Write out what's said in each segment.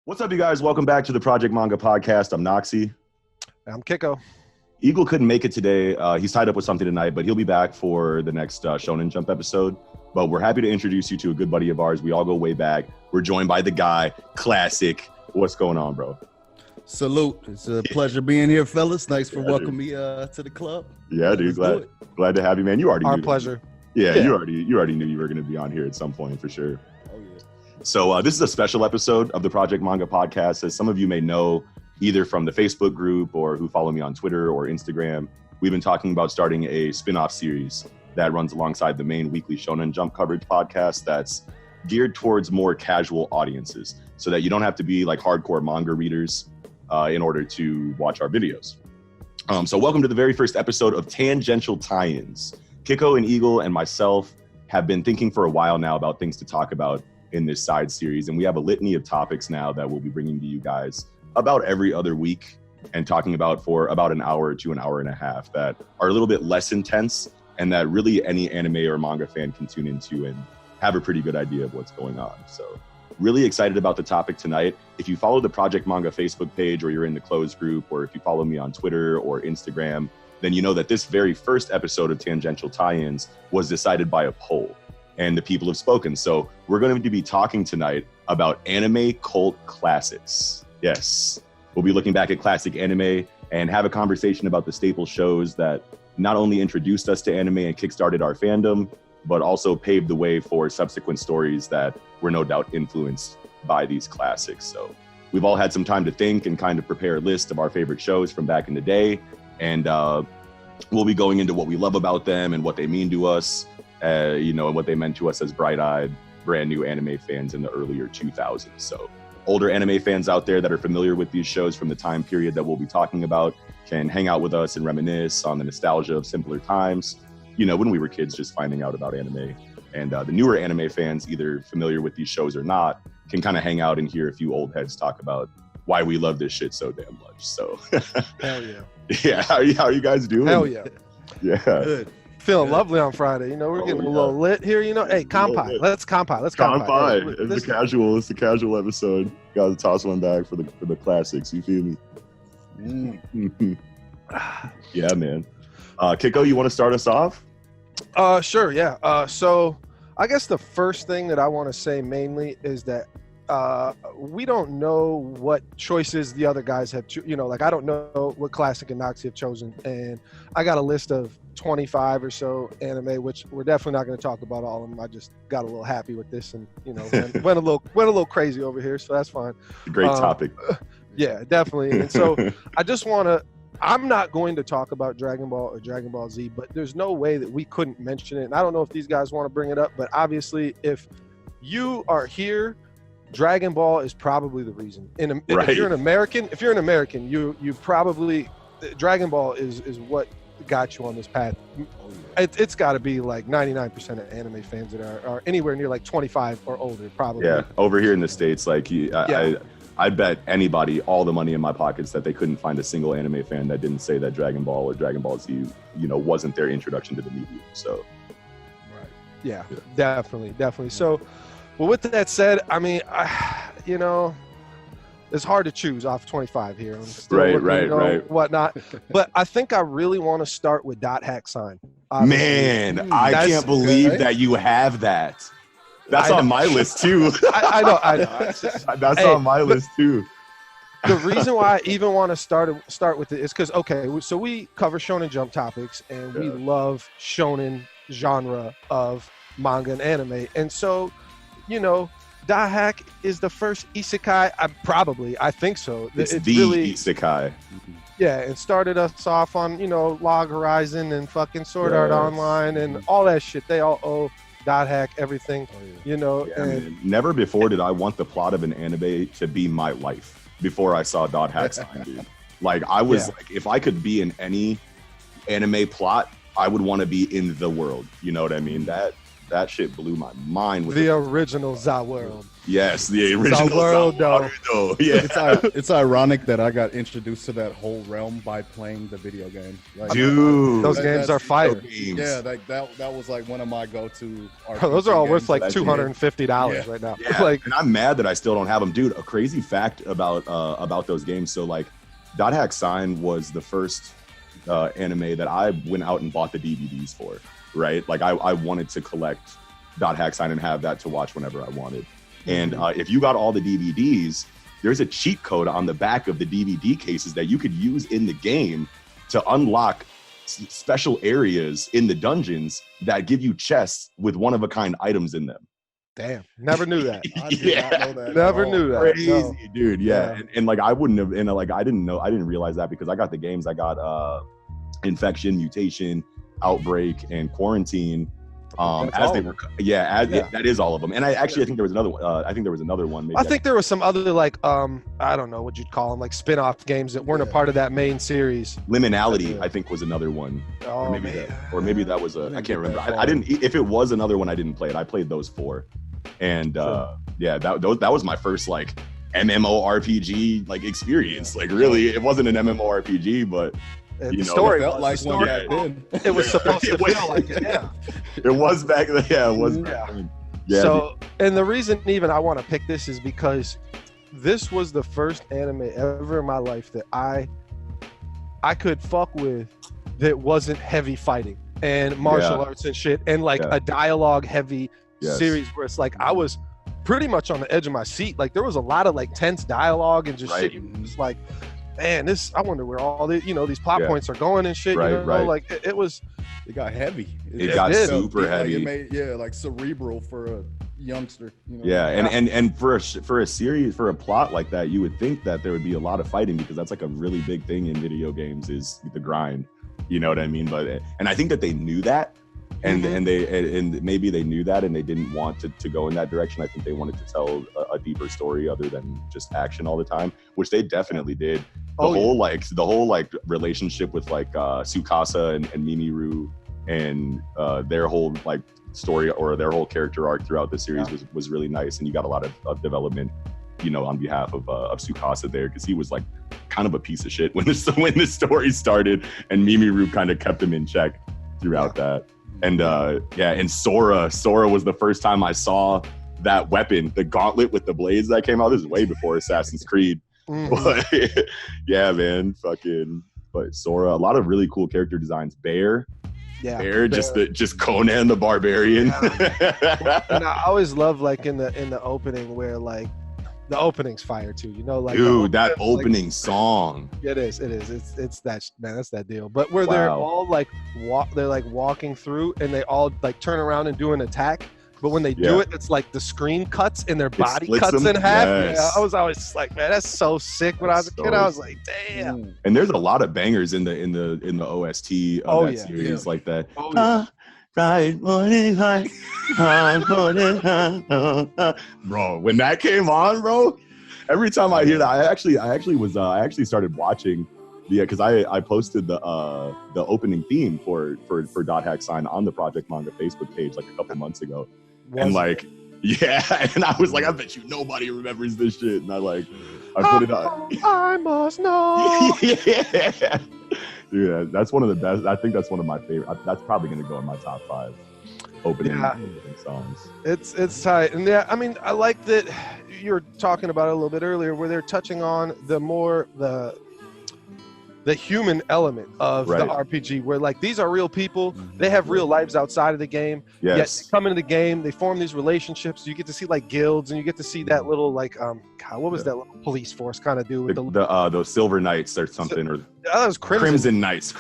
What's up, you guys? Welcome back to the Project Manga Podcast. I'm Noxi. I'm Kicko. Eagle couldn't make it today. He's tied up with something tonight, but he'll be back for the next Shonen Jump episode. But we're happy to introduce you to a good buddy of ours. We all go way back. We're joined by the guy, Klasik. What's going on, bro? Salute. It's a pleasure being here, fellas. Thanks for welcoming me to the club. Yeah, dude. Glad to have you, man. You already Our knew pleasure. Yeah, you already knew you were going to be on here at some point for sure. Oh, yeah. So this is a special episode of the Project Manga Podcast. As some of you may know, either from the Facebook group or who follow me on Twitter or Instagram, we've been talking about starting a spin-off series that runs alongside the main weekly Shonen Jump coverage podcast that's geared towards more casual audiences so that you don't have to be like hardcore manga readers in order to watch our videos. So welcome to the very first episode of Tangential Tie-Ins. Kicko and Eagle and myself have been thinking for a while now about things to talk about in this side series, and we have a litany of topics now that we'll be bringing to you guys about every other week and talking about for about an hour to an hour and a half that are a little bit less intense and that really any anime or manga fan can tune into and have a pretty good idea of what's going on. So really excited about the topic tonight. If you follow the Project Manga Facebook page or you're in the closed group or if you follow me on Twitter or Instagram, then you know that this very first episode of Tangential Tie-Ins was decided by a poll and the people have spoken. So we're going to be talking tonight about anime cult classics. Yes, we'll be looking back at classic anime and have a conversation about the staple shows that not only introduced us to anime and kickstarted our fandom, but also paved the way for subsequent stories that were no doubt influenced by these classics. So we've all had some time to think and kind of prepare a list of our favorite shows from back in the day. And we'll be going into what we love about them and what they mean to us, and what they meant to us as bright-eyed, brand new anime fans in the earlier 2000s. So older anime fans out there that are familiar with these shows from the time period that we'll be talking about can hang out with us and reminisce on the nostalgia of simpler times, when we were kids just finding out about anime. And the newer anime fans, either familiar with these shows or not, can kind of hang out and hear a few old heads talk about why we love this shit so damn much. So Hell yeah. Yeah, how are you guys doing? Hell yeah. Yeah. Good. Feeling lovely on Friday. We're getting a little lit here. Hey, Kampai. Let's Kampai. Kampai. It's a casual episode. Gotta toss one back for the classics. You feel me? Yeah, man. Kicko, you want to start us off? Sure, yeah. So I guess the first thing that I want to say mainly is that we don't know what choices the other guys have. I don't know what Klasik and Noxi have chosen, and I got a list of 25 or so anime, which we're definitely not going to talk about all of them. I just got a little happy with this, and went a little crazy over here, so that's fine. Great topic. Yeah, definitely. And so I just want to. I'm not going to talk about Dragon Ball or Dragon Ball Z, but there's no way that we couldn't mention it. And I don't know if these guys want to bring it up, but obviously, if you are here, Dragon Ball is probably the reason. Right. If you're an American, you probably Dragon Ball is what got you on this path. It's got to be like 99% of anime fans that are anywhere near like 25 or older, probably. Yeah, over here in the States, I bet anybody all the money in my pockets that they couldn't find a single anime fan that didn't say that Dragon Ball or Dragon Ball Z, wasn't their introduction to the medium. So, right. Yeah. Definitely. So, well, with that said, I mean, it's hard to choose off 25 here. I'm still right. Whatnot. But I think I really want to start with Dot Hack Sign. Man, I can't believe that you have that. That's on my list too. I know. That's on my list too. The reason why I even want to start with it is because, so we cover Shonen Jump topics, and we love Shonen genre of manga and anime. And so, Dot Hack is the first isekai. I think so. It's the really, isekai. Yeah, it started us off on, Log Horizon and fucking Sword Art Online and all that shit. They all owe Dot Hack everything, and never before did I want the plot of an anime to be my life before I saw Dot Hack Sign, dude. Like I was like, if I could be in any anime plot, I would want to be in the world. You know what I mean? That shit blew my mind. With the original ZA World. Yes, the original ZA World, though. Yeah, it's ironic that I got introduced to that whole realm by playing the video game. Like, dude, those games are fire. Yeah, that was like one of my go-to. Those are all worth like That's $250 right now. Yeah, Like, and I'm mad that I still don't have them, dude. A crazy fact about those games. So like, Dot Hack Sign was the first anime that I went out and bought the DVDs for. Right, like I wanted to collect Dot Hack Sign and have that to watch whenever I wanted. And if you got all the DVDs, there's a cheat code on the back of the DVD cases that you could use in the game to unlock special areas in the dungeons that give you chests with one-of-a-kind items in them. damn, never knew that. I did not know that. Never knew that. Crazy, No. dude. Yeah, and like I wouldn't have, and like I didn't realize that because I got the games. I got Infection, Mutation, Outbreak, and Quarantine. As they were, that is all of them. And I think there was another one. I think there was another one. Maybe I think there was some other like I don't know what you'd call them, like spin-off games that weren't a part of that main series. Liminality, I think, was another one. Oh, or maybe that was I can't remember. I didn't. If it was another one, I didn't play it. I played those 4, and that was my first like MMORPG like experience. Like really, it wasn't an MMORPG, but. The story felt like one back then. It was supposed to feel like it. Yeah, it was back then. Yeah, it was. Back then. Yeah. So, and the reason even I want to pick this is because this was the first anime ever in my life that I could fuck with that wasn't heavy fighting and martial arts and shit, and like a dialogue heavy series where it's like I was pretty much on the edge of my seat. Like there was a lot of like tense dialogue and just shit. Just like. Man, I wonder where all the these plot points are going and shit. Like it was. It got heavy. It got super heavy. Like it made like cerebral for a youngster. Yeah, and for a series, for a plot like that, you would think that there would be a lot of fighting because that's like a really big thing in video games is the grind. You know what I mean? But I think that they knew that. And maybe they knew that and they didn't want to go in that direction. I think they wanted to tell a deeper story other than just action all the time, which they definitely did. The whole relationship with like Tsukasa and Mimiru and their whole like story or their whole character arc throughout the series was really nice, and you got a lot of development, on behalf of Tsukasa there, because he was like kind of a piece of shit when the story started, and Mimiru kind of kept him in check throughout that. And and Sora was the first time I saw that weapon, the gauntlet with the blades that came out. This is way before Assassin's Creed. But yeah, man, but Sora, a lot of really cool character designs. Bear, just Conan the Barbarian. And I always love like in the opening where like the opening's fire too, like dude, that opening song. It is. It's that, man, that's that deal. But where they're all like they're like walking through and they all like turn around and do an attack. But when they do it, it's like the screen cuts and their body cuts in half. Yes. Yeah, I was always like, man, that's so sick. When I was a kid, I was like, damn. And there's a lot of bangers in the OST of that series like that. Right morning, bro. When that came on, bro, every time I hear that, I actually started watching because I posted the opening theme for Dot Hack Sign on the Project Manga Facebook page like a couple months ago. And like, and I was like, I bet you nobody remembers this shit. And I put it on. I must know. Yeah. Dude, that's one of the best. I think that's one of my favorite. That's probably going to go in my top 5 opening songs. It's tight. And I mean, I like that you were talking about it a little bit earlier where they're touching on the human element of the RPG, where like these are real people, they have real lives outside of the game. Yes. Yet they come into the game, they form these relationships. You get to see like guilds, and you get to see that little like what was that little police force kind of do with those Silver Knights or something, or that was Crimson Knights.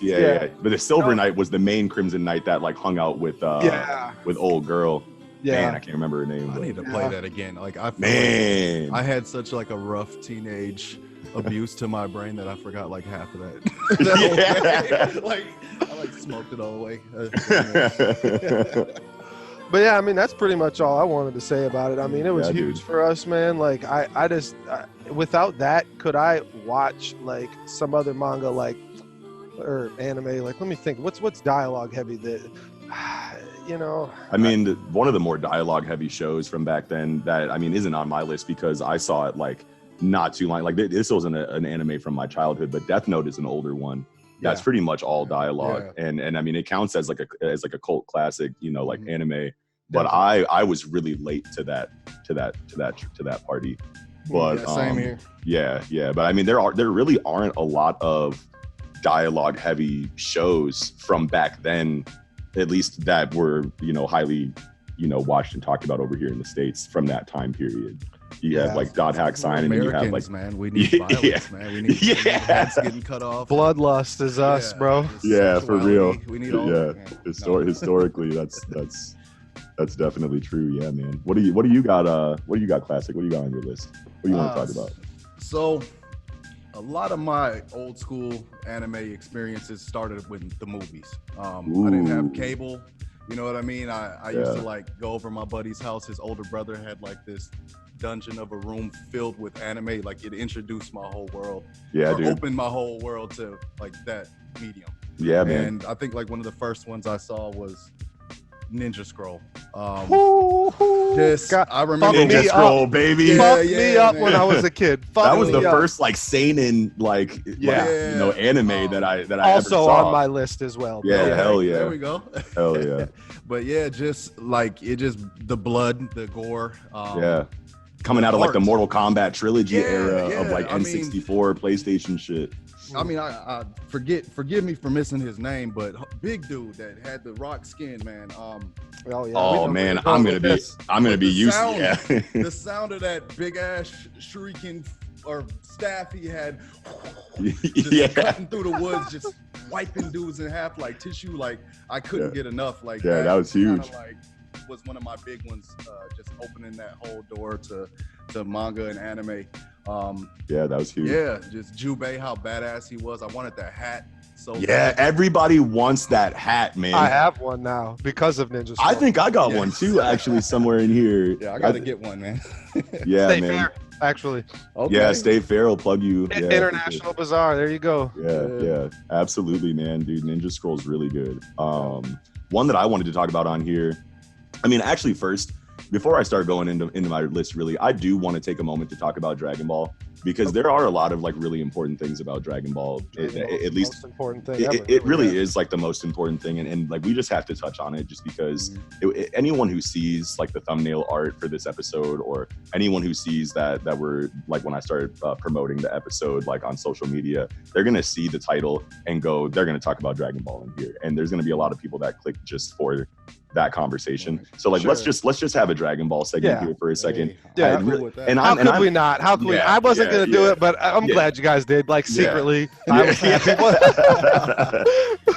Yeah. But the Silver Knight was the main Crimson Knight that like hung out with old girl. Yeah, man, I can't remember her name. I need to play that again. Like I had such like a rough teenage abuse to my brain that I forgot like half of that. Like I smoked it all the way. But yeah, I mean that's pretty much all I wanted to say about it. I mean it was huge for us, man. Like I just without that, could I watch like some other manga like or anime. Like, let me think. What's dialogue heavy that, you know? I mean, one of the more dialogue heavy shows from back then that, I mean, isn't on my list because I saw it like not too long. Like this wasn't an anime from my childhood, but Death Note is an older one. That's pretty much all dialogue. Yeah. And I mean, it counts as like a cult classic, you know, like anime. But I was really late to that party. But same here. Yeah. But I mean, there really aren't a lot of dialogue heavy shows from back then, at least that were, you know, highly, you know, watched and talked about over here in the States from that time period. You have like God Hack Sign, and then you have like, man, we need violence, man. We need heads getting cut off. Bloodlust is us, bro. Yeah, for real. We need all that, man. Historically, that's definitely true. Yeah, man. What do you got? Klasik? What do you got on your list? What do you want to talk about? So, a lot of my old school anime experiences started with the movies. I didn't have cable. You know what I mean? I used to like go over my buddy's house. His older brother had like this dungeon of a room filled with anime. Like, it introduced my whole world. Yeah, dude. Opened my whole world to like that medium. Yeah, man. And I think like one of the first ones I saw was Ninja Scroll. I remember Ninja Scroll, baby. Fucked me up when I was a kid. That was the first like seinen anime that I also ever saw. on my list as well. Yeah, hell yeah. There we go. Hell yeah. But yeah, just like the blood, the gore. Coming out of like the Mortal Kombat trilogy era of like N64 PlayStation shit. I mean, I forgive me for missing his name, but big dude that had the rock skin, man. Oh man, I'm gonna be used to the sound of that big ass shuriken or staff he had, just cutting through the woods, just wiping dudes in half like tissue. Like, I couldn't get enough. Like, that was huge. Like, was one of my big ones, just opening that whole door to manga and anime. That was huge. Yeah, just Jubei, how badass he was. I wanted that hat. So bad. Everybody wants that hat, man. I have one now because of Ninja Scroll. I think I got one too, actually, somewhere in here. Yeah, I gotta get one, man. Yeah, Stay man. Fair, actually. Okay. Yeah, State Fair will plug you. International Bazaar. There you go. Yeah, absolutely, man, dude. Ninja Scroll's really good. One that I wanted to talk about on here. I mean, actually, first, before I start going into my list, really, I do want to take a moment to talk about Dragon Ball, because there are a lot of like really important things about Dragon Ball. At least most important thing it really is like the most important thing, and like we just have to touch on it just because anyone who sees like the thumbnail art for this episode, or anyone who sees that we're like, when I started promoting the episode like on social media, they're gonna see the title and go, they're gonna talk about Dragon Ball in here, and there's gonna be a lot of people that click just for that conversation. So like, let's just have a Dragon Ball segment here for a second. Yeah, and how could we not? How could we? I wasn't gonna do it, but I'm glad you guys did. Like, secretly, I was happy.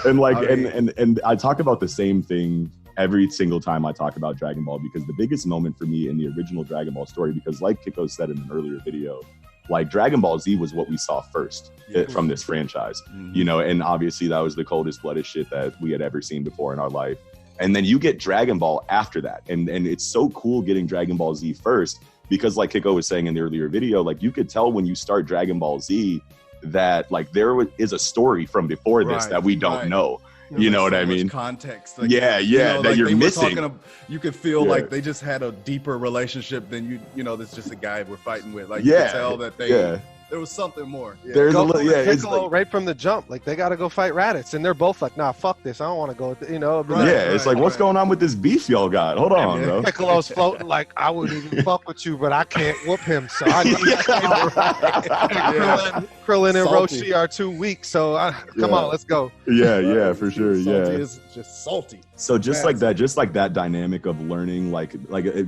And I talk about the same thing every single time I talk about Dragon Ball, because the biggest moment for me in the original Dragon Ball story, because like Kicko said in an earlier video, like Dragon Ball Z was what we saw first from this franchise, you know, and obviously that was the coldest blooded shit that we had ever seen before in our life. And then you get Dragon Ball after that. And it's so cool getting Dragon Ball Z first, because like Kicko was saying in the earlier video, like you could tell when you start Dragon Ball Z that like there is a story from before this that we don't know. You know what I mean? Context. Like, that like you're missing. You could feel like they just had a deeper relationship than you know, that's just a guy we're fighting with. Like, you could tell that there was something more. There's a little, it's like, right from the jump. Like, they got to go fight Raditz, and they're both like, "Nah, fuck this. I don't want to go." You know, it's like, what's going on with this beef y'all got? Hold on, bro. Piccolo's floating like, I wouldn't even fuck with you, but I can't whoop him. So I need Krillin and Roshi are too weak. So come on, let's go. Yeah, for sure. It's just salty. So just like that dynamic of learning, like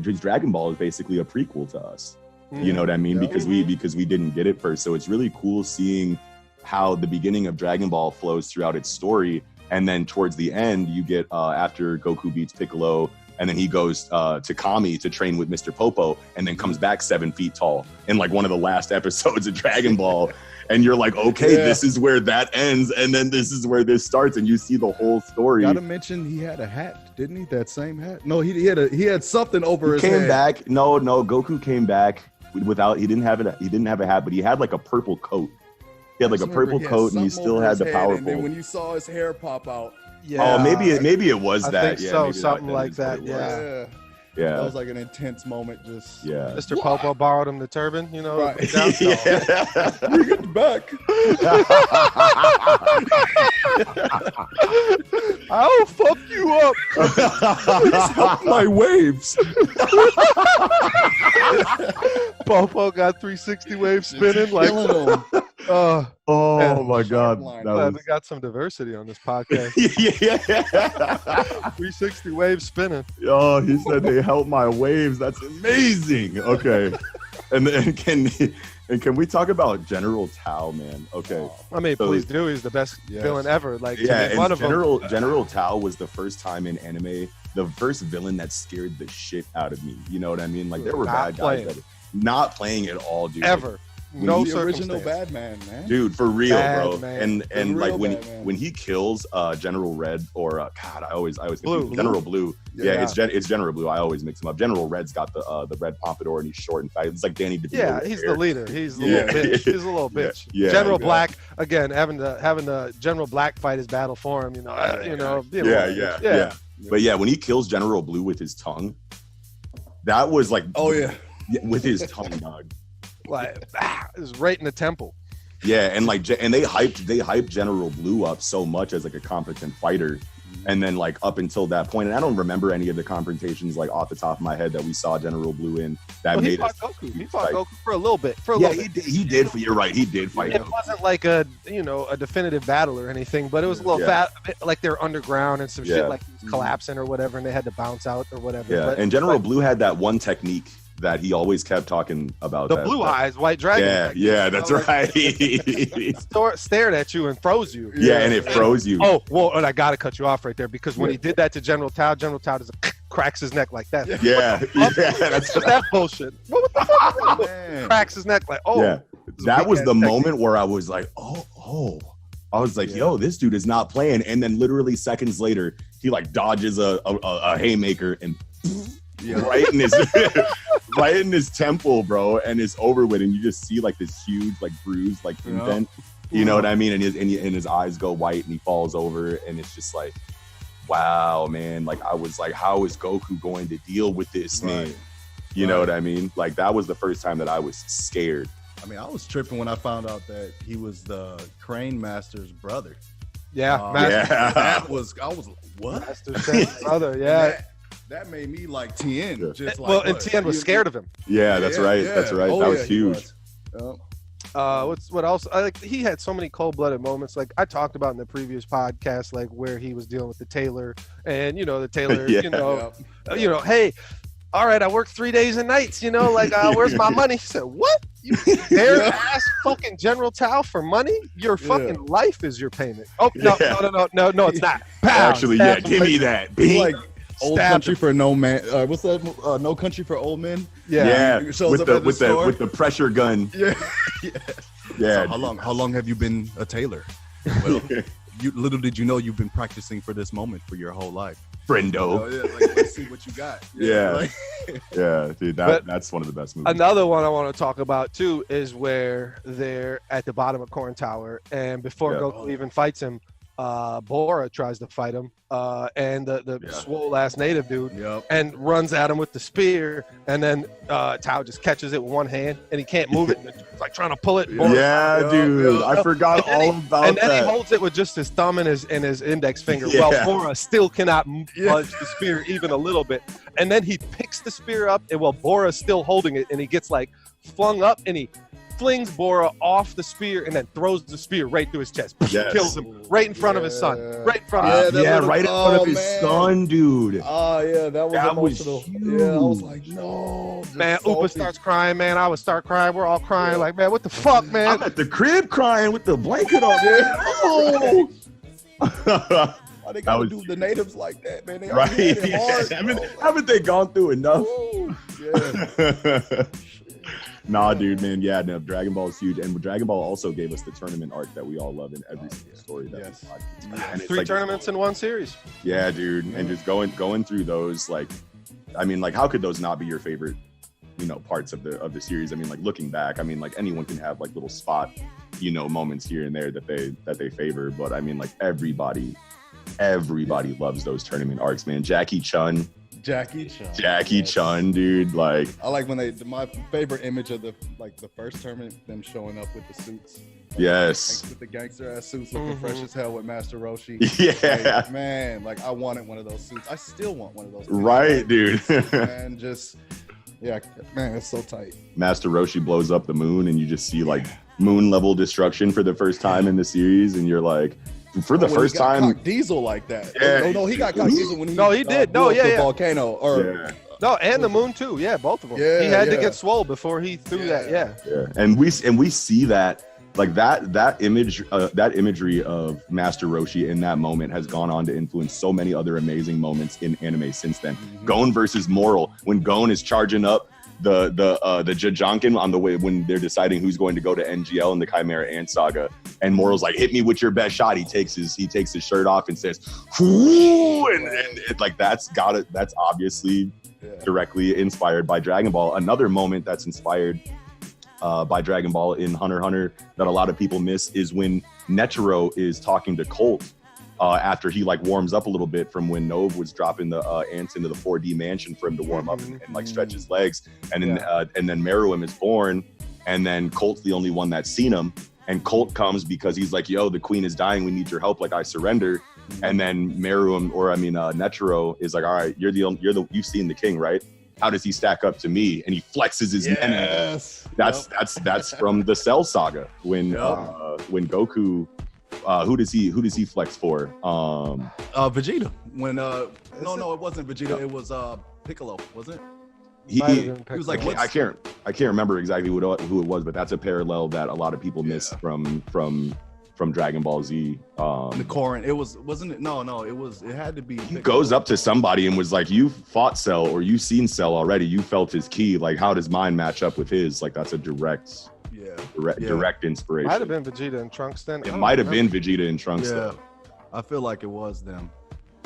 Dragon Ball is basically a prequel to us. You know what I mean? Because we didn't get it first. So it's really cool seeing how the beginning of Dragon Ball flows throughout its story. And then towards the end, you get after Goku beats Piccolo, and then he goes to Kami to train with Mr. Popo, and then comes back 7 feet tall in like one of the last episodes of Dragon Ball. And you're like, okay, this is where that ends, and then this is where this starts, and you see the whole story. Gotta mention he had a hat, didn't he? That same hat? No, he had something over his head. Came back. No, Goku came back without. He didn't have it. He didn't have a hat, but he had like a purple coat. He had like a purple coat, and he still had the power And then when you saw his hair pop out, oh, maybe it was that. I think yeah, so, maybe something that like is that. what it was. Yeah. that was like an intense moment. Just Mr. Popo borrowed him the turban, you know. Right. Bring it back. I'll fuck you up. Please help my waves. Popo got 360 waves spinning like. Oh my God! Glad we got some diversity on this podcast. 360 waves spinning. Oh, he said they help my waves. That's amazing. Okay, and can we talk about General Tao, man? Okay, I mean, so, please do. He's the best villain ever. Like, one of General Tao was the first time in anime, the first villain that scared the shit out of me. You know what I mean? Like, there were bad guys that not playing at all, dude. Ever. No the original bad man, dude, for real, bro. Man. And like when he kills General Red or God, I always Blue. General Blue. Yeah, it's General Blue. I always mix him up. General Red's got the red pompadour and he's short and fat. It's like Danny DeVito. Yeah, he's the leader. He's the little bitch. He's a little bitch. Yeah, General Black again, having the General Black fight his battle for him. Yeah. But yeah, when he kills General Blue with his tongue, that was like with his tongue, dog. Like it was right in the temple. Yeah, and they hyped General Blue up so much as like a competent fighter, and then like up until that point, and I don't remember any of the confrontations like off the top of my head that we saw General Blue in. He fought Goku for a little bit. He did. You're right. He did fight. It wasn't like a definitive battle or anything, but it was a little fat, like they're underground and some shit like collapsing or whatever, and they had to bounce out or whatever. Yeah, and General Blue had that one technique that he always kept talking about. The blue eyes, white dragon. Yeah, that's right. Stared at you and froze you. Yeah, and it froze you. Oh, well, and I got to cut you off right there because when he did that to General Tao just cracks his neck like that. That's that bullshit. What the fuck? Cracks his neck like, that was the moment where I was like, I was like, yo, this dude is not playing. And then literally seconds later, he like dodges a haymaker and right in his temple, bro, and it's over with, and you just see like this huge like bruise like indent. You know what I mean? And his eyes go white and he falls over, and it's just like, wow, man. Like I was like, how is Goku going to deal with this, man? You know what I mean? Like that was the first time that I was scared. I mean, I was tripping when I found out that he was the Crane Master's brother. I was like, what? Master's brother, That made me like Tien. Just and Tien was scared of him. Yeah, that's right. That's right. That was huge. What else? He had so many cold-blooded moments. Like I talked about in the previous podcast, like where he was dealing with the tailor, and the tailor, hey, all right, I work 3 days and nights. Where's my money? He said, what? You dare ask fucking General Tao for money? Your fucking life is your payment. Oh no, it's not. Actually, give me that. Like Old Country for No Man. What's that? No Country for Old Men. Yeah. With the pressure gun. Yeah. So how long have you been a tailor? Well, little did you know you've been practicing for this moment for your whole life. Friendo. Let's see what you got. Dude, that's one of the best movies. Another one I want to talk about too is where they're at the bottom of Corn Tower, and before Goku even fights him, Bora tries to fight him, and the swole ass native dude, and runs at him with the spear, and then Tao just catches it with one hand, and he can't move it. And it's like trying to pull it. Dude, I forgot all about that. And then he holds it with just his thumb and his index finger. While Bora still cannot budge the spear even a little bit, and then he picks the spear up, and while Bora's still holding it, and he gets like flung up, and he flings Bora off the spear and then throws the spear right through his chest. Kills him right in front of his son. Right in front of him. Right in front of his son, dude. That was emotional. Huge. I was like, no. Man, Upa starts crying, man. I would start crying. We're all crying like, man, what the fuck, man? I'm at the crib crying with the blanket on. Why they gotta do the natives like that, man? They haven't they gone through enough? Nah, dude, man. No, Dragon Ball is huge, and Dragon Ball also gave us the tournament arc that we all love in every single story. And 3 tournaments in one series. Yeah, dude, and just going through those, like, I mean, like, how could those not be your favorite, parts of the series? I mean, like, looking back, I mean, like, anyone can have like little spot moments here and there that they favor. But I mean, like everybody loves those tournament arcs, man. Jackie Chun, dude. Like, I like when my favorite image of the first tournament, them showing up with the suits. Yes. With the gangster ass suits, looking fresh as hell with Master Roshi. Yeah. Like, man, like I wanted one of those suits. I still want one of those. Right, dude. And just, yeah, man, it's so tight. Master Roshi blows up the moon, and you just see like moon level destruction for the first time in the series, and you're like, for the first time, Diesel like that. Yeah. No, he got Diesel when he. He did. Blew up the volcano. Yeah. No, and the moon too. Yeah, both of them. Yeah, he had to get swole before he threw that. Yeah. Yeah, and we see that. Like that imagery of Master Roshi in that moment has gone on to influence so many other amazing moments in anime since then. Gon versus Moral, when Gon is charging up the Jajanken on the way when they're deciding who's going to go to NGL in the Chimera Ant Saga, and Moral's like, "Hit me with your best shot." He takes his shirt off and says, "Whoo!" and like that's obviously directly inspired by Dragon Ball. Another moment that's inspired by Dragon Ball in Hunter x Hunter that a lot of people miss is when Netero is talking to Colt after he like warms up a little bit from when Nove was dropping the ants into the 4D mansion for him to warm up and like stretch his legs, and then Meruem is born, and then Colt's the only one that's seen him, and Colt comes because he's like, "Yo, the queen is dying, we need your help, like I surrender." And then Netero is like, "All right, you've seen the king, right? How does he stack up to me?" And he flexes his men. That's from the Cell Saga when Goku. Who does he flex for? Vegeta. When no, it wasn't Vegeta. It was Piccolo, wasn't it? He was like, I can't remember exactly who it was, but that's a parallel that a lot of people miss from Dragon Ball Z. The Korin. Wasn't it? No, it had to be. He goes up to somebody and was like, "You fought Cell, or you've seen Cell already. You felt his ki. Like, how does mine match up with his?" Like, that's a direct inspiration. Might have been Vegeta and Trunks then. It might have been Vegeta and Trunks. Yeah, though. I feel like it was them.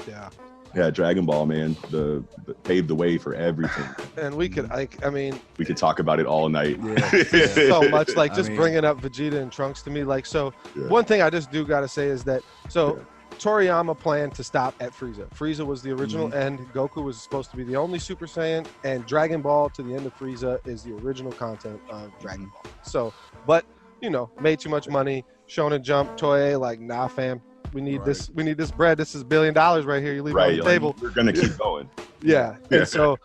Yeah. Yeah, Dragon Ball, man, the paved the way for everything. And we could, we could talk about it all night. Yeah. So much, like just bringing up Vegeta and Trunks to me, like so. Yeah. One thing I just do gotta say is that Toriyama planned to stop at Frieza. Frieza was the original end. Goku was supposed to be the only Super Saiyan, and Dragon Ball to the end of Frieza is the original content of Dragon Ball. So, but made too much money. Shonen Jump, Toei, like, nah, fam. We need this. We need this bread. This is $1 billion right here. You leave it on the table. We're gonna keep going. Yeah. And so,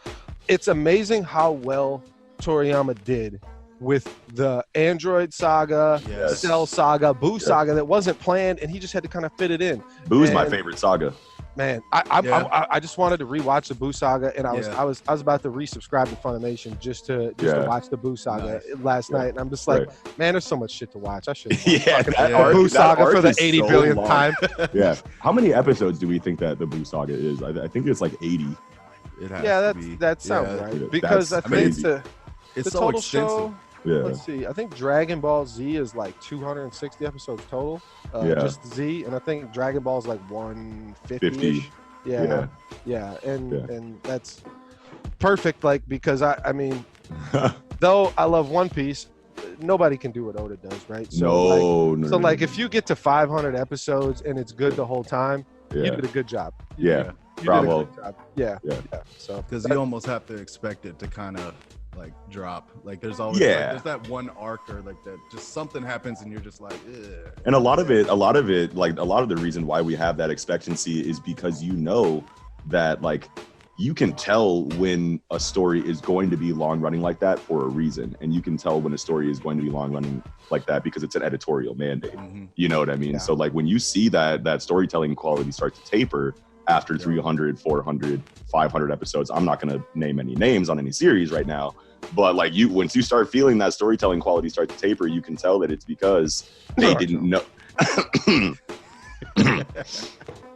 it's amazing how well Toriyama did with the Android saga, Cell saga, Boo saga that wasn't planned, and he just had to kind of fit it in. Boo's my favorite saga. Man, I just wanted to rewatch the Boo saga, and I was about to resubscribe to Funimation just to watch the Boo saga last night, and I'm just like, man, there's so much shit to watch. I should watch Boo saga for the 80 billionth time. Yeah. How many episodes do we think that the Boo saga is? I think it's like 80. That sounds right, because I think it's the total extensive show. Yeah. Let's see. I think Dragon Ball Z is like 260 episodes total, just Z, and I think Dragon Ball is like 150. Yeah, and that's perfect. Like, because I mean, though I love One Piece, nobody can do what Oda does, right? So no. If you get to 500 episodes and it's good the whole time, you did a good job. Yeah. Bravo. Yeah. So because you almost have to expect it to kind of like drop. Like there's always there's that one arc or like that just something happens and you're just like, ugh. And a lot of it, like a lot of the reason why we have that expectancy is because that like you can tell when a story is going to be long running like that for a reason, and you can tell when a story is going to be long running like that because it's an editorial mandate. You know what I mean? So like when you see that storytelling quality start to taper after 300, 400, 500 episodes, I'm not going to name any names on any series right now, but like once you start feeling that storytelling quality start to taper, you can tell that it's because they didn't know.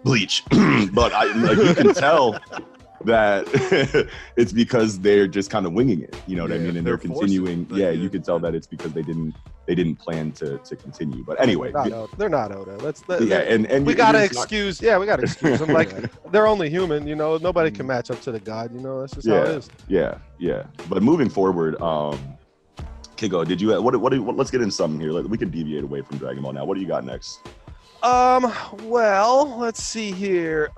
Bleach. But you can tell that it's because they're just kind of winging it, you know what I mean, and they're continuing. You can tell that it's because they didn't plan to continue. But anyway, they're not Oda. And we gotta excuse. We gotta excuse them. Like they're only human, Nobody can match up to the god. That's just how it is. Yeah. But moving forward, Kicko, did you what let's get into something here. We can deviate away from Dragon Ball now. What do you got next? Well, let's see here.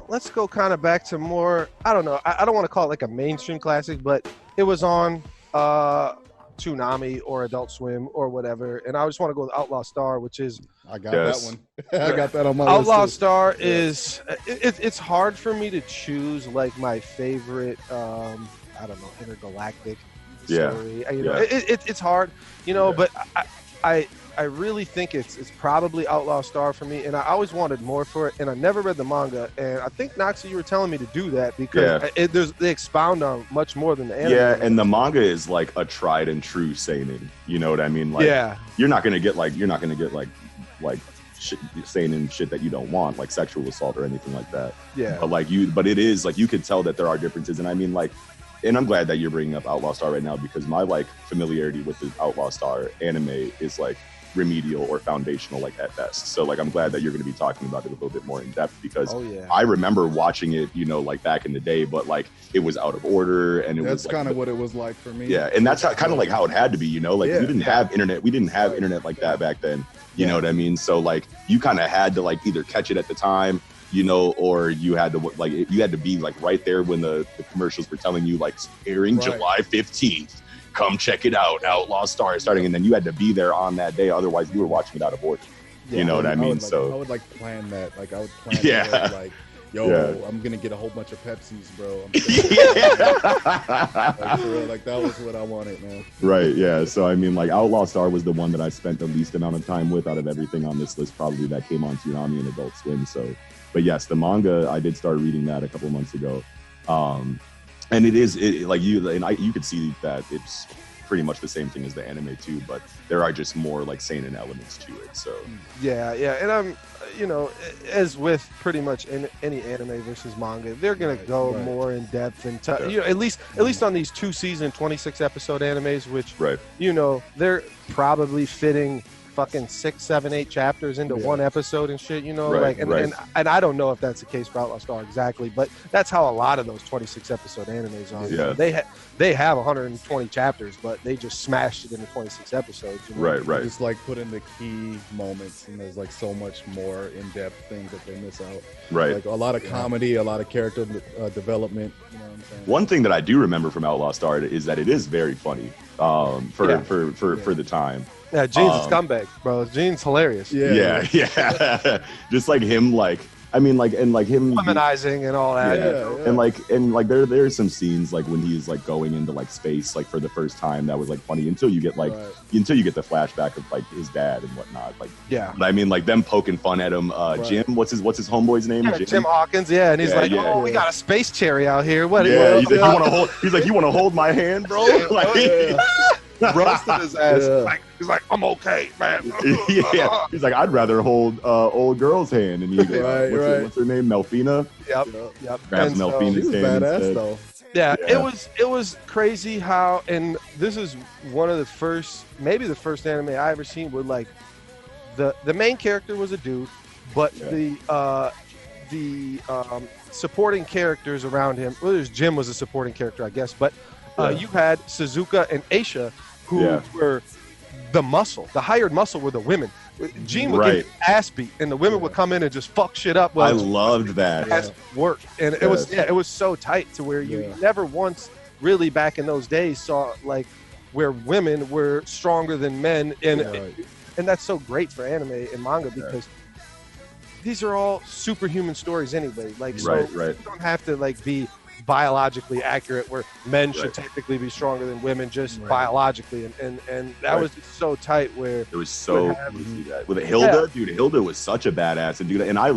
Let's go kind of back to more, I don't know. I don't want to call it like a mainstream classic, but it was on Toonami or Adult Swim or whatever. And I just want to go with Outlaw Star, which is I got that one. I got that on my list. Outlaw Star is it's hard for me to choose like my favorite I don't know, intergalactic story. You know, it's hard, you know, but I really think it's probably Outlaw Star for me, and I always wanted more for it, and I never read the manga, and I think Noxi, you were telling me to do that because they expound on much more than the anime. Yeah, and the manga is like a tried and true seinen. You know what I mean? Like, you're not gonna get like shit, seinen shit that you don't want, like sexual assault or anything like that. Yeah, but it is like you could tell that there are differences, and I mean like. And I'm glad that you're bringing up Outlaw Star right now because my like familiarity with the Outlaw Star anime is like remedial or foundational like at best. So like I'm glad that you're going to be talking about it a little bit more in depth because I remember watching it, you know, like back in the day, but like it was out of order and that's was kind of what it was like for me. Yeah, and that's kind of like how it had to be, you know, like we didn't have internet. We didn't have internet like that back then. You know what I mean? So like you kind of had to like either catch it at the time, you know, or you had to be like right there when the commercials were telling you like airing July 15th. Come check it out. Outlaw Star is starting, and then you had to be there on that day. Otherwise, you were watching it out of order. You know what I mean? I would like plan that. Like I would plan it, like, yo, I'm gonna get a whole bunch of Pepsis, bro. Like, for real, like that was what I wanted, man. Right, yeah. So I mean, like Outlaw Star was the one that I spent the least amount of time with out of everything on this list, probably that came on Toonami and Adult Swim. So, but yes, the manga, I did start reading that a couple months ago. And you could see that it's pretty much the same thing as the anime too, but there are just more like seinen elements to it. So yeah, and I'm, you know, as with pretty much any anime versus manga, they're gonna go more in depth and you know, at least on these 2-season 26 episode animes, which you know they're probably fitting fucking 6, 7, 8 chapters into one episode and shit, you know, and I don't know if that's the case for Outlaw Star exactly, but that's how a lot of those 26 episode animes are. Yeah. They have 120 chapters, but they just smashed it into 26 episodes. You know? Right. Just like put in the key moments, and there's like so much more in-depth things that they miss out. Right. Like a lot of comedy, a lot of character development. You know what I'm saying? One thing that I do remember from Outlaw Star is that it is very funny for the time. Yeah, Gene's a scumbag, bro. Gene's hilarious. Yeah. Just like him, like I mean, like and like him womanizing and all that. And like there's some scenes like when he's like going into like space like for the first time that was like funny until you get the flashback of like his dad and whatnot. Like but I mean like them poking fun at him. Jim, what's his homeboy's name? Jim Hawkins. Yeah, and he's we got a space cherry out here. What? Yeah, he's like, you want to hold my hand, bro? Roasted his ass. He's like, I'm okay, man. He's like, I'd rather hold old girl's hand. And he's like, what's her name? Melfina? Yep. Grabs Melfina's she was hand badass instead. though. Yeah, it was crazy how, and this is one of the first, maybe the first anime I ever seen where like the main character was a dude, but the supporting characters around him. Well, Jim was a supporting character, I guess, but you had Suzuka and Aisha, who were the muscle. The hired muscle were the women. Gene would get his ass beat, and the women would come in and just fuck shit up. I loved that. Work, and it was so tight to where you never once really back in those days saw like where women were stronger than men, and that's so great for anime and manga because these are all superhuman stories anyway. Like you don't have to like be biologically accurate where men should technically be stronger than women just biologically, and that was so tight where it was so with Hilda. Dude, Hilda was such a badass, and dude, and I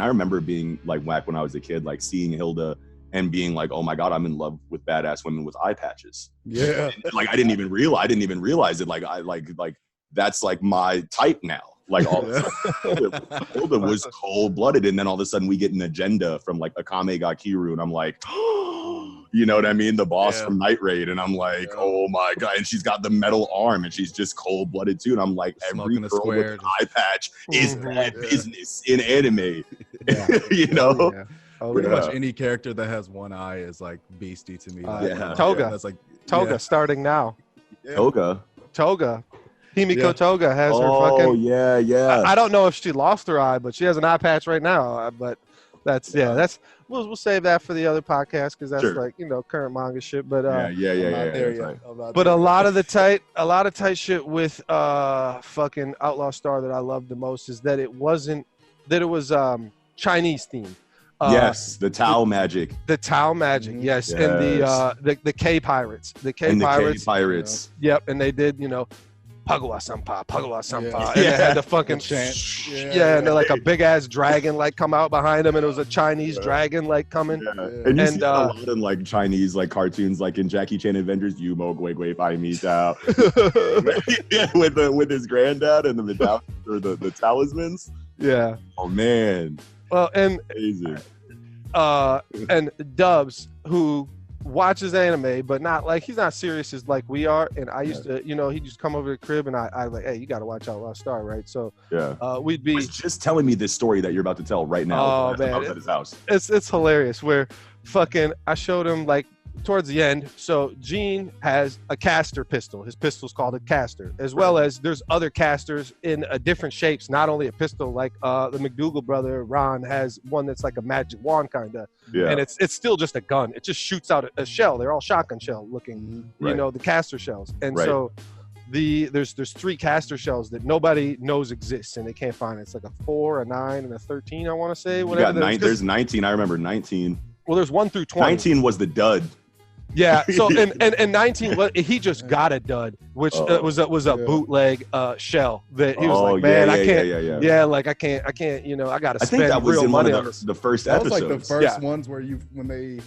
remember being like whack when I was a kid, like seeing Hilda and being like, oh my god, I'm in love with badass women with eye patches. And, like I didn't even realize it. Like I like that's like my type now. Like all of a sudden, Hilda was cold-blooded, and then all of a sudden we get an agenda from like Akame ga Kiru, and I'm like, you know what I mean? The boss from Night Raid, and I'm like, oh my god! And she's got the metal arm, and she's just cold-blooded too. And I'm like, every girl with an eye patch is bad business in anime, you know. Pretty much any character that has one eye is like beastie to me. Toga, that's like Toga starting now. Yeah. Toga. Himiko Yeah. Toga has her Oh fucking. yeah. I don't know if she lost her eye, but she has an eye patch right now. But that's we'll save that for the other podcast because that's Sure. like current manga shit. But yeah. I'm not there That's yet. right. I'm not but there a yet. lot of tight shit with fucking Outlaw Star that I love the most is that it was Chinese themed. Yes, the Tao magic. The Tao magic, yes. And the K pirates. The K pirates. Yep, and they did, Pagua Sampa. Yeah. And they had the fucking chant. Yeah, and they're like a big ass dragon like come out behind them, and it was a Chinese dragon like coming. Yeah. And you see a lot in like Chinese like cartoons, like in Jackie Chan Avengers, Yumo Gui Gui Bai Mi Tao. with his granddad and the medallion or the talismans. Yeah. Oh man. Well, and amazing. And Dubs, who watches anime, but not like he's not serious as like we are. And I used to, he'd just come over to the crib and I like, hey, you got to watch Outlaw Star, right? So we'd be. He's just telling me this story that you're about to tell right now. Oh man, I was at his house. It's hilarious. Where fucking I showed him like towards the end. So Gene has a caster pistol. His pistol's called a caster, as well as there's other casters in different shapes. Not only a pistol, like the McDougal brother Ron has one that's like a magic wand kind of, and it's still just a gun. It just shoots out a shell. They're all shotgun shell looking, the caster shells. And so there's 3 caster shells that nobody knows exists and they can't find. It's like a 4, a 9, and a 13. I want to say. Whatever. There's 19. I remember 19. Well, there's 1 through 20. 19 was the dud. Yeah, so and 19, he just got a dud, which was a bootleg shell that he was like, man, I can't, like I can't, I gotta spend real money on this. The first that episodes. was like the first ones where when they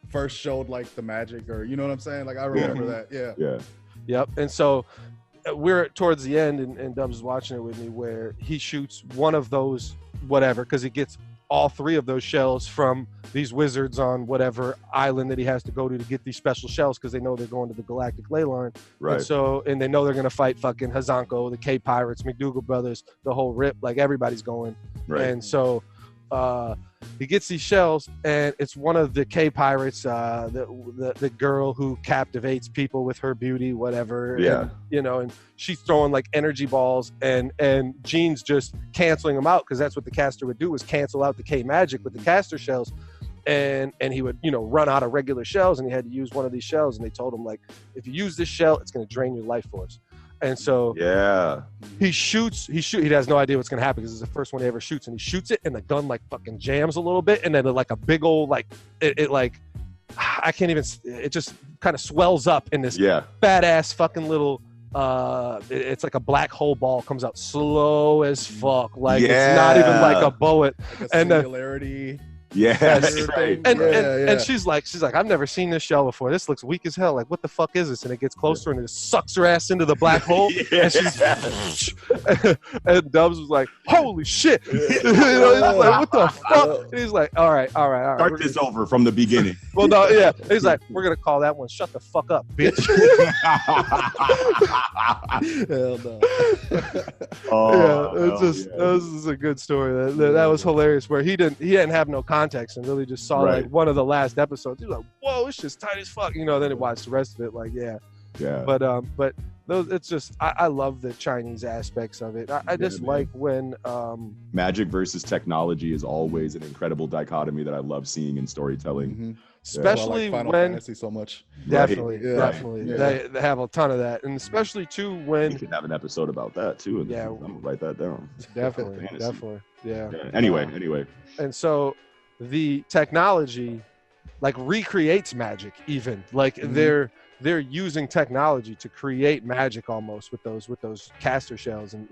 first showed like the magic, or you know what I'm saying? Like I remember that. Yeah. Yep. And so we're towards the end, and Dubs is watching it with me, where he shoots one of those whatever because he gets all 3 of those shells from these wizards on whatever island that he has to go to get these special shells because they know they're going to the galactic ley line. Right. And they know they're going to fight fucking Hazanko, the K Pirates, McDougal brothers, the whole rip, like everybody's going. Right. And so he gets these shells, and it's one of the K Pirates, the girl who captivates people with her beauty, whatever. Yeah. And, and she's throwing like energy balls, and Gene's just canceling them out because that's what the caster would do, was cancel out the K magic with the caster shells. And he would, run out of regular shells, and he had to use one of these shells. And they told him, like, if you use this shell, it's going to drain your life force. And so he has no idea what's going to happen because it's the first one he ever shoots, and he shoots it, and the gun like fucking jams a little bit, and then like a big old like it like I can't even, it just kind of swells up in this badass fucking little it's like a black hole ball, comes out slow as fuck, like it's not even like a bullet, like a singularity. Yes, right. And she's like, I've never seen this shell before. This looks weak as hell. Like, what the fuck is this? And it gets closer and it sucks her ass into the black hole. And she's and Dubs was like, holy shit. He's like, what the fuck? And he's like, all right. Start this over from the beginning. Well, no, yeah. He's like, we're gonna call that one "Shut the fuck up, bitch." Hell no. This is a good story. That was hilarious. Where he didn't have no context and really just saw like one of the last episodes. He was like, whoa, it's just tight as fuck, then he watched the rest of it, like but those, it's just I love the Chinese aspects of it. I just like when magic versus technology is always an incredible dichotomy that I love seeing in storytelling. Especially I like Final when Fantasy so much. Definitely. They have a ton of that, and especially too when we could have an episode about that too. I'm gonna write that down. Definitely. Anyway. And so the technology like recreates magic, even like they're using technology to create magic almost with those caster shells, and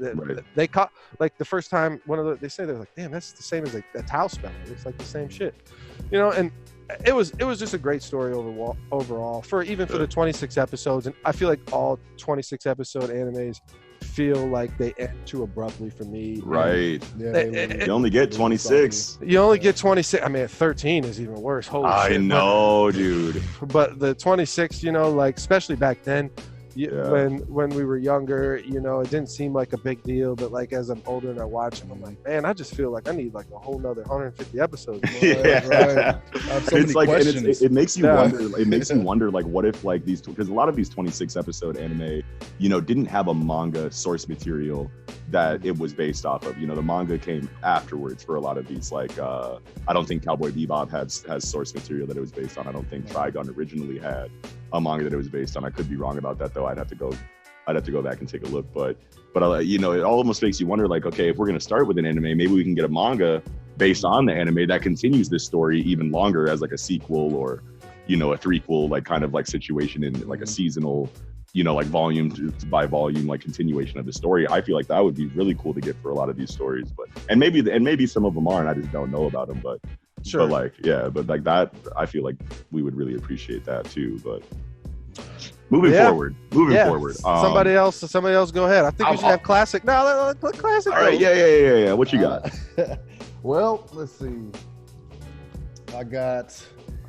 they caught like the first time they say, they're like, damn, that's the same as a Tau spell. It's like the same shit, and it was just a great story overall for the 26 episodes. And I feel like all 26 episode animes feel like they end too abruptly for me. Right. You only get 26. You only get 26. I mean, 13 is even worse. Holy shit. I know, dude. But the 26, like especially back then, Yeah. when we were younger, you know, it didn't seem like a big deal, but like as I'm older and I watch them, I'm like, man, I just feel like I need like a whole nother 150 episodes. Yeah. Right. I have so many like, and questions. it makes you wonder. It makes you wonder, like, what if like these, because a lot of these 26 episode anime, you know, didn't have a manga source material that it was based off of. You know, the manga came afterwards for a lot of these. Like, I don't think Cowboy Bebop has source material that it was based on. I don't think Trigun originally had a manga that it was based on. I could be wrong about that though. I'd have to go back and take a look. But you know, it almost makes you wonder, like, okay, if we're gonna start with an anime, maybe we can get a manga based on the anime that continues this story even longer as like a sequel, or, you know, a threequel, like kind of like situation in like a seasonal, you know, like volume by volume, like continuation of the story. I feel like that would be really cool to get for a lot of these stories. But and maybe some of them are, and I just don't know about them. But Sure. But like, yeah, but like that, I feel like we would really appreciate that too. But moving forward. Somebody else go ahead. I think we should have Klasik. No, let Klasik. All right, yeah. What you got? Well, let's see. I'm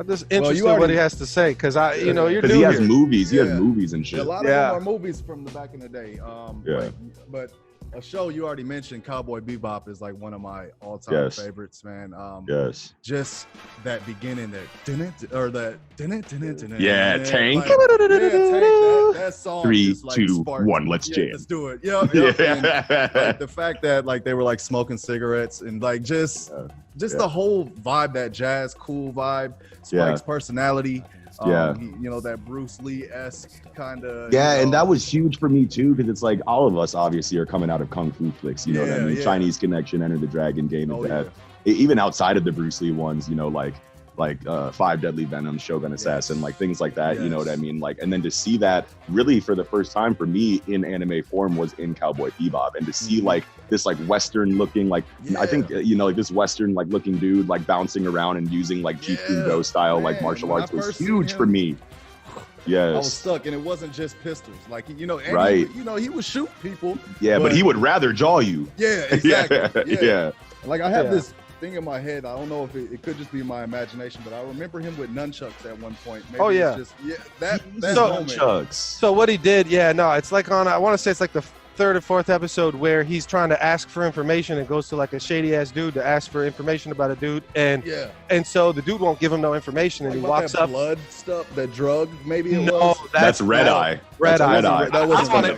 just interested what he has to say, because you know, you're new he has here. movies. He has movies and shit. A lot of them are movies from the back in the day. Yeah. But a show you already mentioned, Cowboy Bebop, is like one of my all-time favorites, man. Yes. Just that beginning, Tank. Tank. That song. 3, just, like, 2, sparked. 1, let's jam. Let's do it. Yep. And, like, the fact that like they were like smoking cigarettes and like just the whole vibe, that jazz cool vibe, Spike's personality. You know, that Bruce Lee-esque kind of. Yeah, and that was huge for me too, because it's like all of us obviously are coming out of kung fu flicks. You know what I mean? Chinese Connection, Enter the Dragon, Game of Death. Even outside of the Bruce Lee ones, you know, like Five Deadly Venoms, Shogun Assassin, like things like that. You know what I mean? Like, and then to see that really for the first time for me in anime form was in Cowboy Bebop, and to see like this like Western looking, like I think you know, like this Western like looking dude like bouncing around and using like Jeet Kune Do style like martial arts was huge for me. Yes. I was stuck, and it wasn't just pistols. Like, you know, he would shoot people. Yeah, but he would rather jaw you. Yeah, exactly. Yeah. Like, I have this thing in my head. I don't know if it could just be my imagination, but I remember him with nunchucks at one point. Maybe that nunchucks. So what he did, it's like I want to say it's like the third or fourth episode where he's trying to ask for information and goes to like a shady ass dude to ask for information about a dude, and so the dude won't give him no information, and he walks up. Blood stuff, that drug, maybe it was. That's Red Eye. Red Eye. That was from the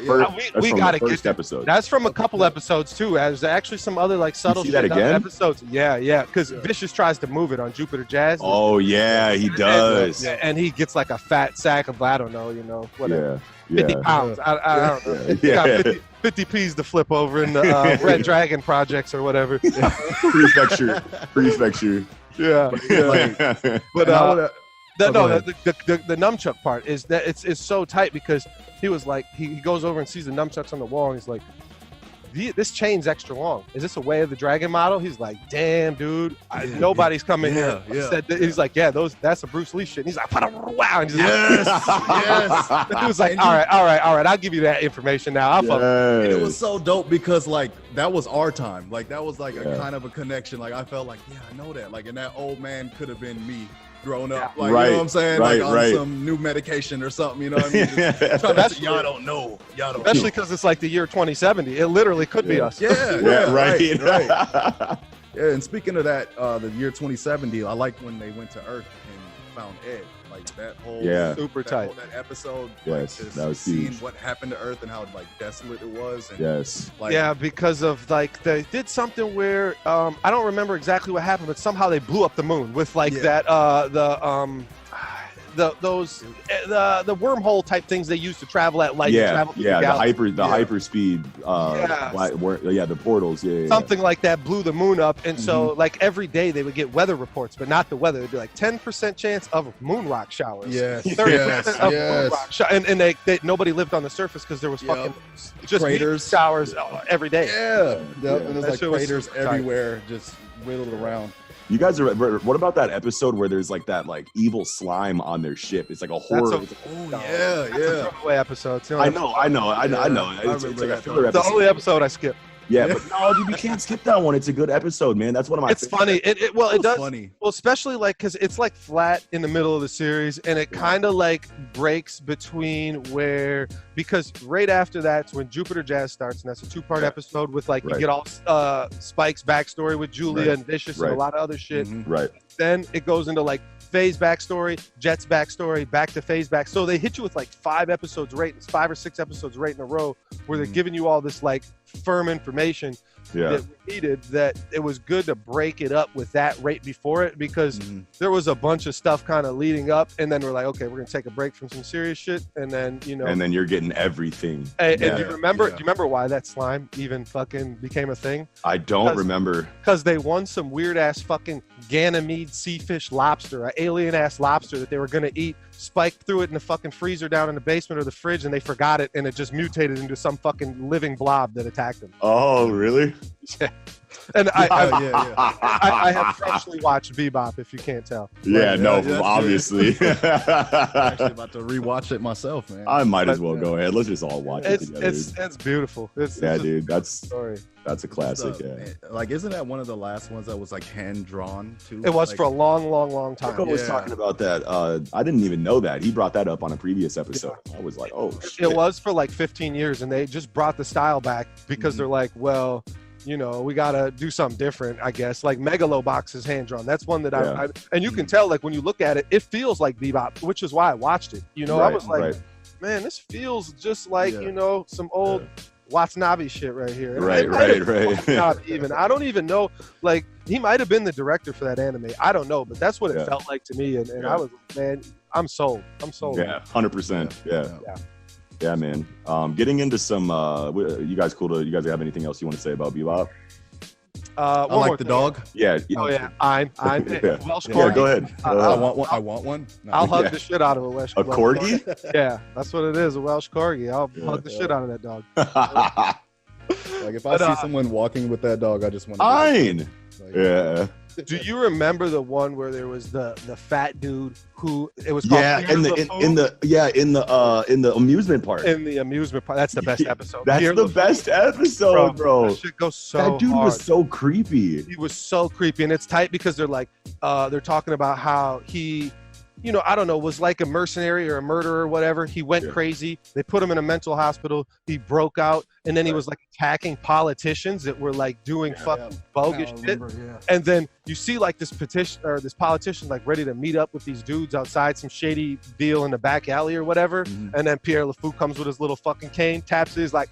first episode. That's from a couple episodes too. There's actually some other like subtle episodes. Yeah, because Vicious tries to move it on Jupiter Jazz. Oh yeah, he does. And he gets like a fat sack of, I don't know, you know, whatever. 50 pounds. I don't know. He got 50 P's to flip over in the Red Dragon projects or whatever. Prefecture. Yeah. But the nunchuck part is that it's so tight, because he was like, he goes over and sees the nunchucks on the wall, and he's like, this chain's extra long. Is this a Way of the Dragon model? He's like, damn, dude, nobody's coming here. He's like, that's a Bruce Lee shit. And he's like, wow. And he's like, he was like, all right, I'll give you that information now. And it was so dope, because like that was our time. Like that was like a kind of a connection. Like I felt like, I know that. Like, and that old man could have been me growing up, like, you know what I'm saying? Like on some new medication or something, you know what I mean? Y'all don't know. Especially because it's like the year 2070. It literally could be us. Right. Yeah, and speaking of that, the year 2070, I liked when they went to Earth and found Ed. Like that whole super tight. That episode, yes, like, just that was seeing huge. What happened to Earth and how like desolate it was. And, because of like they did something where I don't remember exactly what happened, but somehow they blew up the moon with like that the wormhole type things they use to travel at light. The hyper speed. The portals. Something like that blew the moon up, and so like every day they would get weather reports, but not the weather. It'd be like 10% chance of moon rock showers. 30% of moon rock showers, and they nobody lived on the surface because there was fucking just craters, showers every day. And there's like craters everywhere, just riddled around. You guys what about that episode where there's like that like evil slime on their ship? It's like a horror. That's a throwaway episode. I know. It's like a filler episode. The only episode I skipped. Yeah, but no, dude, you can't skip that one. It's a good episode, man. That's one of my. It's funny. It does. Funny. Well, especially like because it's like flat in the middle of the series, and it kind of like breaks between because right after that's when Jupiter Jazz starts, and that's a 2-part episode with like you get all Spike's backstory with Julia and Vicious and a lot of other shit. Right. Then it goes into like Faye's backstory, Jet's backstory, back to Faye's back. So they hit you with like 5 or 6 episodes right in a row where they're giving you all this like firm information that we needed, that it was good to break it up with that right before it, because there was a bunch of stuff kind of leading up, and then we're like, okay, we're gonna take a break from some serious shit, and then and then you're getting everything. And do you remember why that slime even fucking became a thing? I don't remember. Because they won some weird ass fucking Ganymede sea fish lobster, an alien ass lobster that they were gonna eat. Spike threw it in the fucking freezer down in the basement or the fridge, and they forgot it, and it just mutated into some fucking living blob that attacked them. Oh, really? Yeah. And I have freshly watched Bebop, if you can't tell. Yeah, obviously. I'm actually about to rewatch it myself, man. I might as well go ahead. Let's just all watch it together. It's beautiful. Dude, story. That's a classic. Like, isn't that one of the last ones that was like hand drawn too? It was for a long time. Kicko was talking about that. I didn't even know that. He brought that up on a previous episode. I was like, oh shit. It was for like 15 years, and they just brought the style back because they're like, well, we gotta do something different, I guess. Like Megalobox is hand drawn. That's one that I and you can tell, like when you look at it, it feels like Bebop, which is why I watched it. I was like, man, this feels just like some old Watanabe shit right here. Right. Not even. I don't even know. Like he might have been the director for that anime. I don't know, but that's what it felt like to me. And I was like, man, I'm sold. Yeah, 100%. Yeah, man. Getting into some. You guys have anything else you want to say about Bebop? I like the dog. Yeah. Oh yeah. I'm Welsh corgi. Yeah, go ahead. I want one. No. I'll hug the shit out of a Welsh. A corgi? Yeah, that's what it is. A Welsh corgi. I'll hug the shit out of that dog. Like if I see someone walking with that dog, I just want to. Fine. Yeah. Do you remember the one where there was the fat dude who it was called in the amusement park? In the amusement park. That's the best episode. That's the best episode, bro. That shit goes so That dude hard. was so creepy. He was so creepy, and it's tight because they're like they're talking about how he I don't know, was like a mercenary or a murderer or whatever. He went crazy. They put him in a mental hospital. He broke out, and then he was like attacking politicians that were like doing fucking bogus shit. And then you see like this politician like ready to meet up with these dudes outside some shady deal in the back alley or whatever. And then Pierre LeFou comes with his little fucking cane, taps it, he's like,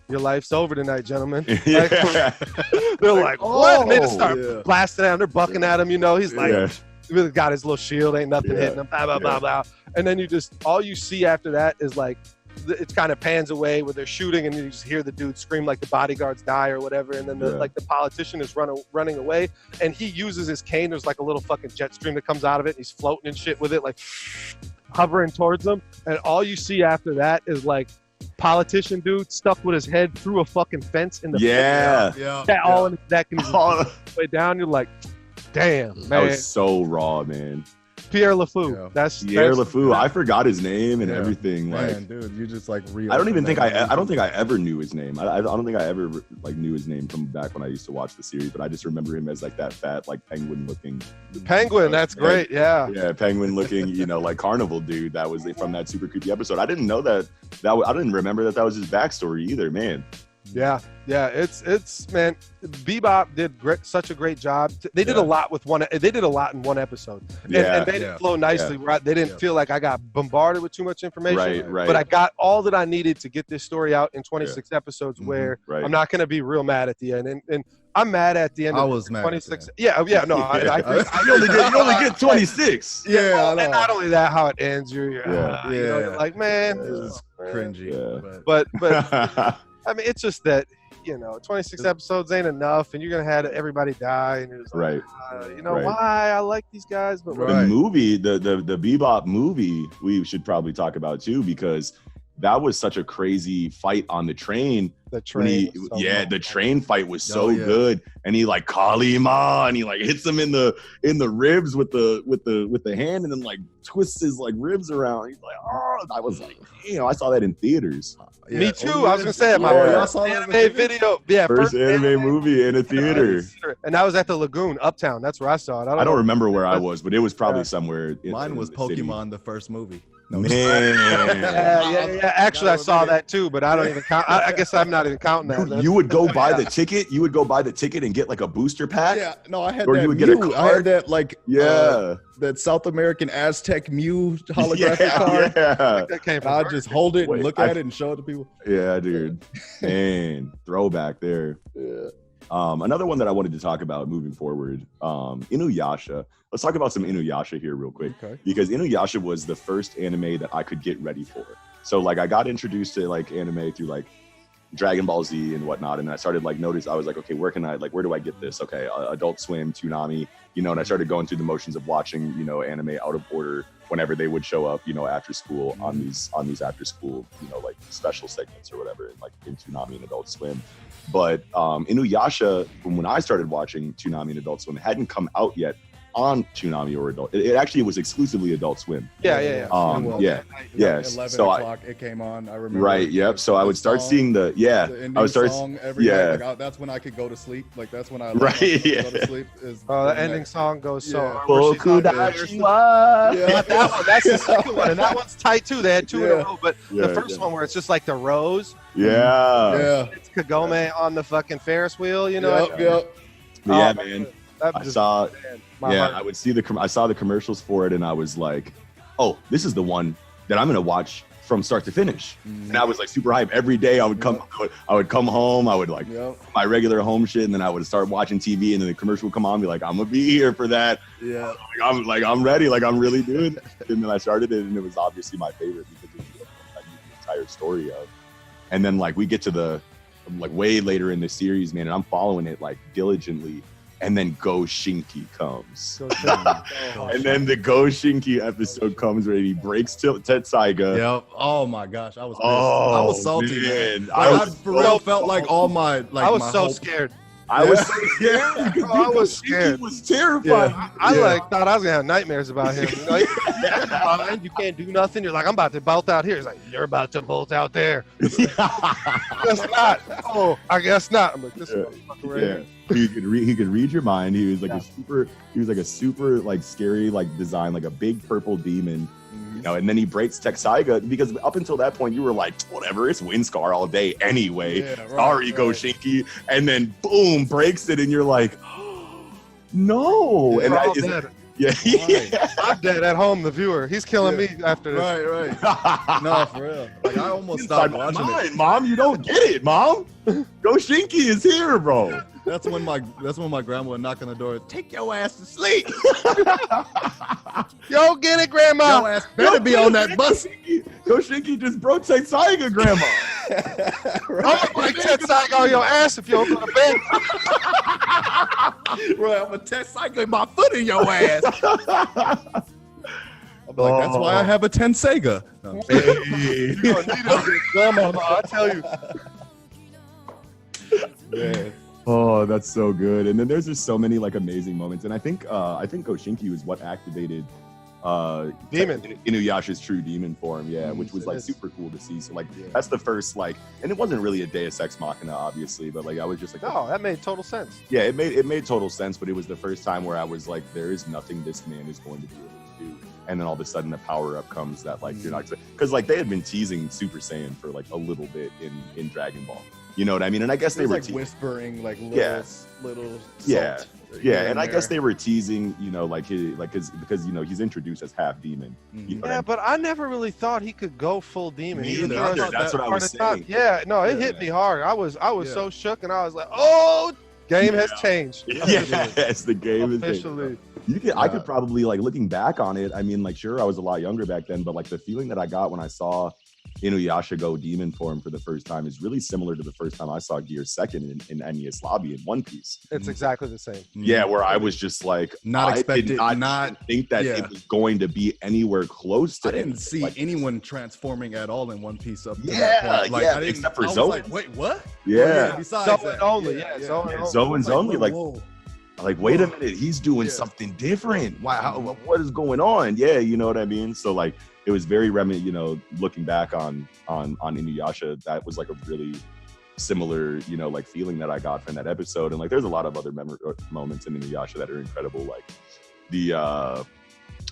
your life's over tonight, gentlemen. Like, they're like, what? And they just start blasting at him. They're bucking at him. He's like, really got his little shield, ain't nothing hitting him, blah, blah, blah, blah. And then all you see after that is like, it kind of pans away where they're shooting, and you just hear the dude scream like the bodyguards die or whatever. And then the politician is running away, and he uses his cane. There's like a little fucking jet stream that comes out of it, and he's floating and shit with it, like hovering towards them. And all you see after that is like politician dude stuck with his head through a fucking fence in the all in his neck, and he's way down. You're like, damn, man. That was so raw, man. Pierre LeFou. Yeah. That's Pierre LeFou. I forgot his name and everything. Man, dude, you just like real. I don't think I ever knew his name. I don't think I ever like knew his name from back when I used to watch the series, but I just remember him as like that fat, like penguin looking. Penguin, that's great. Yeah. Yeah, penguin looking, like carnival dude that was from that super creepy episode. I didn't know that I didn't remember that was his backstory either, man. Yeah, it's man. Bebop did such a great job. They did a lot with one. They did a lot in one episode, and made it flow nicely. Right? They didn't feel like I got bombarded with too much information. Right. But I got all that I needed to get this story out in 26 episodes. Where I'm not going to be real mad at the end, and I'm mad at the end. I was mad. 26. Yeah. No, I you only get 26. Yeah, and not only that, how it ends. You're like, man, this is cringy. Yeah. But. I mean, it's just that, 26 episodes ain't enough, and you're going to have everybody die, and you're just like, why? I like these guys, but the movie, the Bebop movie, we should probably talk about too, because that was such a crazy fight on the train. The train. The train fight was so good, and he like Kalima, and he like hits him in the ribs with the hand, and then like twists his like ribs around. He's like, oh, I was like, I saw that in theaters. Yeah. Me too. I was gonna say my first anime video. Yeah, first anime movie in a theater, and that was at the Lagoon Uptown. That's where I saw it. I don't remember where I was, but it was probably somewhere. Mine was Pokemon, the first movie. No, man. Yeah. Actually, I saw that too, but I don't even count. I guess I'm not even counting that. You would go buy the ticket. You would go buy the ticket and get like a booster pack. Yeah, no, I had or that. You would get a card. I had that like that South American Aztec Mew holographic card. Yeah, that came from I just hold it and look at it and show it to people. Yeah, dude. Man, throwback there. Yeah. Another one that I wanted to talk about moving forward, Inuyasha. Let's talk about some Inuyasha here real quick, because Inuyasha was the first anime that I could get ready for. So like I got introduced to like anime through like Dragon Ball Z and whatnot, and I started like notice. I was like, okay, where do I get this? Okay, Adult Swim, Toonami, and I started going through the motions of watching anime out of order whenever they would show up, after school on these after school, like special segments or whatever, in Toonami and Adult Swim. But Inuyasha, from when I started watching Toonami and Adult Swim, it hadn't come out yet on Toonami or Adult. It actually was exclusively Adult Swim. Yeah. 11 o'clock it came on. I remember. Right. Yep. So I would start seeing the song every night. Like, that's when I could go to sleep. Like that's when I go to sleep. The ending song goes so. Yeah. That one. That's the second one, and that one's tight too. They had two in a row, but the first one where it's just like the rose. Yeah. It's Kagome on the fucking Ferris wheel. Yep. Yeah, man. I saw the commercials for it, and I was like, oh, this is the one that I'm gonna watch from start to finish. And I was like super hyped. Every day I would come home, I would like my regular home shit, and then I would start watching TV, and then the commercial would come on, and be like, I'm gonna be here for that. Yeah. I'm ready, like I'm really doing it. And then I started it, and it was obviously my favorite because it was I knew the entire story of. And then like we get to the like way later in the series, man, and I'm following it like diligently. And then Go Shinki comes. And then the Go Shinki episode comes where he breaks Tetsaiga. Yep. Oh my gosh. I was pissed. I was salty, man. I for real felt like all my I was so scared. I was so scared. I was scared. He was terrified. Yeah. I thought I was gonna have nightmares about him. You can't do nothing. You're like, I'm about to bolt out here. He's like, you're about to bolt out there. Guess not. Oh, I guess not. I'm like, this motherfucker right here. He could read your mind. He was like a super like scary like design, like a big purple demon. And then he breaks Tetsaiga, because up until that point you were like, whatever, it's Windscar all day anyway. Sorry, Go Shinki. And then boom, breaks it, and you're like, no. And that is I'm dead at home, the viewer. He's killing me after this. Right. No, for real. Like I almost stopped watching it. Mom, you don't get it, Mom. Go Shinki is here, bro. That's when my grandma would knock on the door. Take your ass to sleep. Yo, get it, Grandma. Your ass better be on that bus. Go Shinki just broke Tetsaiga, Grandma. I'm gonna break Tetsaiga on your ass if you don't go to bed. Right, I'm gonna Tetsaiga my foot in your ass. I'm like, that's why I have a Tenseiga. No, you don't need it, Grandma. I tell you. Man. Oh, that's so good. And then there's just so many like amazing moments. And I think Go Shinki was what activated Demon Inuyasha's true demon form, which was like super cool to see. So like that's the first like, and it wasn't really a Deus Ex Machina, obviously, but like I was just like, oh, that made total sense. Yeah, it made total sense, but it was the first time where I was like, there is nothing this man is going to be able to do. And then all of a sudden the power up comes that like you're not, because like they had been teasing Super Saiyan for like a little bit in Dragon Ball. You know what I mean? And I guess they were like whispering like little and I guess they were teasing, because he's introduced as half demon. You know but I never really thought he could go full demon. That's what I was saying. It hit me hard. I was so shook, and I was like, oh, game has changed. Yes, the game is changed. I could probably, like, looking back on it, I mean, like, sure, I was a lot younger back then, but like the feeling that I got when I saw Inuyasha go demon form for the first time is really similar to the first time I saw Gear second in Enies Lobby in One Piece. It's exactly the same. Yeah, where I was just like, I did not think that it was going to be anywhere close to. I didn't see anyone transforming at all in One Piece up to that point. Like, yeah, except for Zoe. Like, wait, what? Yeah, besides Zoe only. Zoe's only like, wait a minute, he's doing something different. Wow, what is going on? Yeah, you know what I mean. So like, it was very looking back on Inuyasha, that was like a really similar, like feeling that I got from that episode. And like, there's a lot of other moments in Inuyasha that are incredible, like the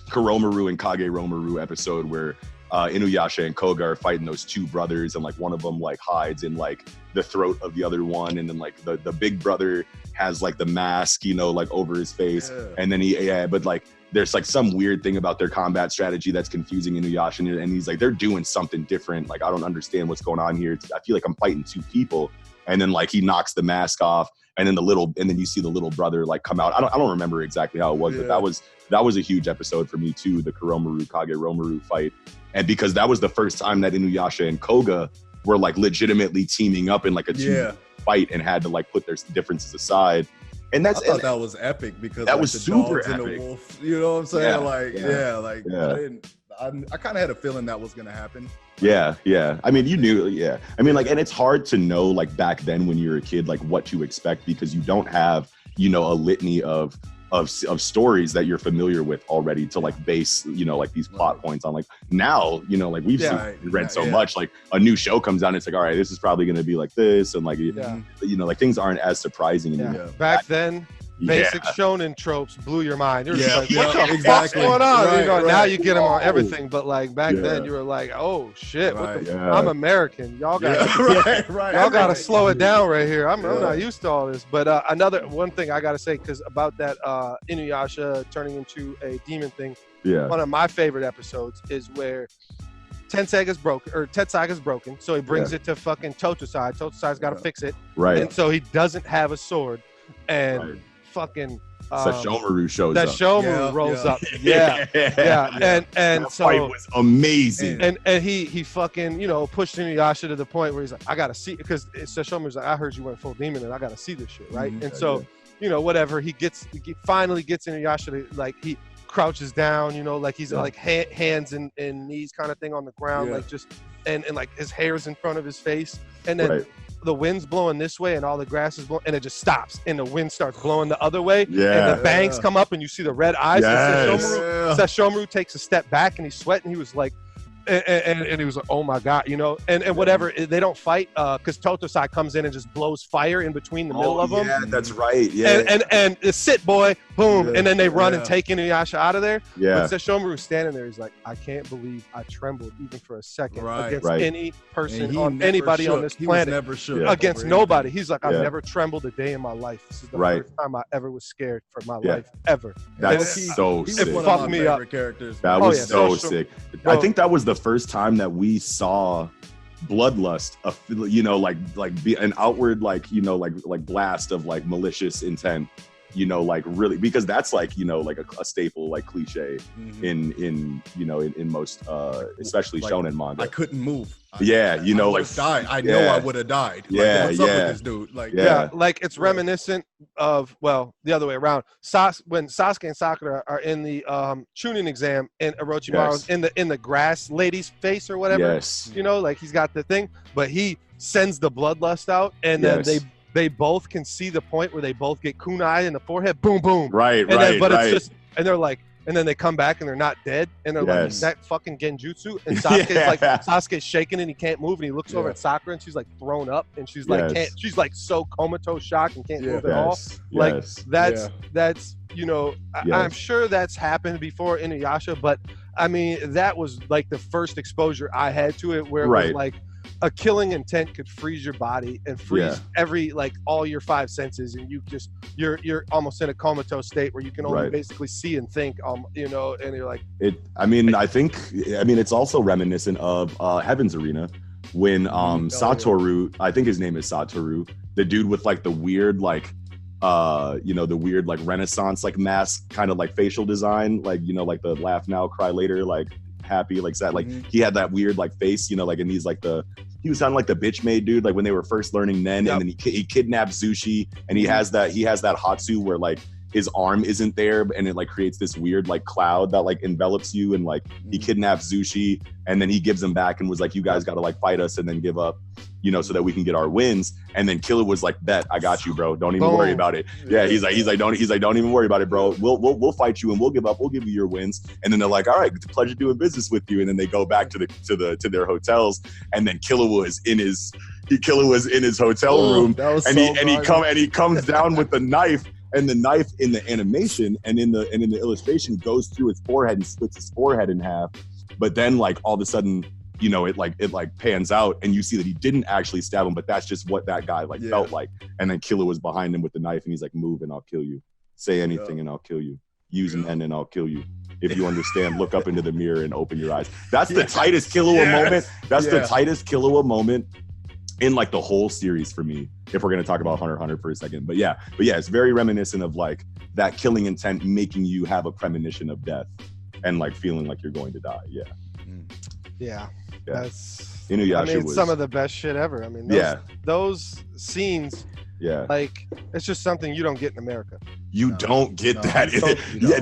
Kuromaru and Kageromaru episode where Inuyasha and Koga are fighting those two brothers, and like one of them like hides in like the throat of the other one, and then like the big brother has like the mask, like over his face, and then but like there's like some weird thing about their combat strategy that's confusing Inuyasha, and he's like, they're doing something different. Like, I don't understand what's going on here. I feel like I'm fighting two people. And then like he knocks the mask off, and then you see the little brother like come out. I don't remember exactly how it was, but that was a huge episode for me too, the Kuromaru Kageromaru fight. And because that was the first time that Inuyasha and Koga were like legitimately teaming up in like a team fight and had to like put their differences aside. And I thought that was epic because that like, was the super dogs epic. And the wolf, you know what I'm saying? I kind of had a feeling that was gonna happen. Yeah. I mean, you knew. Yeah. I mean, like, and it's hard to know like back then when you're a kid like what to expect, because you don't have a litany of stories that you're familiar with already to like base like these plot points on. Like now like we've read so much, like a new show comes out and it's like, all right, this is probably going to be like this, and like like things aren't as surprising anymore. Back then basic shonen tropes blew your mind. You're just like, what the fuck's exactly. going on? Right, now you get them on everything, but like back then you were like, oh shit, I'm American. Y'all got y'all got to slow it down right here. I'm not used to all this. But another one thing I got to say, because about that Inuyasha turning into a demon thing, one of my favorite episodes is where Tenseiga's broken, so he brings it to fucking Totosai. Totosai's got to fix it, and so he doesn't have a sword, and fucking Sesshomaru shows up. Sesshomaru rolls up. And that so fight was amazing. And he fucking pushed Inuyasha to the point where he's like, I gotta see, because Sesshomaru's like, I heard you went full demon and I gotta see this shit, right? And so whatever, he finally gets Inuyasha to, like, he crouches down, like he's like hands and knees kind of thing on the ground, like just and like his hair's in front of his face, and then the wind's blowing this way and all the grass is blowing, and it just stops and the wind starts blowing the other way, and the bangs come up and you see the red eyes. Sesshomaru takes a step back and he's sweating. He was like, and he was like, oh my god, and whatever. They don't fight because Totosai comes in and just blows fire in between the middle of them. Yeah, that's right. And sit boy, boom, and then they run and take Inuyasha out of there. But Sesshomaru's standing there. He's like, I can't believe I trembled even for a second against any person on anybody on this planet. He was never shook against nobody. He's like, I've never trembled a day in my life. This is the first time I ever was scared for my life ever. That's so sick. It fucked me up. That was so sick. I think that was the first time that we saw bloodlust, be an outward like blast of like malicious intent, like really, because that's like like a staple like cliche in most especially like, shonen manga. I couldn't move. I would have died. What's up with this dude? Like it's reminiscent of, well, the other way around. When Sasuke and Sakura are in the Chunin exam and Orochimaru's in the grass lady's face or whatever. Like he's got the thing, but he sends the bloodlust out, and then they both can see the point where they both get kunai in the forehead. Boom, boom. It's just, and they're like, and then they come back and they're not dead, and they're like, is that fucking genjutsu? And Sasuke's shaking and he can't move, and he looks over at Sakura and she's like thrown up, and she's like she's like so comatose shocked and can't move at all. Like that's I'm sure that's happened before Inuyasha, but I mean that was like the first exposure I had to it, where it was like a killing intent could freeze your body and freeze all your five senses, and you're almost in a comatose state where you can only basically see and think, and you're like it's also reminiscent of Heaven's Arena, when Satoru, I think his name is Satoru, the dude with like the weird the weird like Renaissance like mask kind of like facial design, like like the laugh now cry later, like happy, like sad, like he had that weird like face, you know, like, and he's like he was sounding like the bitch made dude, like when they were first learning Nen, and then he kidnaps Zushi, and he has that Hatsu where like his arm isn't there, and it like creates this weird like cloud that like envelops you, and like he kidnaps Zushi, and then he gives him back and was like, you guys got to like fight us and then give up, you know, so that we can get our wins. And then Killer was like, bet, I got you, bro, don't even worry about it. Yeah, he's like don't even worry about it, bro, we'll fight you and we'll give up, we'll give you your wins. And then they're like, all right, it's a pleasure doing business with you. And then they go back to their hotels, and then Killer was in his hotel room, and he comes down with the knife. And the knife in the animation and in the illustration goes through his forehead and splits his forehead in half. But then like all of a sudden, you know, it pans out and you see that he didn't actually stab him, but that's just what that guy felt like. And then Killer was behind him with the knife, and he's like, move and I'll kill you. Say anything and I'll kill you. Use men and I'll kill you. If you understand, look up into the mirror and open your eyes. That's the tightest Killua moment. That's the tightest Killua moment in like the whole series for me, if we're going to talk about Hunter x Hunter for a second. But yeah, it's very reminiscent of like that killing intent making you have a premonition of death and like feeling like you're going to die. That's Inuyasha was some of the best shit ever. I mean, those scenes, like it's just something you don't get in America. You don't get that.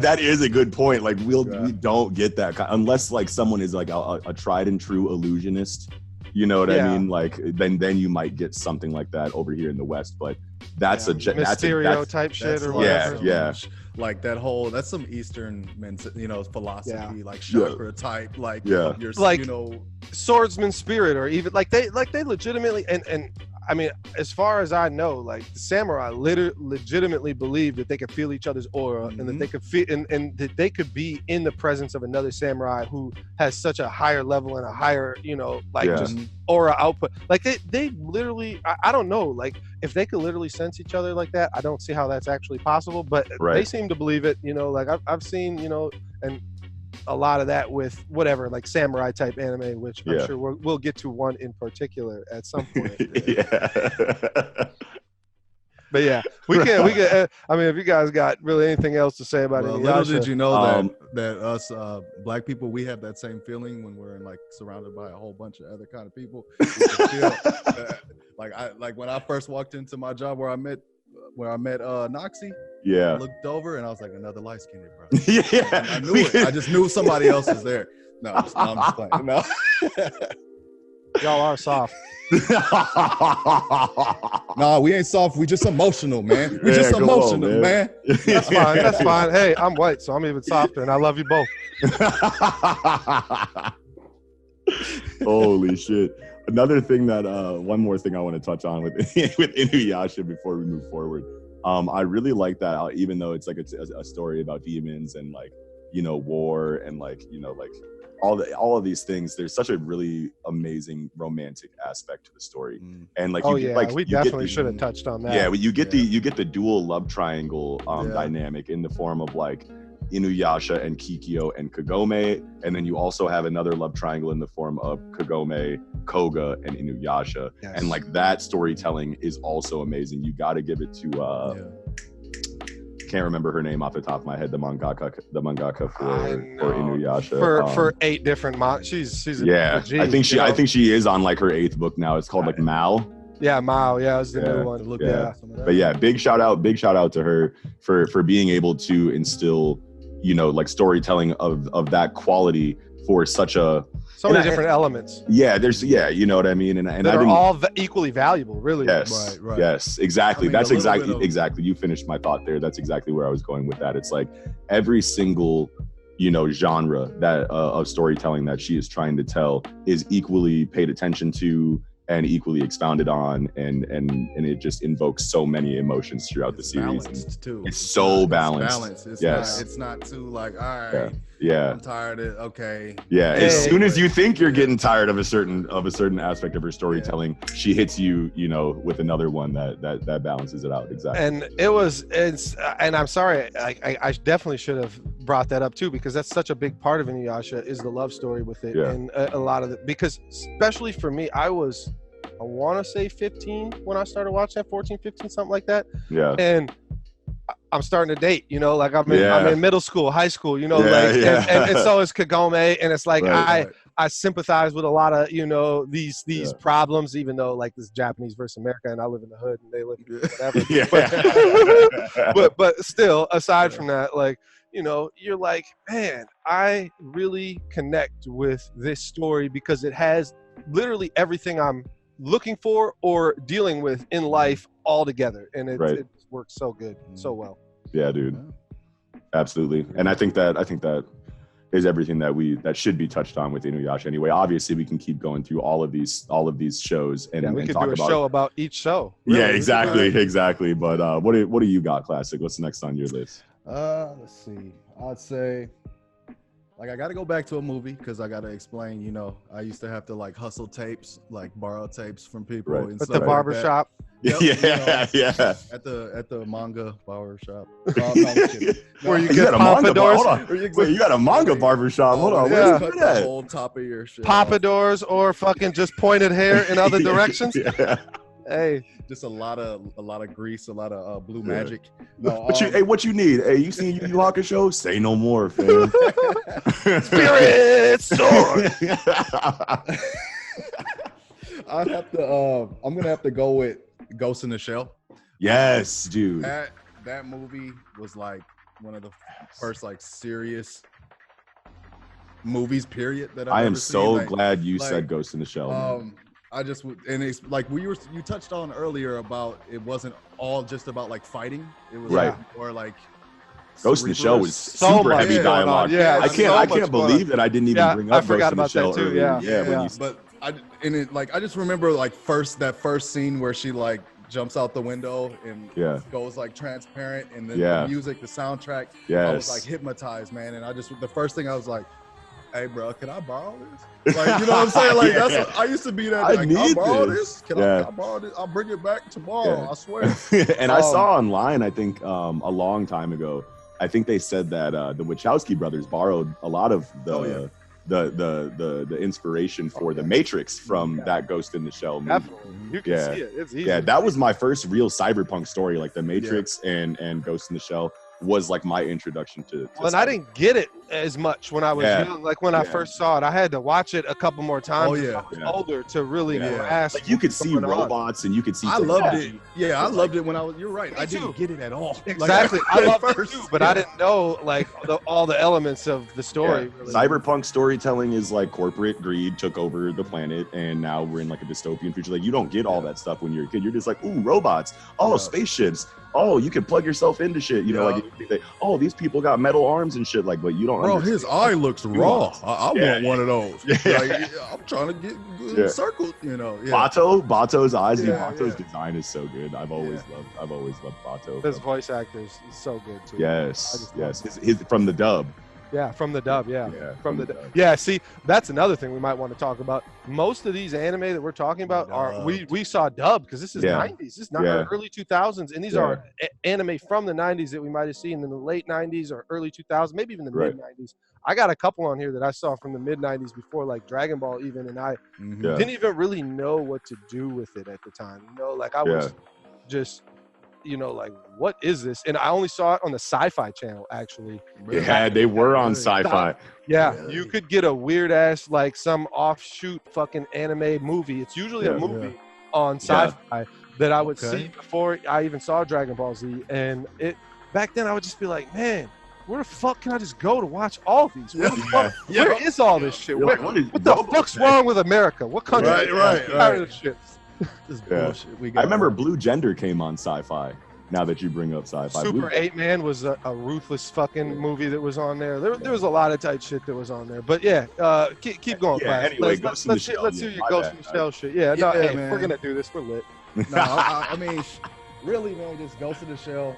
That is a good point. Like we don't get that unless like someone is like a tried and true illusionist. You know what I mean? Like then you might get something like that over here in the West, but that's Mysterio type shit or whatever. Like that's some Eastern, you know, philosophy, like chakra type, like your, like, you know, swordsman spirit, or even like they legitimately and I mean, as far as I know, like the samurai legitimately believe that they could feel each other's aura, and that they could feel and that they could be in the presence of another samurai who has such a higher level and a higher, you know, like just aura output. Like they literally, I don't know, like if they could literally sense each other like that, I don't see how that's actually possible, but they seem to believe it, you know, like I've seen, you know, and a lot of that with whatever, like samurai type anime, which I'm sure we'll get to one in particular at some point. But yeah, we can. I mean, if you guys got really anything else to say about it, little did you know that us black people, we have that same feeling when we're like surrounded by a whole bunch of other kind of people. Like when I first walked into my job where I met Noxi. I looked over and I was like, another light-skinned bro. I knew it. I just knew somebody else was there. No, I'm just playing. No. Y'all are soft. Nah, we ain't soft. We just emotional, man. We just emotional, man. That's fine. That's fine. Hey, I'm white, so I'm even softer, and I love you both. Holy shit. Another thing that one more thing I want to touch on with Inuyasha before we move forward. I really like that, even though it's like a story about demons and like, you know, war and like, you know, like all of these things. There's such a really amazing romantic aspect to the story, and like we definitely should have touched on that. Yeah, you get the dual love triangle dynamic in the form of like Inuyasha and Kikyo and Kagome, and then you also have another love triangle in the form of Kagome, Koga, and Inuyasha. And like that storytelling is also amazing. You got to give it to can't remember her name off the top of my head, the mangaka for Inuyasha for 8 different she's I think she is on like her 8th book now. It's called like Mao. Mao, it's the new one. But yeah, big shout out to her for being able to instill, you know, like storytelling of that quality for so many different elements. You know what I mean, and they're all equally valuable, really. Yes, right. Yes, exactly. That's exactly. You finished my thought there. That's exactly where I was going with that. It's like every single, you know, genre that of storytelling that she is trying to tell is equally paid attention to and equally expounded on, and it just invokes so many emotions throughout the series. Balanced too. It's so balanced. It's not too like, all right. I'm tired of okay. As soon as you think you're getting tired of a certain aspect of her storytelling, she hits you, you know, with another one that balances it out. Exactly. And and I'm sorry, I definitely should have brought that up too, because that's such a big part of Inuyasha is the love story with it, and a lot of it, because especially for me, I want to say 15 when I started watching that, 14, 15, something like that. And I'm starting to date, you know, like I'm in middle school, high school, you know, and so is Kagome, and it's like I sympathize with a lot of, you know, these problems, even though like this Japanese versus America, and I live in the hood and they live in whatever. But still, aside from that, like, you know, you're like, man, I really connect with this story because it has literally everything I'm looking for or dealing with in life all together, and it works so good, so well. Yeah, dude, absolutely. And I think that is everything that should be touched on with Inuyasha. Anyway, obviously we can keep going through all of these shows and we could talk do a show about each show. Really. Yeah, exactly. But what do you got, Klasik? What's next on your list? Let's see. I'd say, like, I got to go back to a movie because I got to explain. You know, I used to have to like hustle tapes, like borrow tapes from people. Right. And at the barbershop. Yep, yeah. At the manga barbershop. No, where you get get pompadours. Hold on. Wait, you got a manga barbershop. Hold on. Yeah. Cut the whole top of your shit. Pompadours or fucking just pointed hair in other directions. Yeah. Hey, just a lot of grease, a lot of blue magic. No, what you need? Hey, you seen YuYu Hakusho? Say no more, fam. Spirit sword. I'm gonna have to go with Ghost in the Shell. Yes, dude. That movie was like one of the first like serious movies, period. That I am so glad you said Ghost in the Shell. And it's like you touched on earlier about it wasn't all just about like fighting. It was more like Ghost in the Shell was super heavy dialogue. Yeah, I can't believe that I didn't even bring up Ghost in the Shell earlier. But I just remember like that first scene where she like jumps out the window and goes like transparent, and then the music, the soundtrack. I was like hypnotized, man. And the first thing I was like, hey, bro, can I borrow this? Like, you know what I'm saying? Like, I used to be that. Can I borrow this? Can I borrow this? I'll bring it back tomorrow. I swear. And I saw online, I think a long time ago, I think they said that the Wachowski brothers borrowed a lot of the inspiration for the Matrix from that Ghost in the Shell movie. Definitely. You can see it. It's easy. Yeah, that was my first real cyberpunk story, like the Matrix and Ghost in the Shell was like my introduction to and I didn't get it as much when I was young. Like when I first saw it, I had to watch it a couple more times when I was older to really grasp. Like you could see robots and you could see. I loved it. Yeah, I loved it when I was. You're right. I didn't get it at all. Exactly. I loved it too, but I didn't know like all the elements of the story. Yeah. Really. Cyberpunk storytelling is like corporate greed took over the planet, and now we're in like a dystopian future. Like you don't get all that stuff when you're a kid. You're just like, ooh, robots. Oh, spaceships. Oh, you can plug yourself into shit. You know, like oh, these people got metal arms and shit. Like, but you don't. Bro, his eye looks raw. I want one of those. Like, I'm trying to get circled. You know, Bato's eyes. Bato's design is so good. I've always loved Bato. His voice actor is so good too. Yes. His from the dub. Yeah, from the dub. Yeah, see, that's another thing we might want to talk about. Most of these anime that we're talking about are we saw dub because this is 90s. This is not early 2000s, and these are anime from the 90s that we might have seen in the late 90s or early 2000s, maybe even the mid 90s. I got a couple on here that I saw from the mid 90s before, like Dragon Ball, even, and I didn't even really know what to do with it at the time. You know, like I was just. You know, like, what is this? And I only saw it on the Sci-Fi channel, actually. They were on Sci-Fi. Yeah, you could get a weird ass, like some offshoot fucking anime movie. It's usually a movie on Sci-Fi that I would see before I even saw Dragon Ball Z. And back then I would just be like, man, where the fuck can I just go to watch all these? Where is all this shit? What the fuck's wrong with America? What country? Right. Shit. I remember Blue Gender came on Sci-Fi. Now that you bring up Sci-Fi, Super 8-Man was a ruthless fucking movie that was on there. There was a lot of tight shit that was on there. But keep going. Anyway, let's hear your Ghost in the Shell shit. We're gonna do this. We're lit. No, I mean, really, man, just Ghost in the Shell.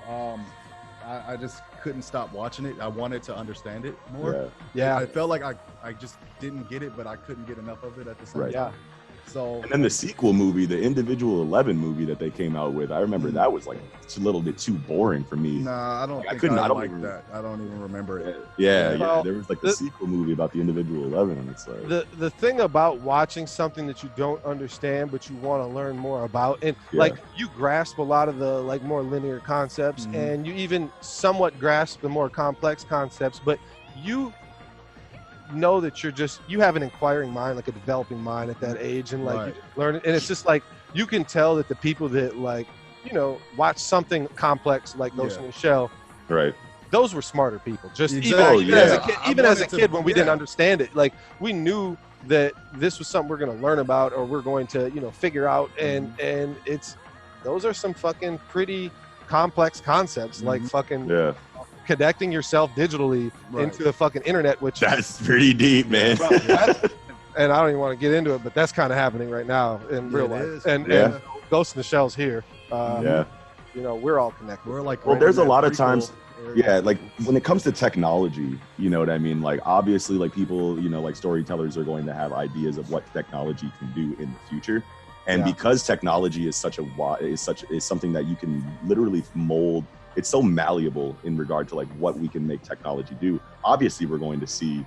I just couldn't stop watching it. I wanted to understand it more. Yeah. I felt like I just didn't get it, but I couldn't get enough of it at the same time. So and then the sequel movie, the Individual 11 movie that they came out with, I remember that was like a little bit too boring for me. Nah, I don't Like, think I don't like even, that. I don't even remember it. Yeah. Well, There was like the sequel movie about the Individual 11, and it's like the thing about watching something that you don't understand but you want to learn more about, and like you grasp a lot of the like more linear concepts, and you even somewhat grasp the more complex concepts, but you know that you have an inquiring mind, like a developing mind at that age, and like you learn it, and it's just like you can tell that the people that like watch something complex like Ghost in the Shell, right, those were smarter people. Just Exactly. even as a kid when we didn't understand it, like we knew that this was something we're going to learn about or we're going to figure out, and it's those are some fucking pretty complex concepts, like fucking connecting yourself digitally into the fucking internet, which that's pretty deep, man. And I don't even want to get into it, but that's kind of happening right now in real life. And Ghost in the Shell's here. We're all connected. We're like, well, there's a lot of times, like when it comes to technology, you know what I mean? Like obviously, like people, like storytellers are going to have ideas of what technology can do in the future. And because technology is is something that you can literally mold. It's so malleable in regard to like what we can make technology do. Obviously, we're going to see,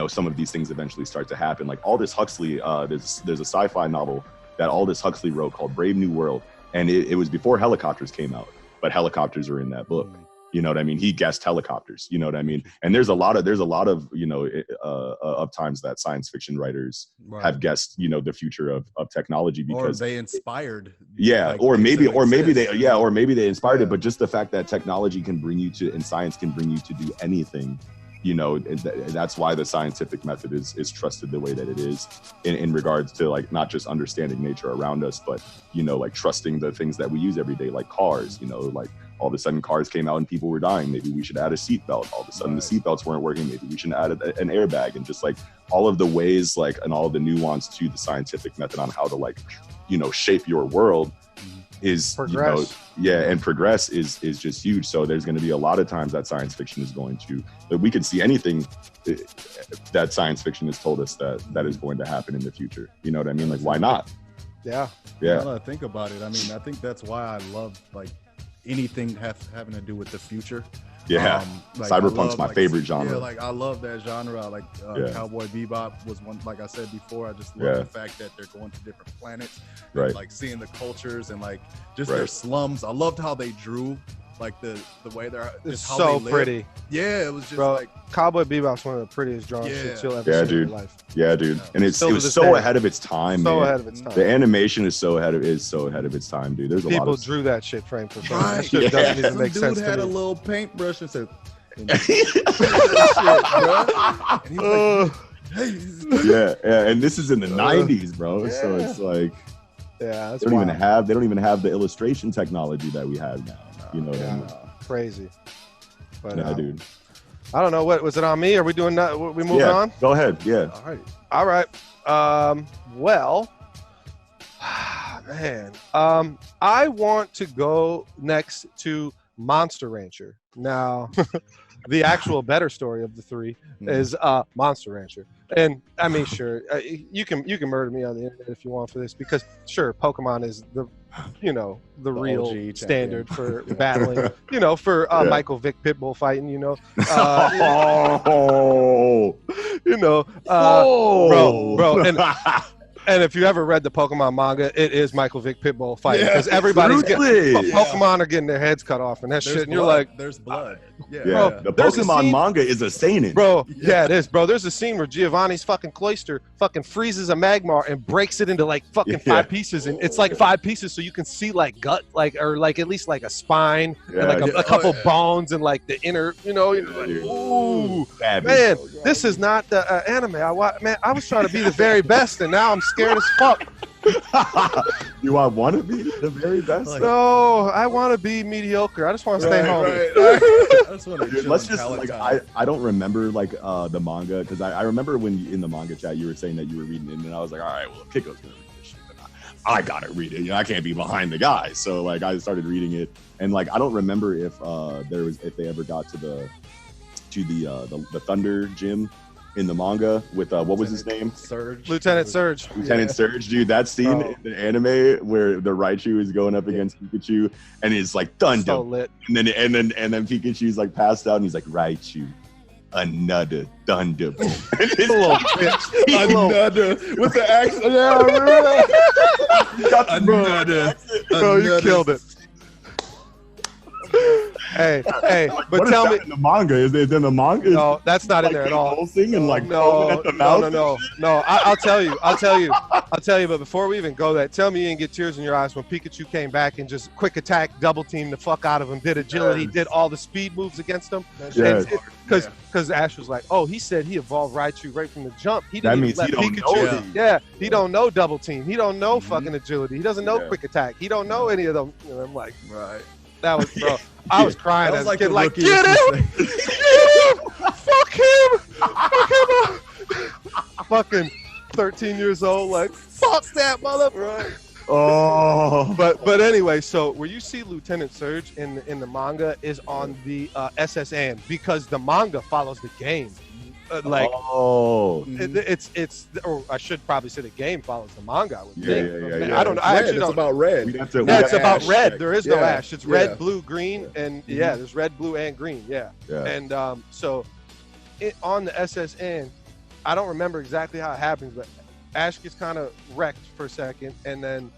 some of these things eventually start to happen. Like Aldous Huxley, there's a sci-fi novel that Aldous Huxley wrote called Brave New World, and it was before helicopters came out, but helicopters are in that book. You know what I mean? He guessed helicopters. You know what I mean? And there's a lot of of times that science fiction writers have guessed the future of technology because they inspired. Or maybe they inspired it. But just the fact that technology can bring you to, and science can bring you to do anything. That's why the scientific method is trusted the way that it is in regards to like not just understanding nature around us, but like trusting the things that we use every day, like cars. Like all of a sudden cars came out and people were dying. Maybe we should add a seatbelt. All of a sudden the seatbelts weren't working. Maybe we should add an airbag. And just like all of the ways, like, and all of the nuance to the scientific method on how to like, shape your world is progress. And progress is just huge. So there's going to be a lot of times that science fiction is going to, that we could see anything that science fiction has told us that is going to happen in the future. You know what I mean? Like, why not? Yeah. Now that I think about it, I mean, I think that's why I love like anything having to do with the future. Cyberpunk's my favorite genre. I love that genre. Like Cowboy Bebop was one, like I said before. I just love the fact that they're going to different planets, and, like seeing the cultures and like just their slums. I loved how they drew like the way they're just how so they pretty. Yeah, it was just like Cowboy Bebop's one of the prettiest drawn shits you'll ever see in your life. Yeah, dude. And it was so ahead of its time. So man. ahead of its time. The animation is so ahead of its time, dude. There's a lot of people drew that shit frame for frame. Right. That shit doesn't even make sense Dude had to a me. little paintbrush and said, and and this is in the 90s, bro. So it's like they don't even have the illustration technology that we have now. You know what I mean? Crazy. But, dude. I don't know. What was it on me? Are we doing that? We moving on? Go ahead. Yeah. All right. Well, man. I want to go next to Monster Rancher. Now, the actual better story of the three is Monster Rancher. And I mean, sure, you can murder me on the internet if you want for this, because sure, Pokemon is the real OG standard for battling, for Michael Vick Pitbull fighting, bro. And if you ever read the Pokemon manga, it is Michael Vick Pitbull fighting, because everybody's Pokemon are getting their heads cut off and that shit, and you're like, there's blood. Bro, the Pokemon manga is a seinen. Bro, it is, bro. There's a scene where Giovanni's fucking Cloyster fucking freezes a Magmar and breaks it into like fucking 5 pieces, and it's like 5 pieces, so you can see like gut, like, or like at least like a spine and like a couple bones and like the inner, ooh, man, this is not the anime I was trying to be the very best, and now I'm scared as fuck. Do I want to be the very best? No, I want to be mediocre. I just want to stay home. Let's just like I don't remember like the manga, because I remember when in the manga chat you were saying that you were reading it, and I was like, all right, well, Kicko's gonna read this shit, but I gotta read it. I can't be behind the guy. So like I started reading it, and like I don't remember if they ever got to the Thunder Gym in the manga with what was his name? Surge. Lieutenant Surge. Lieutenant Surge, dude. That scene in the anime where the Raichu is going up against Pikachu, and it's like thunder, So lit. and then Pikachu's like passed out, and he's like Raichu, another thunder. Little bitch. Another with the accent. Yeah, I remember that. Another. Bro, you killed it. Hey, What but is tell that me. in the manga? Is it in the manga? No, that's not in there at all. Convulsing and like No, foaming at the mouth. no. I'll tell you. But before we even go that, tell me you didn't get tears in your eyes when Pikachu came back and just quick attack, double team the fuck out of him, did agility, Yes. did all the speed moves against him. Yes. Because Ash was like, oh, he said he evolved Raichu right from the jump. He That didn't means even he let don't Pikachu. know. Yeah, he don't know double team. He don't know Mhm. fucking agility. He doesn't know Yeah. quick attack. He don't know any of them. You know, I'm like, Right. that was bro. I was crying That as was a kid, the like, rookie get him! mistake. Get him! Fuck him! Fuck him! Fucking 13 years old, like, fuck that mother. Right. Oh, But anyway, so where you see Lieutenant Surge in the manga is on the SSN because the manga follows the game. It's or I should probably say the game follows the manga. I would think. Yeah. I don't know. I actually It's don't. about red. It's about Ash. red. There is no Yeah. ash. It's red, Yeah. blue, green, and there's red, blue, and green. Yeah. And so on the SSN, I don't remember exactly how it happens, but Ash gets kind of wrecked for a second, and then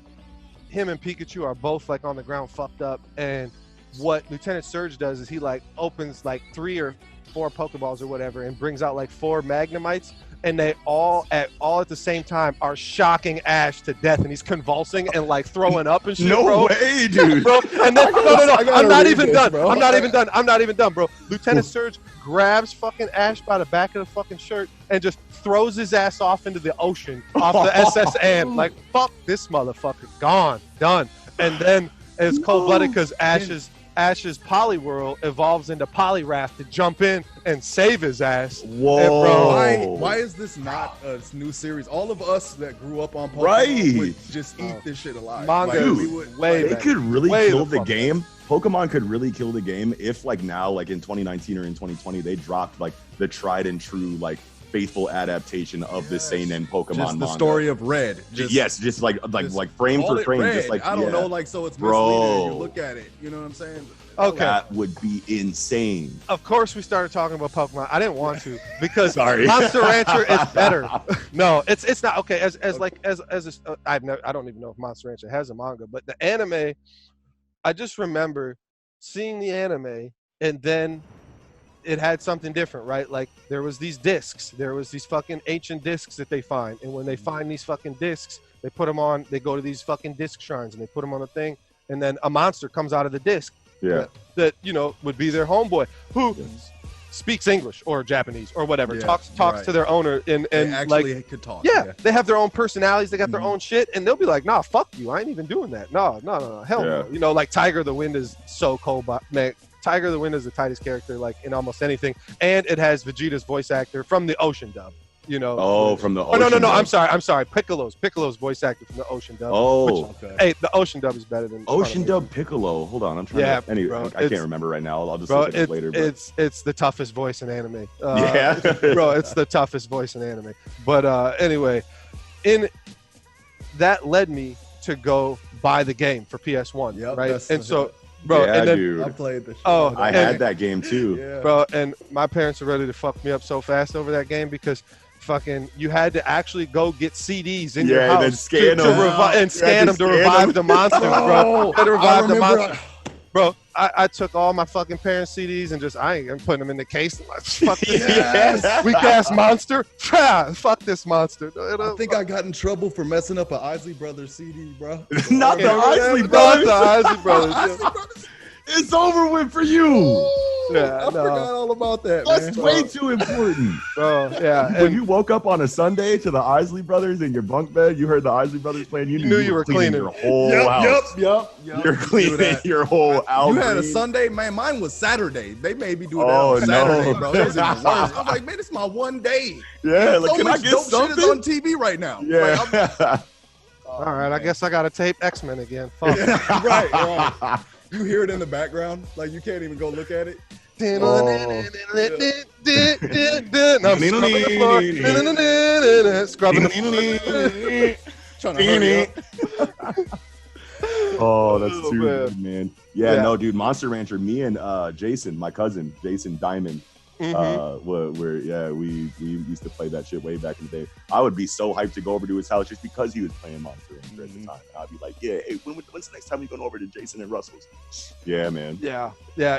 him and Pikachu are both like on the ground fucked up. And what Lieutenant Surge does is he like opens like 3 or 4 Pokeballs or whatever and brings out like 4 Magnemites, and they all at the same time are shocking Ash to death, and he's convulsing and like throwing up and shit. No bro. way, dude. Bro, and then no, I'm not even done. bro. I'm not even done, bro. Lieutenant Surge grabs fucking Ash by the back of the fucking shirt and just throws his ass off into the ocean off the SSN. Like, fuck this motherfucker, gone, done. And then it's cold-blooded because Ash's Poliwhirl evolves into Poliwrath to jump in and save his ass. Whoa. And, bro, Why is this not a new series? All of us that grew up on Pokemon Right. would just eat this shit alive. Manga Dude, we would, way They better. could really Way kill the the fuck game. Pokemon could really kill the game if, like now, like in 2019 or in 2020, they dropped like the tried and true, like faithful adaptation of the seinen Pokemon just the manga. story of Red. Just like frame call for it frame, Red. just like I don't yeah. know, like so it's Bro. misleading. You look at it, you know what I'm saying? Okay. That would be insane. Of course, we started talking about Pokemon. I didn't want to because Sorry. Monster Rancher is better. No, it's not okay. I don't even know if Monster Rancher has a manga, but the anime, I just remember seeing the anime and then it had something different, right? Like there was these discs, there was these fucking ancient discs that they find, and when they find these fucking discs, they put them on. They go to these fucking disc shrines and they put them on a thing, and then a monster comes out of the disc. Yeah. That would be their homeboy who speaks English or Japanese or whatever, Yeah, talks right. to their owner and They actually like could talk. they have their own personalities, they got their Mhm. own shit, and they'll be like, nah, fuck you, I ain't even doing that. No, hell no. Like Tiger the Wind is so cold, but man, Tiger the Wind is the tightest character like in almost anything, and it has Vegeta's voice actor from the Ocean dub. From the Oh ocean. no, dub. I'm sorry. Piccolo's voice actor from the Ocean dub. Oh, Hey, the Ocean dub is better than Ocean Dub Piccolo. Hold on, I'm trying Yeah, to. Anyway, bro, I can't it's- remember right now. I'll just Bro, look at it later. But it's the toughest voice in anime. yeah, Bro, it's the toughest voice in anime. But anyway, that led me to go buy the game for PS1, Yep, right? that's- And so, bro, yeah, and then, dude. I played the shit Oh, out of I that. had that game too. Yeah. bro, and my parents were ready to fuck me up so fast over that game because fucking you had to actually go get CDs in your Yeah, and house then scan to them. scan them to scan revive them. the monsters, bro. Bro, Had to I revive the remember- monsters. Bro, I took all my fucking parents' CDs and I ain't putting them in the case. Like, fuck this Yes. weak ass monster. Fuck this monster. I think I got in trouble for messing up an Isley Brothers CD, bro. Not the Yeah, Isley not Brothers. the Isley Brothers. Isley Brothers. It's over with for you. Yeah, I no. forgot all about that, That's man. way too important. Bro, yeah. When And you woke up on a Sunday to the Isley Brothers in your bunk bed, you heard the Isley Brothers playing. You knew you were cleaning your whole house. Yep. You're cleaning your whole house. You had a Sunday, man. Mine was Saturday. They made me do that Oh, on Saturday, no. bro. It was even worse. I was like, man, this is my one day. Yeah, like So can I much get dope shit something? is on TV right now. Yeah. Like, I'm- all right, I guess I gotta tape X-Men again. Fuck. right. You hear it in the background, like you can't even go look at it. Scrubbing the Trying to hurry up. Oh, that's Oh, too man. good, man. Yeah, no, dude, Monster Rancher. Me and Jason, my cousin, Jason Diamond. We used to play that shit way back in the day. I would be so hyped to go over to his house just because he was playing Monster Rancher at the time. I'd be like, yeah, hey, when's the next time we going over to Jason and Russell's? Yeah, man. Yeah,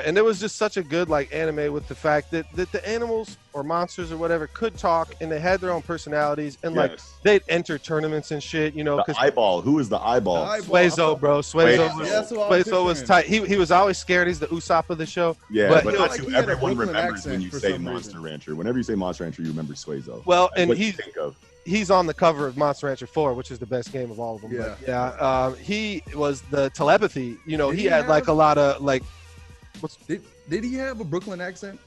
and it was just such a good like anime with the fact that the animals or monsters or whatever could talk and they had their own personalities and like they'd enter tournaments and shit, you know. The eyeball. Who is the eyeball? Suezo, bro. Suezo was tight. He was always scared. He's the Usopp of the show. Yeah, but that's like who he had a everyone Brooklyn remembers when you accent for say some Monster reason. Rancher. Whenever you say Monster Rancher, you remember Suezo. Well, That's and what you think of. he's on the cover of Monster Rancher 4, which is the best game of all of them. Yeah. But he was the telepathy. You know, Did he he had like have- a lot of like. Did he have a Brooklyn accent?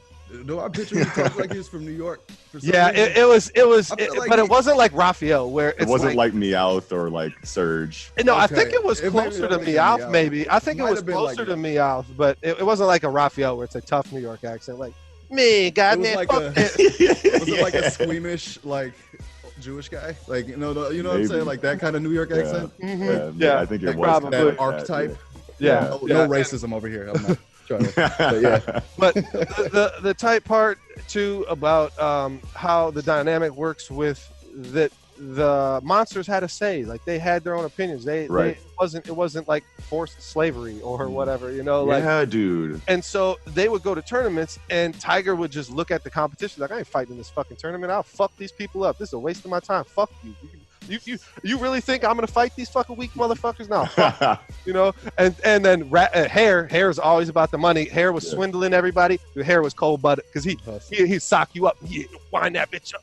Do I picture him talk like he was from New York? For some Yeah, reason? it was, I feel like but he- it wasn't like Raphael where it's It wasn't like Meowth or like Surge. No, I Okay. think it was It may be closer to like Meowth, Meowth. maybe. I think it Might was have been closer like to Meowth, but it wasn't like a Raphael where it's a tough New York accent. Like, me, It was goddamn, like fuck a- it. Was it like a squeamish, like Jewish guy? Like you know what I'm Maybe. saying? Like that kind of New York accent. Yeah, I think it That was probably. kind of That archetype. Yeah. No, Yeah. no racism over here. I'm not trying to. But yeah. But the tight part too about how the dynamic works with that the monsters had a say, like they had their own opinions. They it wasn't like forced slavery or whatever, you know. Like, yeah, dude. and so they would go to tournaments, and Tiger would just look at the competition like, I ain't fighting this fucking tournament. I'll fuck these people up. This is a waste of my time. Fuck you. You really think I'm gonna fight these fucking weak motherfuckers? No, fuck, you know. And then Hair is always about the money. Hair was swindling everybody. Hair was cold blooded because he sock you up, wind that bitch up,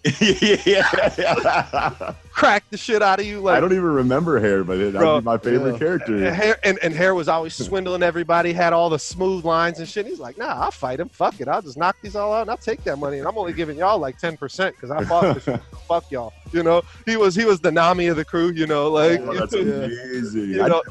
crack the shit out of you. Like, I don't even remember Hair, but that'd be my favorite character. Hair and Hair was always swindling everybody. Had all the smooth lines and shit. He's like, nah, I'll fight him. Fuck it, I'll just knock these all out and I'll take that money. And I'm only giving y'all like 10% because I fought this shit. Fuck y'all. You know, he was the Nami of the crew. You know, like That's amazing. You know,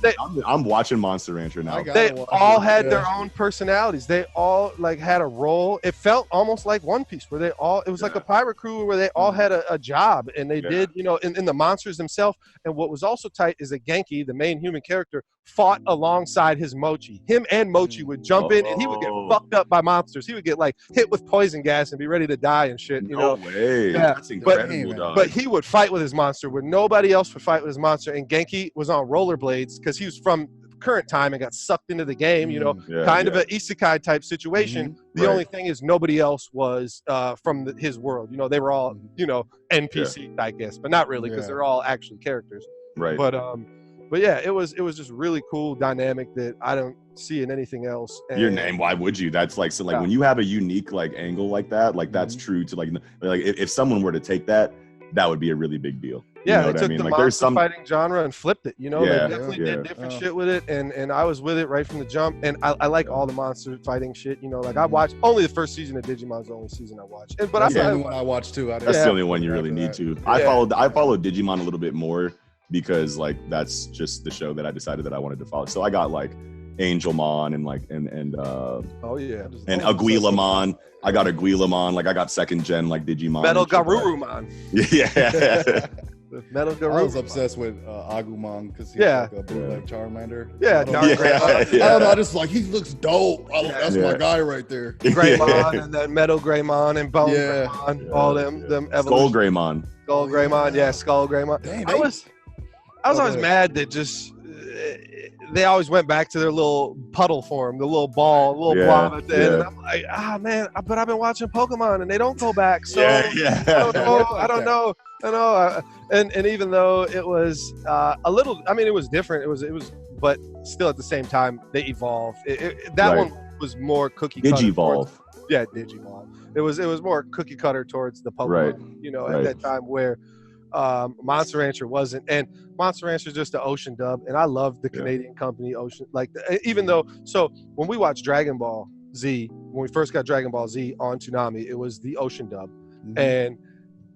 I'm watching Monster Rancher now. They all had their own personalities. They all like had a role. It felt almost like One Piece, where they all, it was like a pirate crew where they all had a job, and they did, you know, in the monsters themselves. And what was also tight is that Genki, the main human character, fought alongside his Mochi. Him and Mochi would jump in, and he would get fucked up by monsters. He would get like hit with poison gas and be ready to die and shit. You know, way. Yeah. That's incredible, dog. but he would fight with his monster where nobody else would fight with his monster. And Genki was on rollerblades because he was from current time and got sucked into the game, you know, kind of an isekai type situation. The only thing is nobody else was from his world. You know, they were all, you know, NPC, I guess, but not really because they're all actually characters. Right. But yeah, it was just really cool dynamic that I don't see in anything else. And your name, why would you? That's like, so like when you have a unique like angle like that, like that's true to like if someone were to take that, that would be a really big deal. Yeah, you know they took the like monster fighting genre and flipped it. You know, Yeah, they definitely did different shit with it, and I was with it right from the jump. And I like all the monster fighting shit. You know, like I watched only the first season of Digimon's the only season I watched. But that's the only one I watched too. That's the only one you really need to. I followed Digimon a little bit more because like that's just the show that I decided that I wanted to follow. So I got like Angelmon and like and Aguilamon. I got Aguilamon. Like I got second gen like Digimon. Metal Garurumon. Yeah. Metal Garurumon. I was obsessed with Agumon because he's like a bootleg Charmander. Yeah, I don't know. I just like he looks dope. That's my guy right there. Greymon and then Metal Greymon and Bone Greymon. All them Skull Greymon. Skull Greymon. Yeah, Skull Greymon. Damn, I was always mad that just they always went back to their little puddle form, the little ball, little blob at the end. And I'm like, man, but I've been watching Pokemon and they don't go back. So I don't know. And even though it was a little, I mean, it was different. It was, but still at the same time, they evolved. That one was more cookie cutter. Digivolve. Yeah, Digivolve. It was more cookie cutter towards the Pokemon, you know, at that time where Monster Rancher wasn't. And Monster Rancher is just the Ocean dub, and I love the Canadian company Ocean. Like, even though, so when we watched Dragon Ball Z, when we first got Dragon Ball Z on Toonami, it was the Ocean dub, and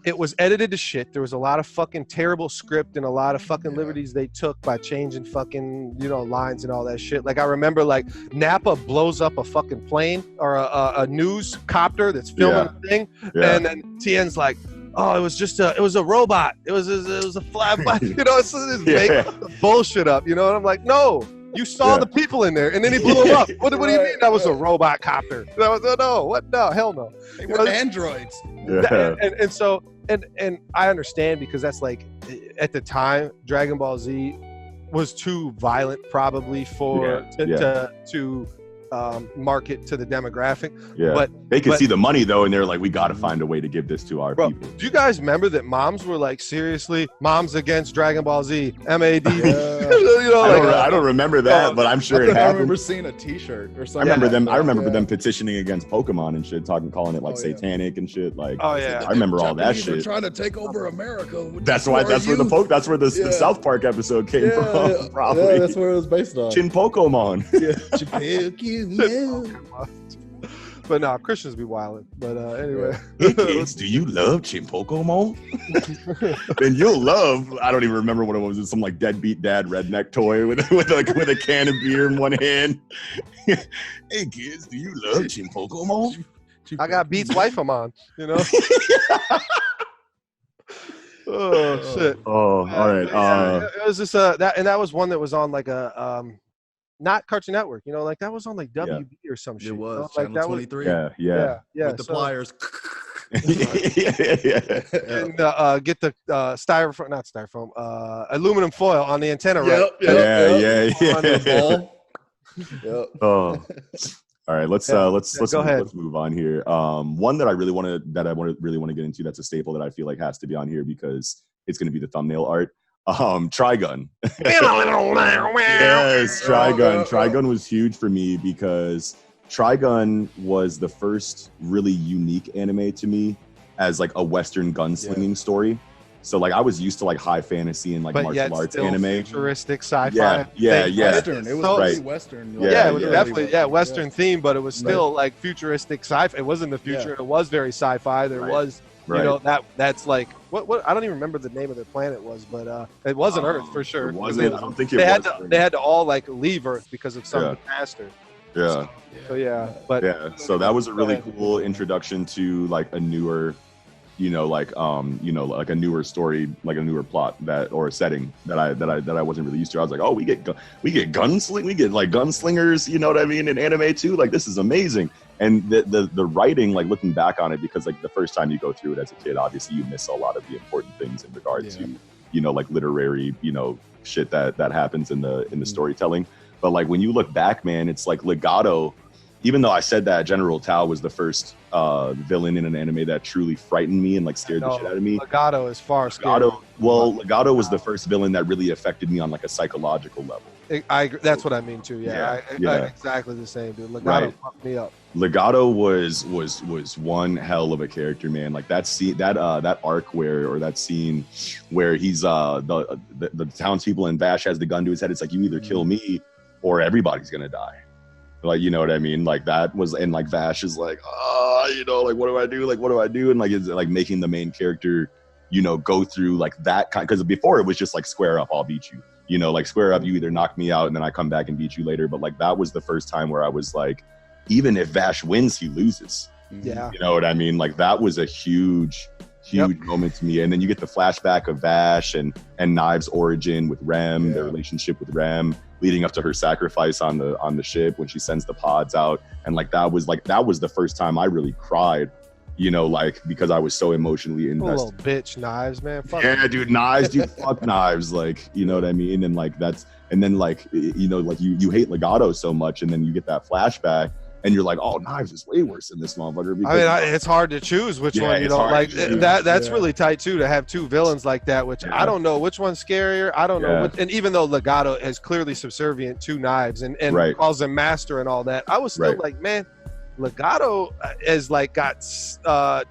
it was edited to shit. There was a lot of fucking terrible script and a lot of fucking liberties they took by changing fucking, lines and all that shit. Like I remember like Nappa blows up a fucking plane or a news copter that's filming a thing. Yeah. And then Tien's like, oh, it was a robot. It was a flyby. It's just make bullshit up, and I'm like, no, you saw the people in there and then he blew them up. What do you mean that was a robot copter? That was, no, what? No, hell no. They were androids. Yeah. And so, and I understand because that's like, at the time, Dragon Ball Z was too violent probably to market to the demographic. Yeah, but they could see the money though, and they're like, we got to find a way to give this to our people. Do you guys remember that moms were like, seriously, moms against Dragon Ball Z, M.A.N.G.A? I don't remember that, but I'm sure it happened. I remember seeing a T-shirt or something. I remember them petitioning against Pokemon and shit, calling it like satanic and shit. Like, I remember all that shit. Trying to take over America. That's where the South Park episode came from. Probably. Yeah, that's where it was based on. Chin Pokemon. But no, Christians be wildin'. But anyway. Hey kids, do you love Chin Pokemon? Then you'll love, I don't even remember what it was. It's some like deadbeat dad redneck toy with a can of beer in one hand. Hey kids, do you love Chin Pokemon? I got Beats wife I'm on, Oh shit. Oh, all right. It was just that was one that was on like a not Cartoon Network, like that was on like WB or some shit. It was like Channel 23. Yeah. With the pliers. And get the not styrofoam, aluminum foil on the antenna, right? Yeah. Oh. All right, let's move on here. One that I really want to get into, that's a staple that I feel like has to be on here because it's going to be the thumbnail art. Trigun. Yes, Trigun. Trigun was huge for me because Trigun was the first really unique anime to me as like a Western gunslinging story. So like I was used to like high fantasy and like martial arts anime, futuristic sci-fi. Yeah. Western. It was really Western. It was definitely Western theme, but it was still like futuristic sci-fi. It wasn't the future. It was very sci-fi. There was. That's like what I don't even remember the name of the planet was, but it wasn't Earth for sure. It wasn't. I don't think they had to all like leave Earth because of some disaster. Yeah. So that was a really cool introduction to like a newer, like a newer story, like a newer plot or a setting that I wasn't really used to. I was like, oh, we get gunsling, we get like gunslingers, you know what I mean, in anime too. Like this is amazing. And the writing, like looking back on it, because like the first time you go through it as a kid, obviously you miss a lot of the important things in regard to, like literary, shit that happens in the storytelling. But like when you look back, man, it's like Legato. Even though I said that General Tao was the first villain in an anime that truly frightened me and like scared the shit out of me. Legato is far scarier. Legato was the first villain that really affected me on like a psychological level. I agree. That's what I mean too. Yeah. Exactly the same, dude. Legato fucked me up. Legato was one hell of a character, man. Like that scene, that arc that scene where he's the townspeople and Vash has the gun to his head. It's like, you either kill me or everybody's gonna die. Like, you know what I mean? Like that was, and like Vash is like, like what do I do? Like what do I do? And like it's like making the main character, go through like that kind, because before it was just like square up, I'll beat you. Like square up, you either knock me out and then I come back and beat you later. But like that was the first time where I was like, even if Vash wins, he loses. Yeah. You know what I mean? Like that was a huge moment to me. And then you get the flashback of Vash and Knives' origin with Rem, their relationship with Rem, leading up to her sacrifice on the ship when she sends the pods out. And like that was the first time I really cried, like because I was so emotionally invested. Little bitch, Knives, man. Fuck dude, Knives, dude, fuck Knives, like, you know what I mean? And like that's, and then like, like you hate Legato so much, and then you get that flashback and you're like, oh, Knives is way worse than this motherfucker. It's hard to choose which one, like that's really tight too, to have two villains like that, which I don't know which one's scarier. I don't know. And even though Legato is clearly subservient to Knives and calls him master and all that, I was still like, man, Legato is like got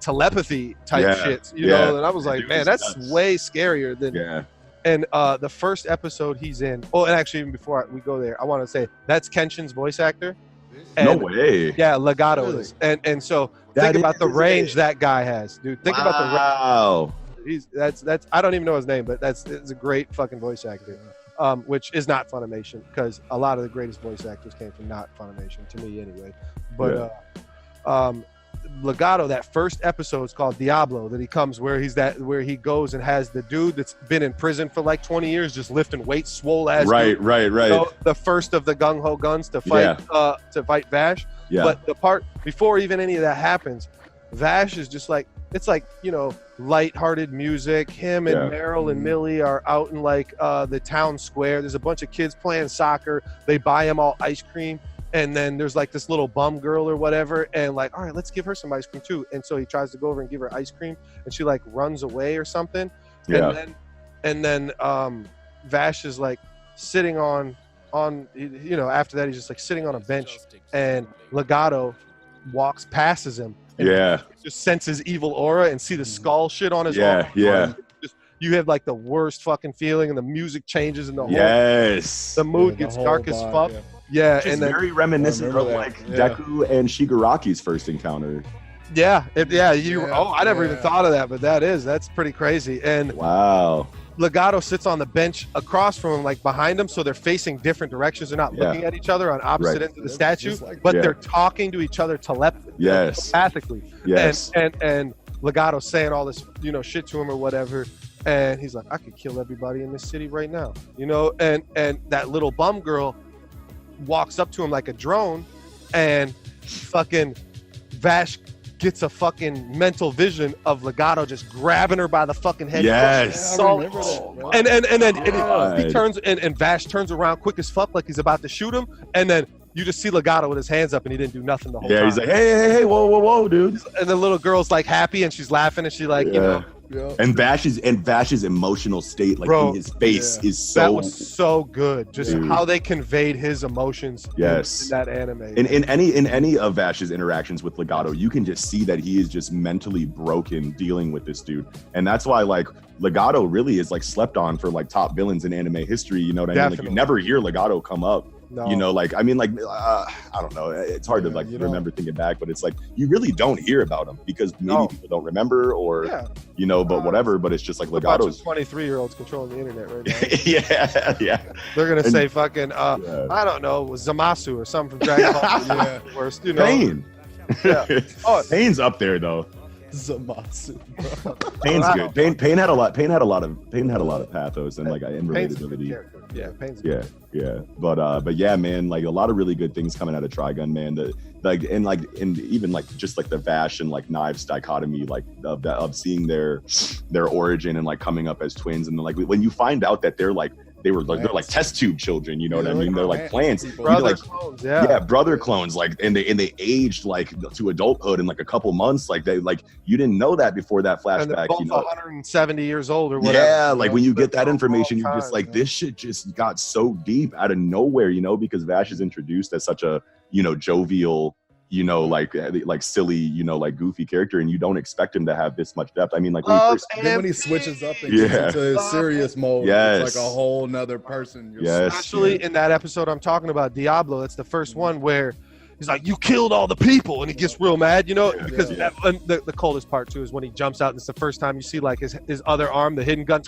telepathy type shit, know, and I was like, man, that's way scarier than And the first episode he's in, and actually even before we go there, I want to say that's Kenshin's voice actor. No way. Yeah, Legato Really? is. And so That think about the is range it. that guy has, dude. Think about the range. Wow. That's I don't even know his name, but it's a great fucking voice actor. Which is not Funimation, because a lot of the greatest voice actors came from not Funimation, to me anyway. But Legato, that first episode is called Diablo, that he comes where he goes and has the dude that's been in prison for like 20 years just lifting weights, swole ass. Right. You know, the first of the gung ho guns to fight Vash. Yeah. But the part before even any of that happens, Vash is just like, it's like, you know, lighthearted music. Him and Meryl and Millie are out in like the town square. There's a bunch of kids playing soccer. They buy him all ice cream. And then there's like this little bum girl or whatever. And like, all right, let's give her some ice cream too. And so he tries to go over and give her ice cream. And she like runs away or something. Yeah. And then Vash is like sitting on, you know, after that, he's just like sitting on a bench. And Legato passes him. And just senses evil aura and see the skull shit on his arm. You have like the worst fucking feeling, and the music changes, and the mood gets dark as fuck. And then very reminiscent of like Deku and Shigaraki's first encounter. I never even thought of that, but that's pretty crazy. And wow. Legato sits on the bench across from him, like behind him, so they're facing different directions. They're not looking at each other on opposite ends of the statue, but they're talking to each other telepathically. And Legato saying all this, you know, shit to him or whatever. And he's like, I could kill everybody in this city right now, you know. And that little bum girl walks up to him like a drone, and fucking Vash gets a fucking mental vision of Legato just grabbing her by the fucking head. And then he turns and Vash turns around quick as fuck, like he's about to shoot him, and then you just see Legato with his hands up, and he didn't do nothing the whole time. He's like, hey, whoa, dude. And the little girl's like happy, and she's laughing, and she like, you know. And Vash's emotional state, like in his face, is so. That was so good. Just how they conveyed his emotions. In that anime. In any of Vash's interactions with Legato, you can just see that he is just mentally broken dealing with this dude, and that's why like Legato really is like slept on for like top villains in anime history. You know what I mean? Like you never hear Legato come up. No. You know, like I mean, like I don't know. It's hard to like remember thinking back, but it's like you really don't hear about him because maybe people don't remember or you know, but whatever. But it's just like Legato's 23-year-olds controlling the internet right now. They're gonna say fucking I don't know, Zamasu or something from Dragon Ball. Worst, you know. Pain. Pain's up there though. Zamasu. Pain's good. Pain had a lot of pathos and like relatability. But yeah, man, like a lot of really good things coming out of Trigun, man. And even like just like the Vash and like Knives dichotomy, like of seeing their origin and like coming up as twins, and then like when you find out that they're like they're like test tube children, you know what I mean? They're like plants, brother clones, brother clones, like and they aged like to adulthood in like a couple months, like they like you didn't know that before that flashback. And they're both 170 years old or whatever. Yeah, like when you get that information, you're just like this shit just got so deep out of nowhere, you know, because Vash is introduced as such a jovial, like silly, like goofy character, and you don't expect him to have this much depth. I mean, like when he switches up and gets into his serious mode, it's like a whole nother person. Especially in that episode I'm talking about, Diablo. That's the first one where he's like, "You killed all the people," and he gets real mad, because the coldest part too is when he jumps out. And it's the first time you see like his other arm, the hidden gun,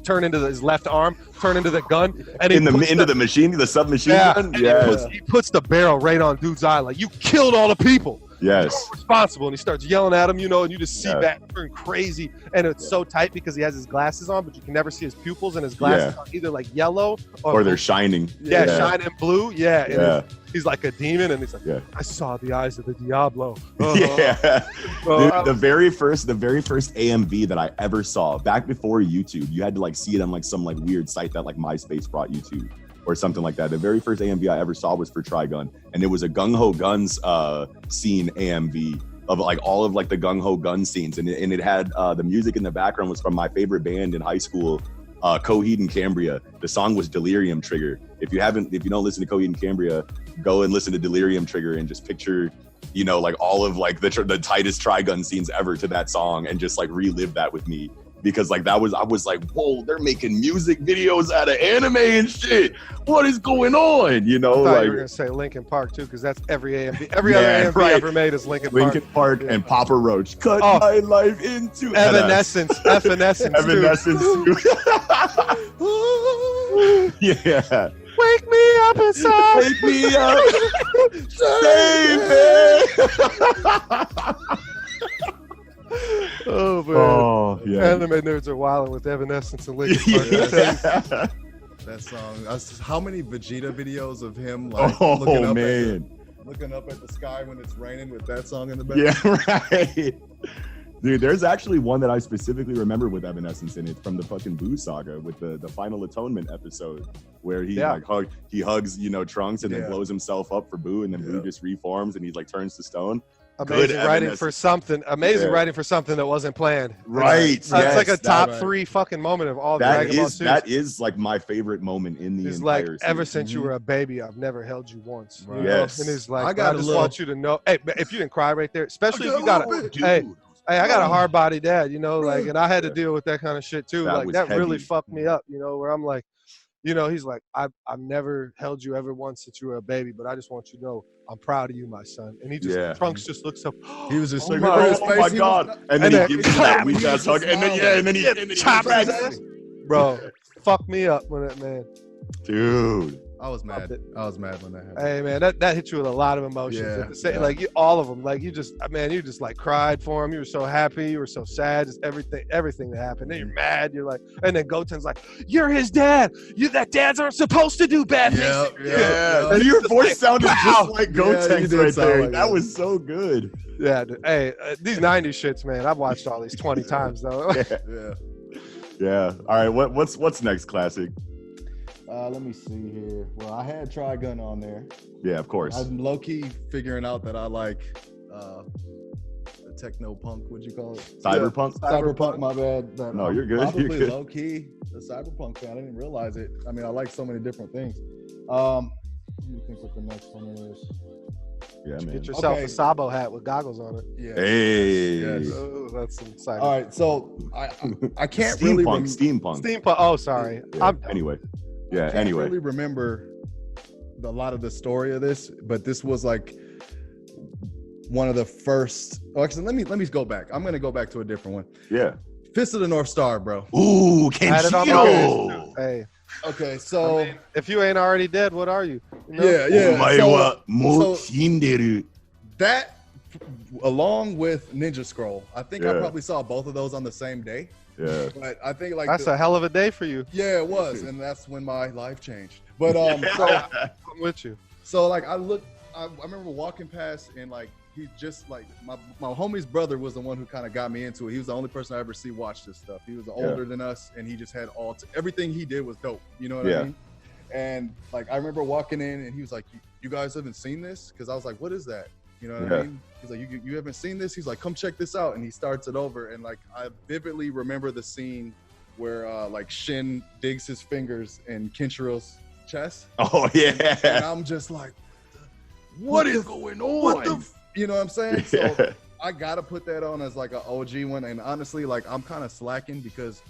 turn into his left arm, turn into the gun, and into the submachine gun. He puts the barrel right on dude's eye, like, "You killed all the people. You're responsible." And he starts yelling at him, and you just see that turn crazy. And it's so tight because he has his glasses on, but you can never see his pupils, and his glasses are either like yellow or they're shining. Shining blue. And he's like a demon, and he's like, "I saw the eyes of the Diablo." Dude, the very first AMV that I ever saw back before YouTube, you had to like see it on like some like weird site that like MySpace brought you to or something like that. The very first AMV I ever saw was for Trigun, and it was a Gung Ho Guns scene AMV of like all of like the Gung Ho Gun scenes, and it had the music in the background was from my favorite band in high school, Coheed and Cambria. The song was Delirium Trigger. If you don't listen to Coheed and Cambria, go and listen to Delirium Trigger and just picture, like all of like the tightest Trigun scenes ever to that song, and just like relive that with me. because like I was like, whoa, they're making music videos out of anime and shit. What is going on? You know, I thought like you were gonna say Linkin Park too, because that's every AMV. Every other AMV ever made is Linkin Park. Linkin Park and Papa Roach. Cut my life into Evanescence. Evanescence. Yeah. Wake me up inside. Wake me up. Save me. Oh man. Oh yeah. Anime nerds are wilding with Evanescence and Linkin Park. Yeah. That song. How many Vegeta videos of him like looking up at the sky when it's raining with that song in the background? Yeah, right. Dude, there's actually one that I specifically remember with Evanescence in it from the fucking Boo saga with the Final Atonement episode where he he hugs, you know, Trunks and then blows himself up for Boo, and then Boo just reforms and he like turns to stone. Amazing writing for something. Writing for something that wasn't planned. Right. That's like a top 3 fucking moment of all Dragon Ball series. That is like my favorite moment in the entire series. Ever since you were a baby, I've never held you once. Right. Yes. And it's like, I just want you to know. Hey, if you didn't cry right there, especially if you got Hey, I got a hard body dad, you know, like, and I had to deal with that kind of shit too. That really fucked me up, you know, where I'm like, you know, he's like, I've never held you ever once since you were a baby, but I just want you to know I'm proud of you, my son. And he just, Trunks just looks up. He was just like, oh my God. And then he gives him that weak ass hug. And then he chops his ass. Bro, fuck me up when that man. Dude. I was mad when that happened. Hey man, that hit you with a lot of emotions. Like all of them. Like you just like cried for him. You were so happy. You were so sad. Just everything that happened. Then you're mad. You're like, and then Goten's like, "You're his dad. That dads aren't supposed to do bad things." Yeah. And your voice sounded just like Goten's right there. Like that was so good. Yeah. Hey, these '90s shits, man. I've watched all these 20 times though. Yeah. All right. What's next, Klasik? Let me see here. Well, I had Trigun on there. Yeah, of course. I'm low-key figuring out that I like the techno punk. What'd you call it? Cyberpunk? Cyberpunk, my bad. No, you're good. Probably you're good. low-key the cyberpunk fan. I didn't realize it. I mean, I like so many different things. What do you think what the next one is? Yeah, man. Get yourself a Sabo hat with goggles on it. Yeah. Hey. Yes. Oh, that's exciting. All right, so I can't Steampunk. Oh, sorry. Yeah. Anyway. Yeah. I can't really remember a lot of the story of this, but this was like one of the first. Oh, actually, let me go back. I'm gonna go back to a different one. Yeah. Fist of the North Star, bro. Ooh, Kenshiro. Hey. Okay, so if you ain't already dead, what are you? You know? So, that, along with Ninja Scroll, I think I Yeah. probably saw both of those on the same day. Yeah. But I think like that's a hell of a day for you. Yeah, it was, and that's when my life changed. But so I'm with you. So like I remember walking past and like he just like my homie's brother was the one who kind of got me into it. He was the only person I ever see watch this stuff. He was older than us, and he just had everything he did was dope. You know what I mean? And like I remember walking in, and he was like, "You guys haven't seen this?" Because I was like, "What is that?" You know what I mean? He's like, you haven't seen this? He's like, come check this out. And he starts it over. And like, I vividly remember the scene where like Shin digs his fingers in Kenshiro's chest. Oh yeah. And I'm just like, what is going on? You know what I'm saying? So I gotta put that on as like an OG one. And honestly, like I'm kind of slacking because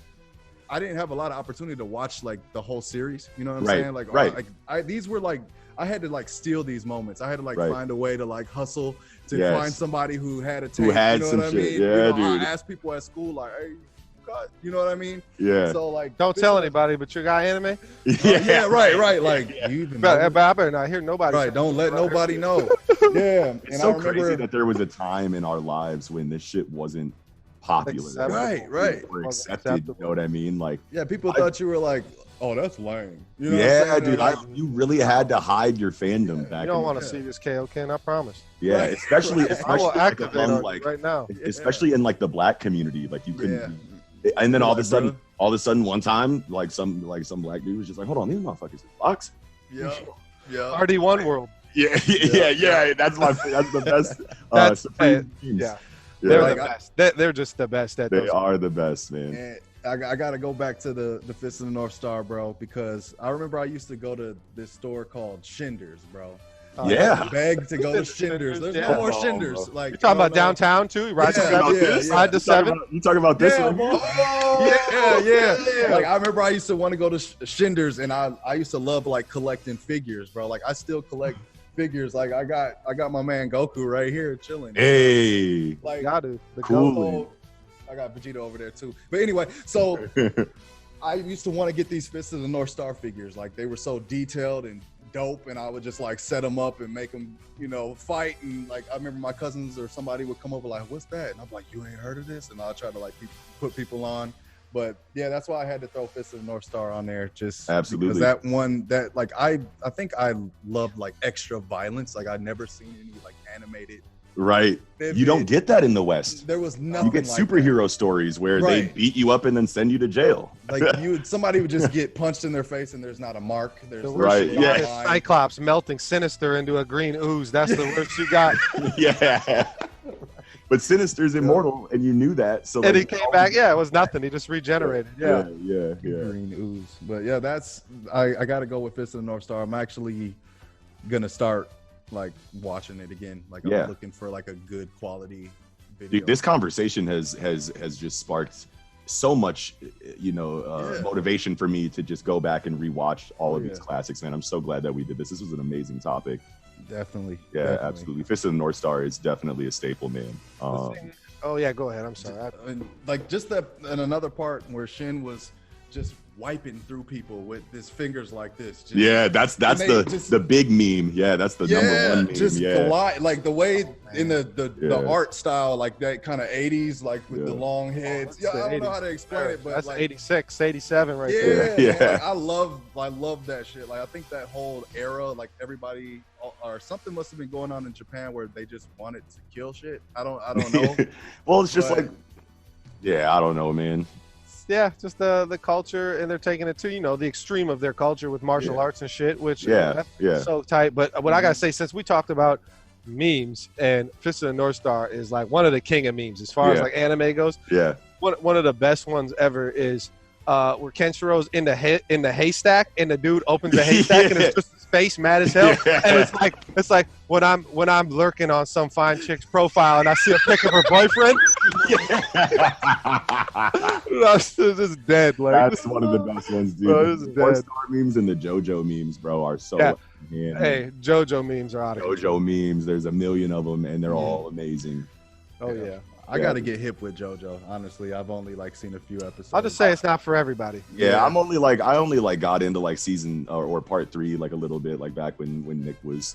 I didn't have a lot of opportunity to watch like the whole series. You know what I'm saying? Like, these were like, I had to like steal these moments. I had to like find a way to like hustle to find somebody who had a tape. Who had you know some what shit. I mean? Yeah, dude. I asked people at school like, hey, you know what I mean? Yeah. So like, don't tell anybody, but your guy anime. Yeah, right. Like, you even but I better not hear nobody. Right, don't let nobody know. Yeah, it's and so crazy that there was a time in our lives when this shit wasn't popular. Right. Or accepted. You know what I mean? Like, yeah, people thought you were like, oh, that's lame. You know dude, you really had to hide your fandom back. You don't want to see this Kaioken, I promise. Yeah, especially I will activate like right now. Especially in like the black community, like you couldn't. And then all of a sudden, one time, like some black dude was just like, hold on, these motherfuckers in box. Yeah. RD1 World. Yeah. That's the best. Supreme teams. They're the best. They're just the best at those. They are the best, man. And I got to go back to the Fist of the North Star, bro, because I remember I used to go to this store called Shinder's, bro. Yeah. Beg to go to Shinders. There's no more Shinders. Like You're talking about downtown too. Ride to seven. Ride to seven. You talking about this one? Yeah. Like I remember I used to want to go to Shinders, and I used to love like collecting figures, bro. Like I still collect figures. Like I got my man Goku right here chilling. Hey. Like Gotta the cool. I got Vegeta over there too. But anyway, so I used to want to get these Fist of the North Star figures. Like they were so detailed and dope, and I would just like set them up and make them, fight. And like I remember my cousins or somebody would come over like, "What's that?" And I'm like, "You ain't heard of this?" And I'll try to like put people on. But yeah, that's why I had to throw Fist of the North Star on there, just absolutely because that one that like I think I loved like extra violence. Like I'd never seen any like animated. Right. You don't get that in the West. There was nothing. You get like superhero that. stories where they beat you up and then send you to jail. Like somebody would just get punched in their face and there's not a mark. There's right. Yeah. Cyclops melting Sinister into a green ooze. That's the worst you got. Yeah. But Sinister's immortal, and you knew that. So and he came back. Yeah, it was nothing. He just regenerated. Yeah. Green ooze. But yeah, that's I got to go with Fist of the North Star. I'm actually gonna start like watching it again. Like I'm looking for like a good quality video. Dude, this conversation has just sparked so much, motivation for me to just go back and rewatch all of these classics, man. I'm so glad that we did this. This was an amazing topic. Definitely. Yeah, definitely. absolutely. Fist of the North Star is definitely a staple, man. Oh yeah, go ahead. I'm sorry. And like just that, and another part where Shin was just wiping through people with his fingers like this. That's the big meme. Yeah, that's the number one meme. Just like the way in the art style, like that kind of 80s, like with the long heads. Yeah, I don't know how to explain it, but that's like 86, 87 right there. Yeah. Like, I love that shit. Like I think that whole era, like everybody or something must have been going on in Japan where they just wanted to kill shit. I don't know. Well, it's just like, I don't know, man. Yeah, just the culture, and they're taking it to the extreme of their culture with martial arts and shit, which so tight. But what I gotta say, since we talked about memes, and Fist of the North Star is like one of the king of memes as far as like anime goes. Yeah, one of the best ones ever is where Kenshiro's in the haystack, and the dude opens the haystack, and it's just his face mad as hell, and it's like when I'm lurking on some fine chick's profile and I see a pic of her boyfriend. That's just dead. Like, that's one of the best ones, dude. Bro, the Star memes and the JoJo memes, bro, are so. Hey, JoJo memes are out of JoJo memes. There's a million of them, and they're all amazing. Oh yeah. I got to get hip with JoJo. Honestly, I've only seen a few episodes. I'll just say it's not for everybody. Yeah, I only got into like season or part 3 like a little bit, like back when Nick was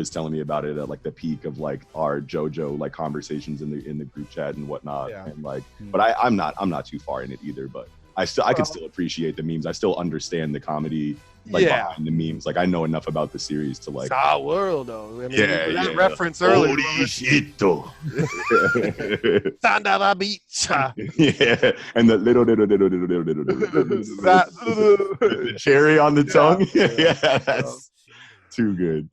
telling me about it at like the peak of like our JoJo like conversations in the group chat and whatnot. Yeah. And like, but I'm not too far in it either. But I can still appreciate the memes. I still understand the comedy behind the memes. Like I know enough about the series to like. It's our world though. I mean, that reference earlier. Holy shit though. Sandala Beach. Yeah, and the little the cherry on the tongue. Yeah, that's too good.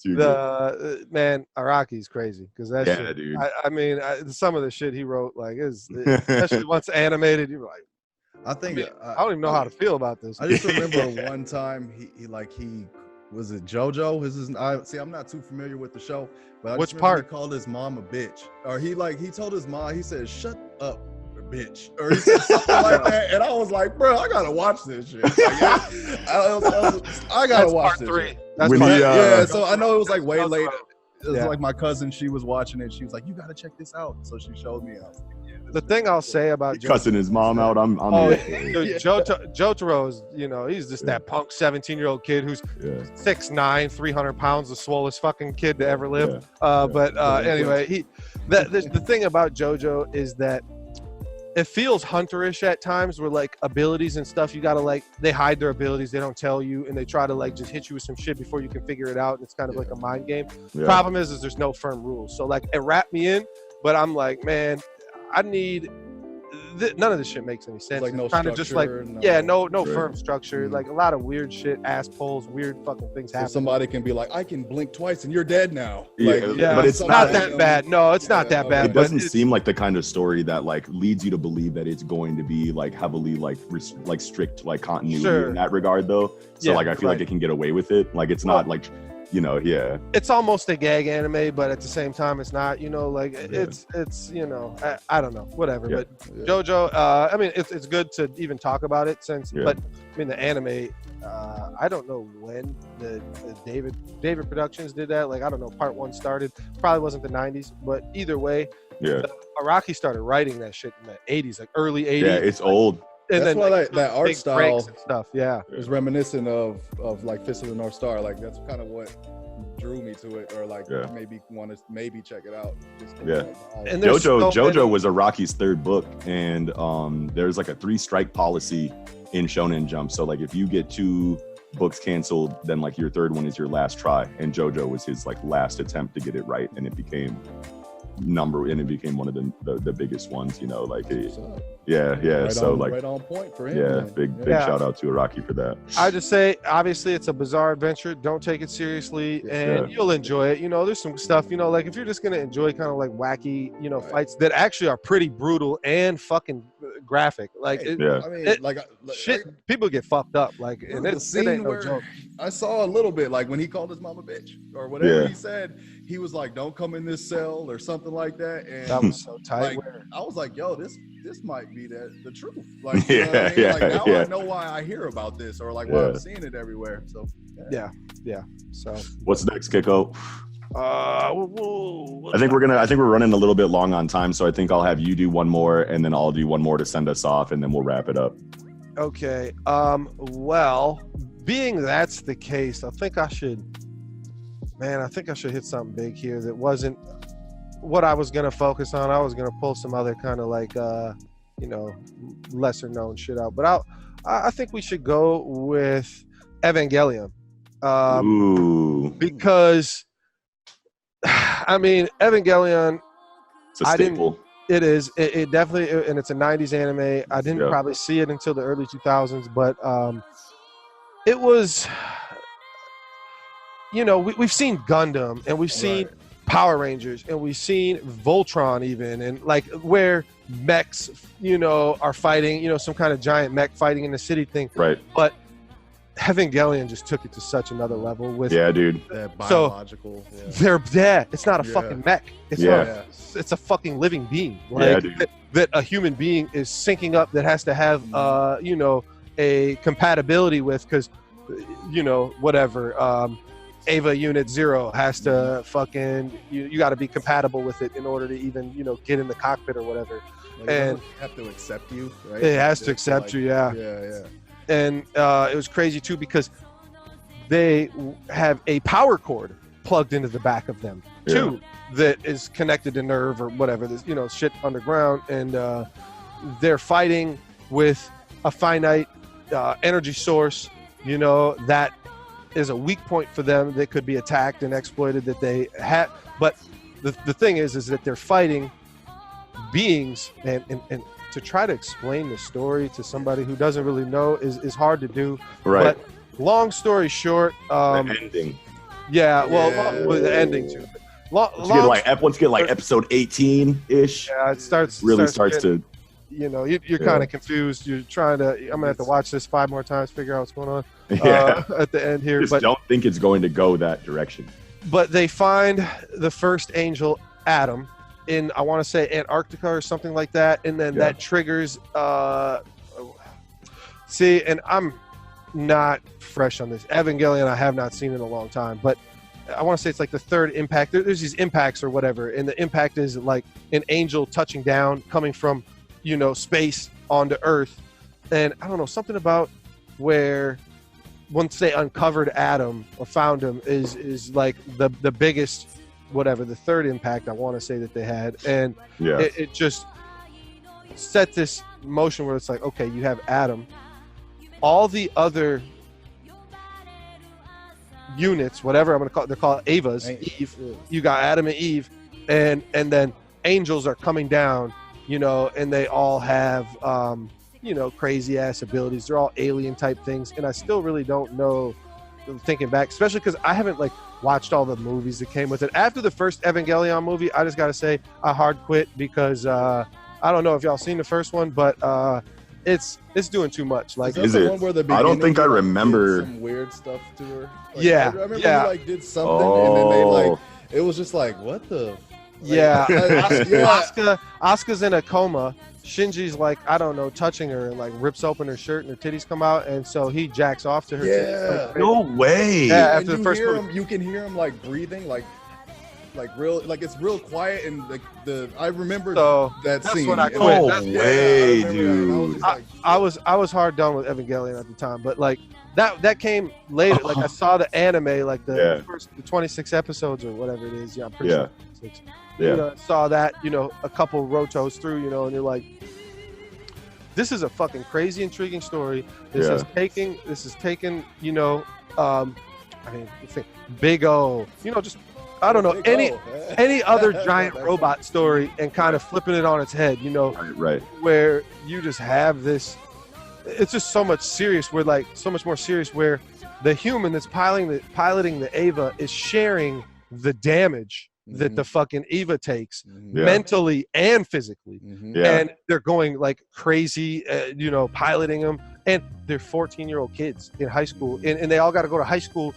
Man, Araki's crazy because that shit. Dude. I mean, some of the shit he wrote, like, especially once animated, you're like. I think I don't even know how to feel about this. I just remember one time he was it JoJo? I'm not too familiar with the show, but which part? He called his mom a bitch, or he told his mom, he said, "Shut up, bitch," or he said something like that, and I was like, bro, I gotta watch this shit. Like, I gotta watch this. Part 3. That's so I know it was like way later. It was like my cousin, she was watching it. She was like, "You gotta check this out." So she showed me. I was like, the thing I'll say about cussing his mom out, Jotaro is, he's just that punk 17-year-old kid who's 6'9", 300 pounds, the swollest fucking kid to ever live. Anyway, the thing about JoJo is that it feels hunterish at times, where like abilities and stuff, you gotta like, they hide their abilities, they don't tell you, and they try to like just hit you with some shit before you can figure it out, and it's kind of like a mind game. Problem is there's no firm rules, so like it wrapped me in, but I'm like, man, I need none of this shit makes any sense. Like no kind of just like no firm structure. Mm-hmm. Like a lot of weird shit, ass pulls, weird fucking things happen. Somebody can be like, I can blink twice and you're dead now. But it's not that bad. No, it's not that bad. It doesn't seem like the kind of story that like leads you to believe that it's going to be like heavily like strict like continuity in that regard though. So like I feel like it can get away with it. Like it's not like yeah. It's almost a gag anime, but at the same time, it's not. Like it's I don't know, whatever. Yeah. But JoJo, I mean, it's good to even talk about it but I mean, the anime. I don't know when the David Productions did that. Like, I don't know, part 1 started. Probably wasn't the 90s, but either way, Araki started writing that shit in the 80s, like early 80s. Yeah, it's old. And that's then why that art style and stuff. Yeah, is reminiscent of like Fist of the North Star. Like, that's kind of what drew me to it, or like maybe want to check it out. And JoJo was Araki's 3rd book, and there's like a 3-strike policy in Shonen Jump. So like if you get 2 books canceled, then like your 3rd one is your last try. And JoJo was his like last attempt to get it right, and it became one of the biggest ones. Like right so on, like right on point for him. Yeah, big shout out to Araki for that. I just say, obviously, it's a bizarre adventure. Don't take it seriously, and you'll enjoy it. There's some stuff, like if you're just gonna enjoy kind of like wacky, fights that actually are pretty brutal and fucking graphic. Like, shit, people get fucked up. Like, and it ain't no joke. I saw a little bit, like when he called his mama bitch or whatever he said. He was like, "Don't come in this cell" or something like that. And that was so tight. Like, I was like, "Yo, this might be the truth." Like, now I know why I hear about this, or like why I'm seeing it everywhere. So yeah. So what's next, Kicko? I think we're running a little bit long on time, so I think I'll have you do one more, and then I'll do one more to send us off, and then we'll wrap it up. Okay. Well, being that's the case, I think I should hit something big here that wasn't what I was gonna focus on. I was gonna pull some other kind of like lesser known shit out, but I think we should go with Evangelion. Because I mean, Evangelion, it's a staple. It is. It definitely, and it's a 90s anime. I didn't probably see it until the early 2000s, but it was, we've seen Gundam, and we've seen Power Rangers, and we've seen Voltron even, and like where mechs, are fighting, some kind of giant mech fighting in the city thing. Right. But Evangelion just took it to such another level with dude. Biological. It's not a fucking mech. It's a fucking living being. Like that a human being is syncing up, that has to have a compatibility with, because whatever Ava Unit 0 has to fucking you got to be compatible with it in order to even get in the cockpit or whatever. Like, and it have to accept you, right? It has to accept you, yeah. And it was crazy too, because they have a power cord plugged into the back of them too, that is connected to nerve or whatever. There's shit underground, and they're fighting with a finite energy source. That is a weak point for them that could be attacked and exploited. That they have, but the thing is that they're fighting beings, and to try to explain the story to somebody who doesn't really know is hard to do. Right. But long story short, the ending. The ending too. Once you get like episode 18-ish, it starts to. You're kind of confused. You're trying to. I'm gonna have to watch this 5 more times, figure out what's going on at the end here. Just don't think it's going to go that direction. But they find the first angel, Adam, in, I want to say, Antarctica or something like that, and then that triggers. See, and I'm not fresh on this. Evangelion, I have not seen in a long time, but I want to say it's like the 3rd impact. There's these impacts or whatever, and the impact is like an angel touching down, coming from space onto Earth, and I don't know, something about where once they uncovered Adam or found him is like the biggest, whatever, the 3rd impact I want to say that they had, and it just set this motion where it's like, okay, you have Adam, all the other units, whatever I'm gonna call it, they're called Avas, Eve. You got Adam and Eve, and then angels are coming down, and they all have crazy ass abilities. They're all alien type things, and I still really don't know, thinking back, especially because I haven't watched all the movies that came with it. After the first Evangelion movie, I just gotta say I hard quit, because I don't know if y'all seen the first one, but it's doing too much. Like, is that the one where the I don't think I like, remember some weird stuff to her. Like, yeah, I remember yeah. he like did something, and then they like it was just like what the. Like, yeah, yeah. Asuka's in a coma. Shinji's like, I don't know, touching her and like rips open her shirt and her titties come out, and so he jacks off to her. Yeah. Titties. Like, no way. Yeah, And after the first movie. you can hear him like breathing, like real, like it's real quiet, and I remember So that that's scene. when I And quit. No That's- way, I remember that, and I was dude. just like, I was hard done with Evangelion at the time, but like that came later. Like I saw the anime, like the first 26 episodes or whatever it is. Yeah, I'm pretty sure. 26. Yeah. You know, saw that, you know, a couple rotos through, you know, and you're like, this is a fucking crazy, intriguing story. This is taking, you know, I mean, Big O, you know, just I don't know any other giant robot story and kind of flipping it on its head, you know, Right. where you just have this. It's just so much serious. Where like so much more serious. Where the human that's piloting the Eva is sharing the damage that the fucking Eva takes mentally and physically, and they're going like crazy, you know, piloting them, and they're 14-year-old kids in high school, and they all got to go to high school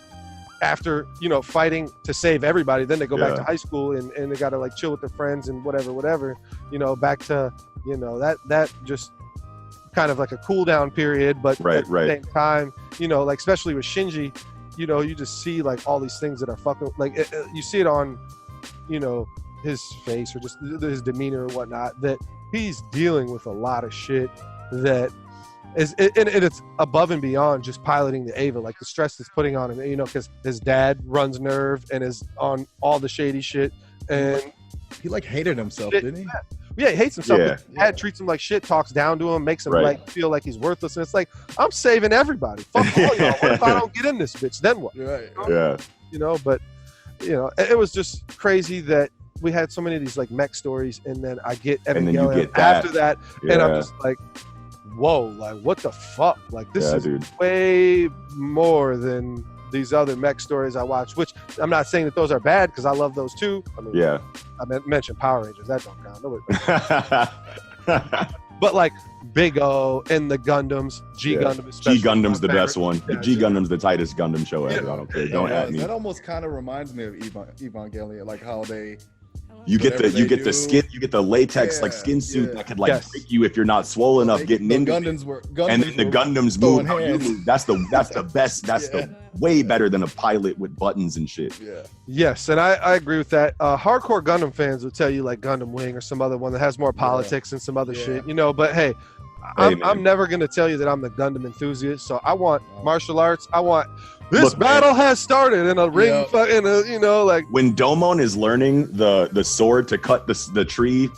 after, you know, fighting to save everybody. Then they go back to high school and they got to like chill with their friends and whatever, you know, back to, you know, that just kind of like a cool down period, but at the same time, you know, like especially with Shinji, you know, you just see like all these things that are fucking like you see it on, you know, his face or just his demeanor or whatnot, that he's dealing with a lot of shit that is, and it's above and beyond just piloting the Eva, like the stress that's putting on him, you know, because his dad runs Nerve and is on all the shady shit, and he like hated himself, didn't he? Yeah, he hates himself. Yeah. His dad treats him like shit, talks down to him, makes him like feel like he's worthless, and it's like, I'm saving everybody. Fuck all y'all. What if I don't get in this bitch? Then what? Right. Yeah. You know, but you know, it was just crazy that we had so many of these like mech stories, and then I get Evangelion after that, and I'm just like, whoa, like what the fuck? Like this is way more than these other mech stories I watch, which I'm not saying that those are bad, because I love those too. I mean, I mentioned Power Rangers, that don't count. But like Big O and the Gundams, Gundam especially. Gundam's the best one. Yeah, Gundam's the tightest Gundam show ever. I don't care. Don't at me. That almost kind of reminds me of Evangelion, like how they. You get the skin, you get the latex like skin suit that could like break you if you're not swollen enough getting into it. And then the Gundams move. That's the best. That's the way better than a pilot with buttons and shit. Yeah. Yes, and I agree with that. Hardcore Gundam fans will tell you like Gundam Wing or some other one that has more politics and some other shit, you know. But hey, I'm never gonna tell you that I'm the Gundam enthusiast. So I want martial arts. I want. This battle has started in a ring, in a, you know, like when Domon is learning the sword to cut the tree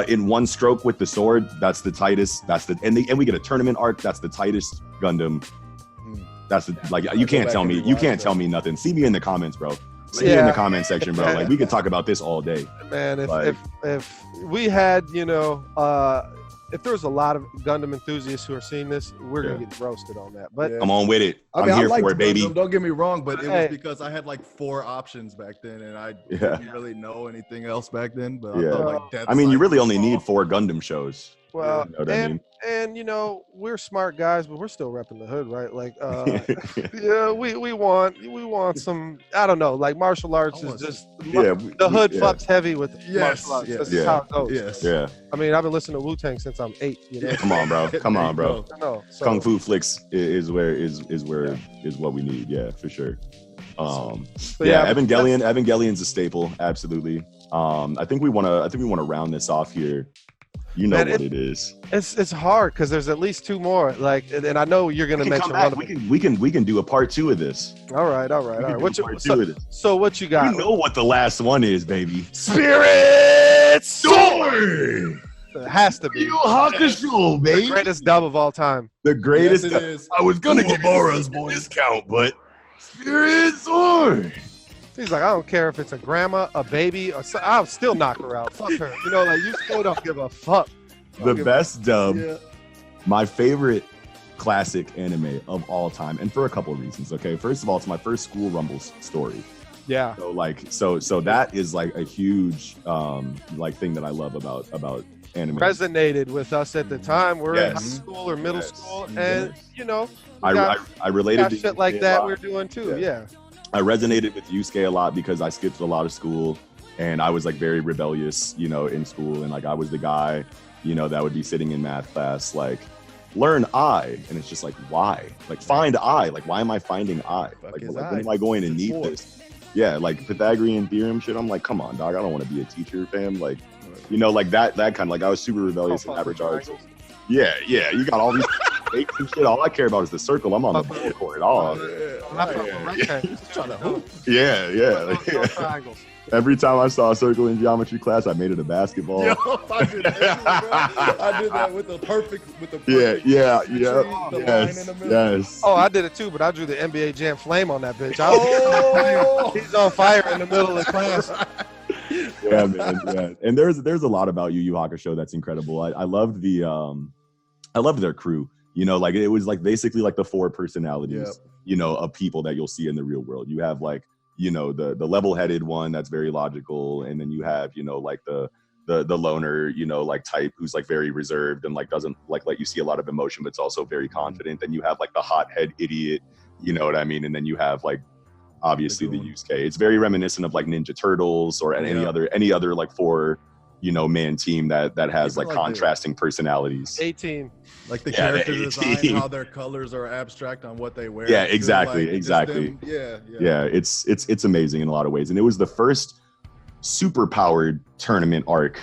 in one stroke with the sword. That's the tightest. And we get a tournament arc. That's the tightest Gundam. That's the like you can't tell me nothing. See me in the comments, bro. See me in the comment section, bro. Like we could talk about this all day. Man, if we had, you know, if there's a lot of Gundam enthusiasts who are seeing this, we're gonna get roasted on that. But I'm on with it. I'm here for it, baby. Don't get me wrong, but it was because I had like 4 options back then, and I didn't really know anything else back then. But I mean, you really only need 4 Gundam shows. Well, you know what I mean? And you know, we're smart guys, but we're still repping the hood, right? Like, yeah, we want some. I don't know, like martial arts is just the hood fucks heavy with martial arts. That's just how it goes. Yeah. I mean, I've been listening to Wu-Tang since I'm 8. You know? Come on, bro. Come on, bro. No, so. Kung Fu flicks is what we need. Yeah, for sure. Evangelion's a staple. Absolutely. I think we want to round this off here. You know what it is. It's hard because there's at least 2 more. Like, and I know you're gonna mention one. We can do a part 2 of this. All right. So what you got? You know what the last one is, baby. Spirit Sword. It has to be. YuYu Hakusho, baby. The greatest dub of all time. The greatest. Yes, it is. I was gonna give Bora's discount, but Spirit Sword. He's like, I don't care if it's a grandma, a baby, or I'll still knock her out. Fuck her. You know, like you still don't give a fuck. The best dub, my favorite classic anime of all time, and for a couple of reasons. Okay, first of all, it's my first School Rumbles story. Yeah. So like, so that is like a huge like thing that I love about anime. resonated with us at the time. We're in high school or middle school, and you know, I related to shit like that. We're doing too. Yeah. I resonated with Yusuke a lot because I skipped a lot of school, and I was like very rebellious, you know, in school, and like I was the guy, you know, that would be sitting in math class like, learn I, and it's just like, why? Like, find I. Like, why am I finding I? Like, when am I going to need this? Yeah, like Pythagorean theorem shit. I'm like, come on, dog. I don't want to be a teacher, fam. Like, you know, like that kind of like I was super rebellious in average arts. Yeah. You got all these fakes and shit. All I care about is the circle. I'm on the ball court. Yeah. Every time I saw a circle in geometry class, I made it a basketball. Yo, I did that with the perfect. Yes. Oh, I did it too, but I drew the NBA Jam flame on that bitch. He's on fire in the middle of the class. Yeah, man. Yeah, and there's a lot about YuYu Hakusho that's incredible. I loved I loved their crew. You know, like it was like basically like the 4 personalities, you know, of people that you'll see in the real world. You have like, you know, the level-headed one that's very logical, and then you have, you know, like the loner, you know, like type who's like very reserved and like doesn't like let you see a lot of emotion, but it's also very confident. Then you have like the hothead idiot, you know what I mean? And then you have like obviously the Yusuke. It's very reminiscent of like Ninja Turtles or any other like 4, you know, man team that has like contrasting personalities. 18. Like the character design, how their colors are abstract on what they wear. Yeah, exactly. Yeah, it's amazing in a lot of ways. And it was the first super powered tournament arc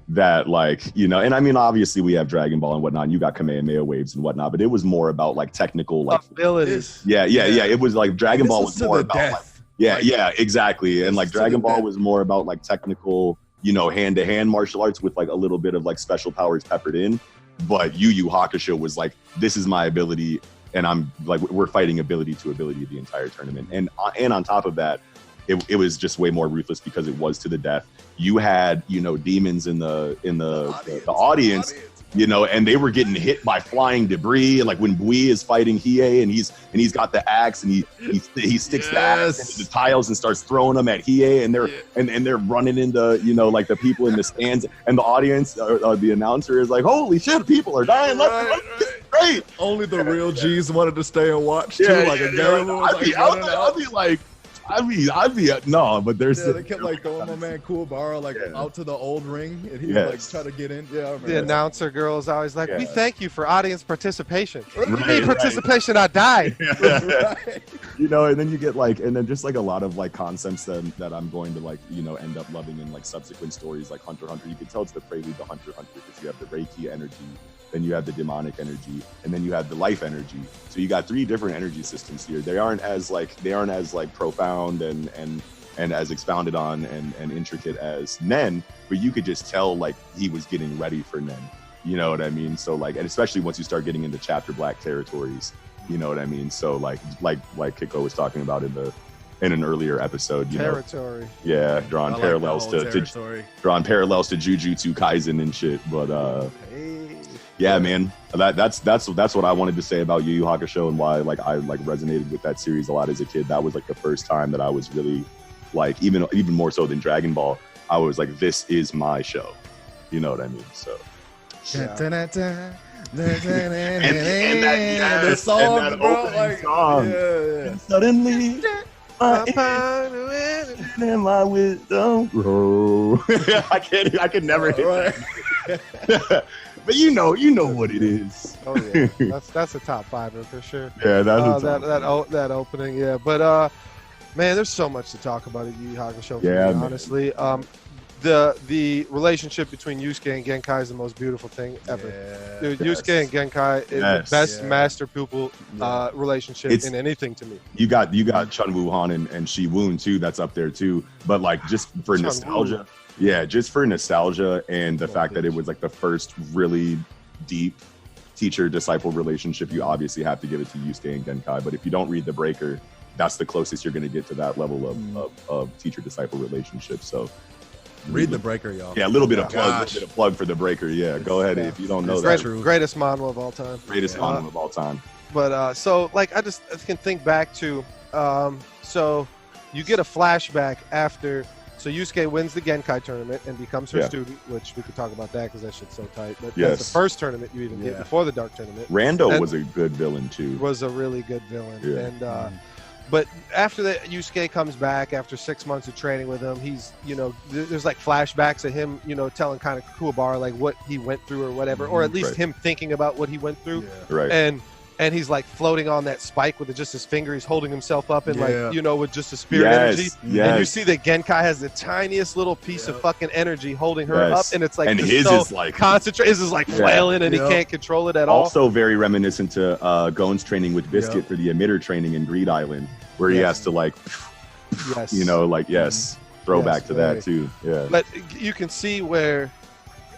that, like, you know, and I mean, obviously we have Dragon Ball and whatnot, and you got Kamehameha waves and whatnot, but it was more about like technical like abilities. Yeah. It was like Dragon Ball was more about like, exactly. And like Dragon Ball was more about like technical, you know, hand-to-hand martial arts with like a little bit of like special powers peppered in. But YuYu Hakusho was like, this is my ability, and I'm like, we're fighting ability to ability the entire tournament. And on top of that, it was just way more ruthless because it was to the death. You had, you know, demons in the audience, you know, and they were getting hit by flying debris. And like when Bui is fighting Hiei, and he's got the axe, and he sticks the axe into the tiles and starts throwing them at Hiei, and they're running into, you know, like the people in the stands, and the audience, the announcer is like, holy shit, people are dying left and right. This is great. Only the real G's wanted to stay and watch too. But there's they kept like throwing my man Kuwabara like out to the old ring, and he would like try to get in. Yeah, the announcer girl is always like, we thank you for audience participation. You need participation, I die. You know, and then you get like, and then just like a lot of like concepts that I'm going to like, you know, end up loving in like subsequent stories like Hunter x Hunter. You can tell it's the prelude to Hunter x Hunter because you have the Reiki energy, then you have the demonic energy, and then you have the life energy. So you got 3 different energy systems here. They aren't as profound and as expounded on and intricate as Nen, but you could just tell like he was getting ready for Nen. You know what I mean? So like, and especially once you start getting into chapter black territories, you know what I mean? So like Kicko was talking about in an earlier episode, you know, drawing parallels to Jujutsu Kaisen and shit. But yeah, man, that's what I wanted to say about YuYu Hakusho and why like I like resonated with that series a lot as a kid. That was like the first time that I was really like, even more so than Dragon Ball, I was like, this is my show. You know what I mean? So the song, bro, like song. And suddenly my wisdom grow. I can never hit that. But you know what it is. Oh yeah, that's a top 5er for sure. Yeah, that's that opening. Yeah, but man, there's so much to talk about at YuYu Hakusho. Honestly, the relationship between Yusuke and Genkai is the most beautiful thing ever. Dude, Yusuke and Genkai is the best master pupil relationship in anything to me. You got Chun Woo Han and Shi Woon too. That's up there too. But like just for nostalgia. Yeah, just for nostalgia and the fact that it was like the first really deep teacher-disciple relationship, you obviously have to give it to Yusuke and Genkai. But if you don't read The Breaker, that's the closest you're going to get to that level of teacher-disciple relationship. So read The Breaker, y'all. Yeah, a little bit of plug for The Breaker. Yeah, go ahead if you don't know that. Greatest manga of all time. Greatest manga of all time. But so like I can think back to so you get a flashback after. So Yusuke wins the Genkai tournament and becomes her student, which we could talk about that because that shit's so tight. But that's the first tournament you even get before the Dark Tournament. Rando was a good villain too. Was a really good villain. And but after that, Yusuke comes back after 6 months of training with him. He's, there's like flashbacks of him, telling kind of Kuwabara like what he went through or whatever, or at least him thinking about what he went through. And he's like floating on that spike with just his finger. He's holding himself up and with just a spirit energy. And you see that Genkai has the tiniest little piece of fucking energy holding her up, and it's like and his is like concentrate. His is like flailing, and he can't control it at all. Also very reminiscent to Gon's training with Biscuit for the emitter training in Greed Island, where he has to like, throwback to that too. Yeah. But you can see where,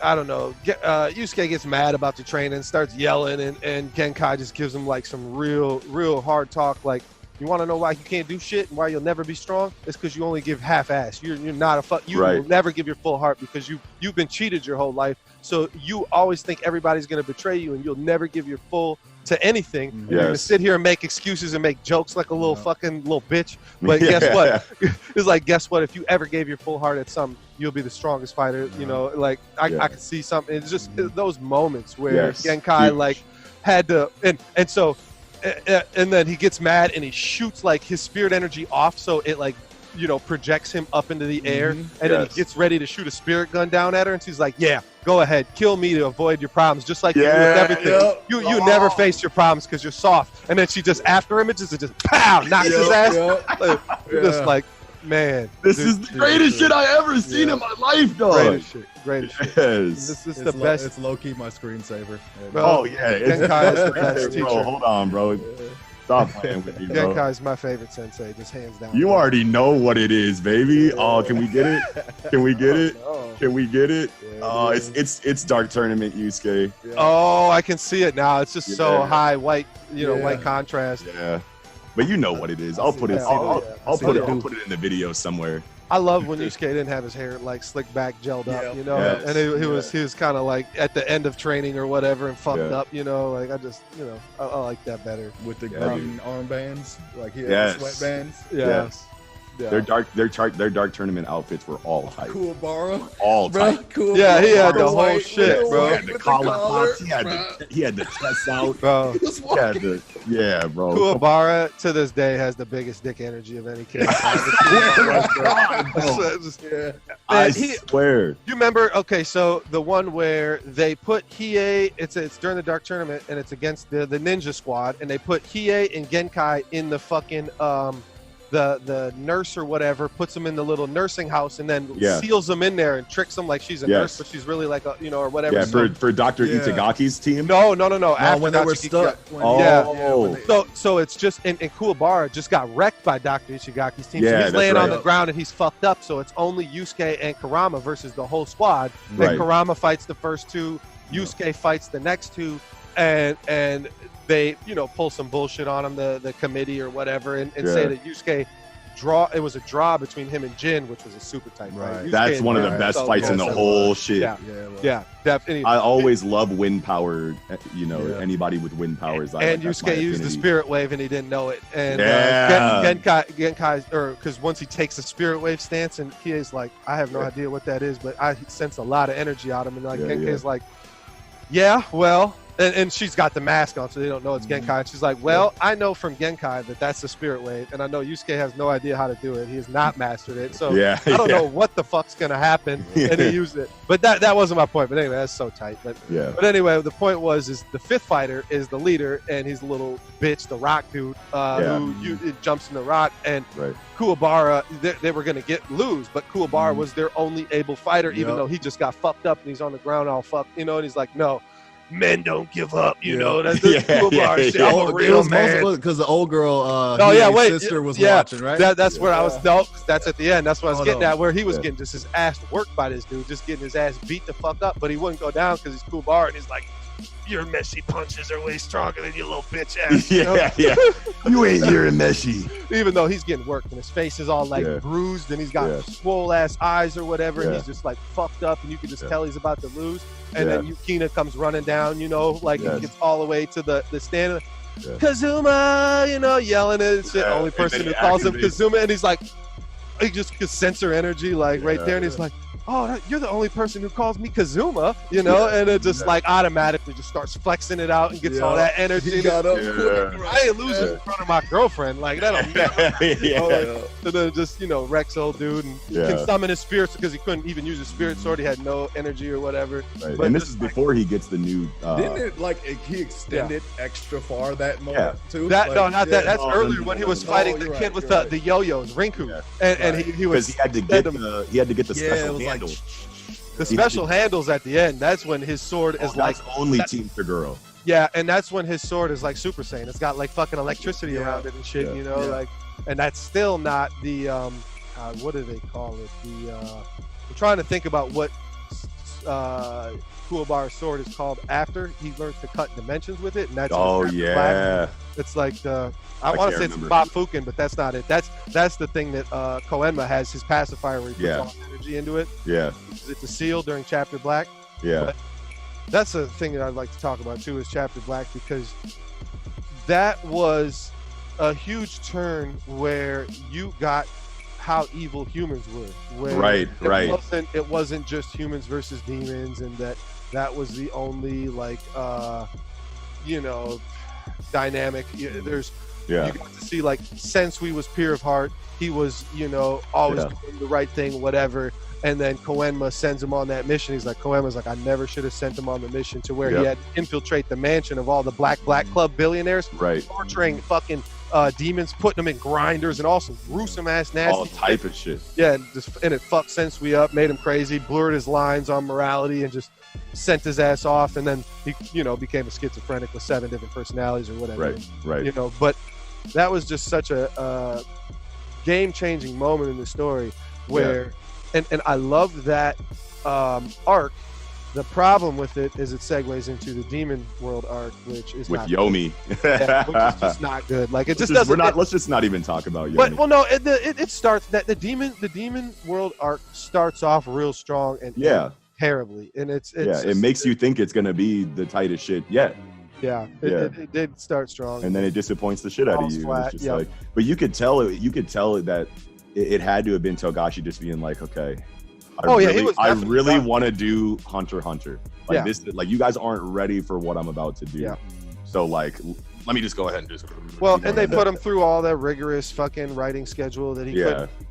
I don't know, Yusuke gets mad about the training, starts yelling, and Genkai just gives him like some real hard talk. Like, you want to know why you can't do shit and why you'll never be strong? It's because you only give half-ass. You're not you will never give your full heart because you've been cheated your whole life. So you always think everybody's going to betray you, and you'll never give your full to anything. And you're going to sit here and make excuses and make jokes like a little fucking little bitch. But guess what? It's like, guess what? If you ever gave your full heart at something, you'll be the strongest fighter. Like I could see something. It's just those moments where Genkai like had to, and so, and then he gets mad and he shoots like his spirit energy off, so it like projects him up into the air, and then he gets ready to shoot a spirit gun down at her, and she's like, "Yeah, go ahead, kill me to avoid your problems, just like you do with everything. You never face your problems because you're soft." And then she just after images and just pow knocks his ass. Just like, man, this is the greatest shit I ever seen in my life, dog. Greatest shit. Yes. This is the best. It's low key my screensaver. Genkai is the best teacher. Bro, hold on, bro. Stop playing with me, bro. Genkai is my favorite sensei, just hands down. You already know what it is, baby. Oh, can we get it? Can we get it? Can we get it? Oh, it's Dark Tournament, Yusuke. Oh, I can see it now. It's just so high, white, white contrast. Yeah, but you know what it is. I'll put it. I'll put it in the video somewhere. I love when Yusuke didn't have his hair like slicked back, gelled up, and he was kind of like at the end of training or whatever and fucked up, like I just, I like that better. With the green armbands, like he had sweatbands. Yes. Their dark tournament outfits were all tight. Kuwabara. All tight. He had the whole shit, bro. He had the collar pops. He had the chest out. Bro. Bro. Kuwabara to this day has the biggest dick energy of any kid. I swear. You remember? Okay, so the one where they put Hiei, it's during the Dark Tournament, and it's against the Ninja Squad, and they put Hiei and Genkai in the fucking the nurse or whatever, puts them in the little nursing house, and then seals them in there and tricks them like she's a nurse, but she's really like a or whatever. Yeah, for Dr. Itagaki's team. No. After when they were stuck. So it's just and Kuwabara just got wrecked by Dr. Itagaki's team. So he's laying on the ground and he's fucked up. So it's only Yusuke and Kurama versus the whole squad. Then Kurama fights the first two. Yusuke fights the next two, and they pull some bullshit on him, the committee or whatever, and say that Yusuke it was a draw between him and Jin, which was a super tight fight. That's one of the best fights in the whole shit. Yeah, definitely. I always love wind power. Anybody with wind powers. And Yusuke used the spirit wave and he didn't know it. And Genkai, or because once he takes the spirit wave stance, and he is like, I have no idea what that is, but I sense a lot of energy out of him. And like Genkai's like, well. And she's got the mask on, so they don't know it's Genkai. And she's like, well, I know from Genkai that that's the spirit wave, and I know Yusuke has no idea how to do it. He has not mastered it, so I don't know what the fuck's going to happen, and he used it. But that wasn't my point. But anyway, that's so tight. But anyway, the point is the fifth fighter is the leader, and he's the little bitch, the rock dude, who jumps in the rock. And Kuwabara, they were going to lose, but Kuwabara was their only able fighter, even though he just got fucked up, and he's on the ground all fucked, and he's like, no. Men don't give up, that's the Kuwabara shit. I'm a real man. Because the old girl, sister was watching, right? That's where I was. No, that's at the end. That's what I was getting at, where he was getting just his ass worked by this dude, just getting his ass beat the fuck up, but he wouldn't go down because he's Kuwabara, and he's like, your meshy punches are way stronger than your little bitch ass. You ain't hearing meshy. Even though he's getting worked and his face is all like bruised and he's got swole ass eyes or whatever, and he's just like fucked up, and you can just tell he's about to lose. And then Yukina comes running down, like he gets all the way to the stand. Kazuma, yelling at shit. Only person who calls him Kazuma, and he's like, he just could sense her energy like right there, and he's like, oh, you're the only person who calls me Kazuma, you know, and it just like automatically just starts flexing it out and gets all that energy. He got up I ain't losing in front of my girlfriend, like that'll never. And then just, you know, Rex old dude, and he can summon his spirits because he couldn't even use his spirit sword. He had no energy or whatever. Right. But and this is before he gets the new. Didn't it like he extended extra far that moment too? That like, no, not that. That's earlier when he was fighting the kid with the yo-yos, Rinku, and he was because he had to get the special handle. The special handles at the end. That's when his sword is like only Team Kaguro. Yeah, and that's when his sword is like Super Saiyan. It's got like fucking electricity around it and shit, you know, like, and that's still not the what do they call it? I'm trying to think about what Kuwabara's sword is called after he learns to cut dimensions with it, and that's black. It's like I want to say it's Bafuken, but that's not it. That's the thing that Koenma has, his pacifier where he puts all energy into it. Yeah, it's a seal during Chapter Black. Yeah, but that's a thing that I'd like to talk about too, is Chapter Black, because that was a huge turn where you got how evil humans were. Where it wasn't just humans versus demons, and that was the only like you know, dynamic. There's you got to see like Sensui was pure of heart. He was, you know, always doing the right thing, whatever. And then Koenma sends him on that mission. He's like, Koenma's like, I never should have sent him on the mission to where he had to infiltrate the mansion of all the black club billionaires, torturing fucking demons, putting them in grinders, and also gruesome ass nasty all type of shit. Yeah, and it fucked Sensui up, made him crazy, blurred his lines on morality, and just sent his ass off. And then he, you know, became a schizophrenic with 7 different personalities or whatever. Right. You know, but that was just such a game-changing moment in the story where. And I love that arc. The problem with it is it segues into the Demon World arc, which is with not Yomi, which is just not good. Like it just doesn't. Let's just not even talk about Yomi. But well, no, it starts that the Demon World arc starts off real strong and terribly, and it's it makes you think it's gonna be the tightest shit yet. Yeah, it did start strong, and then it disappoints the shit out of you. Flat, it's just like, but you could tell that. It had to have been Togashi just being like, okay, I really want to do Hunter x Hunter. Like this, like you guys aren't ready for what I'm about to do. Yeah. So like, let me just go ahead and just. Well, and they put him through all that rigorous fucking writing schedule that he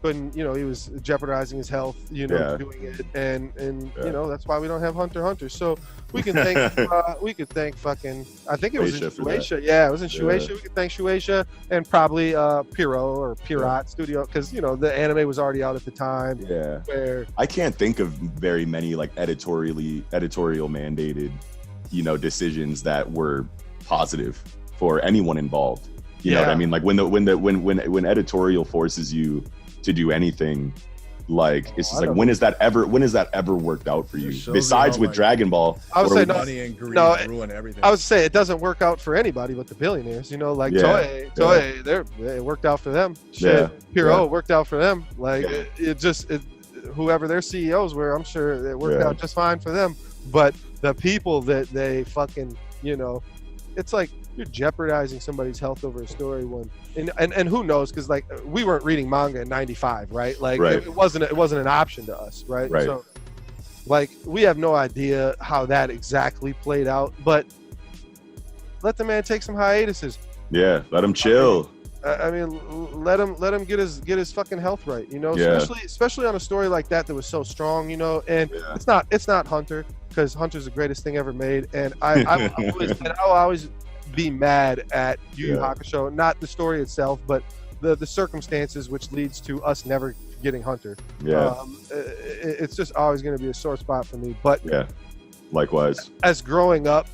couldn't, you know, he was jeopardizing his health, you know, doing it, and you know, that's why we don't have Hunter x Hunter. So we can thank fucking, I think it was in Shueisha. Yeah, it was in Shueisha. We could thank Shueisha and probably Piro or Pirat Studio, because you know the anime was already out at the time. Yeah. Where I can't think of very many like editorial mandated, you know, decisions that were positive for anyone involved. You know what I mean? Like when editorial forces you to do anything, like it's just like when is that ever worked out for you? Besides with Dragon Ball, I would say money and greed ruin everything. I would say it doesn't work out for anybody but the billionaires. You know, like Toei, it worked out for them. Piro worked out for them. Like whoever their CEOs were, I'm sure it worked out just fine for them. But the people that they fucking, you know, it's like you're jeopardizing somebody's health over a story and who knows, because like we weren't reading manga in 95, right? Like it wasn't an option to us, right? So like we have no idea how that exactly played out, but let the man take some hiatuses. Yeah, let him chill. I mean, let him get his fucking health right, you know. Especially on a story like that was so strong, you know. And it's not Hunter, because Hunter's the greatest thing ever made, and I'll always be mad at YuYu Hakusho, not the story itself, but the circumstances which leads to us never getting Hunter. It's just always going to be a sore spot for me. But likewise, as growing up,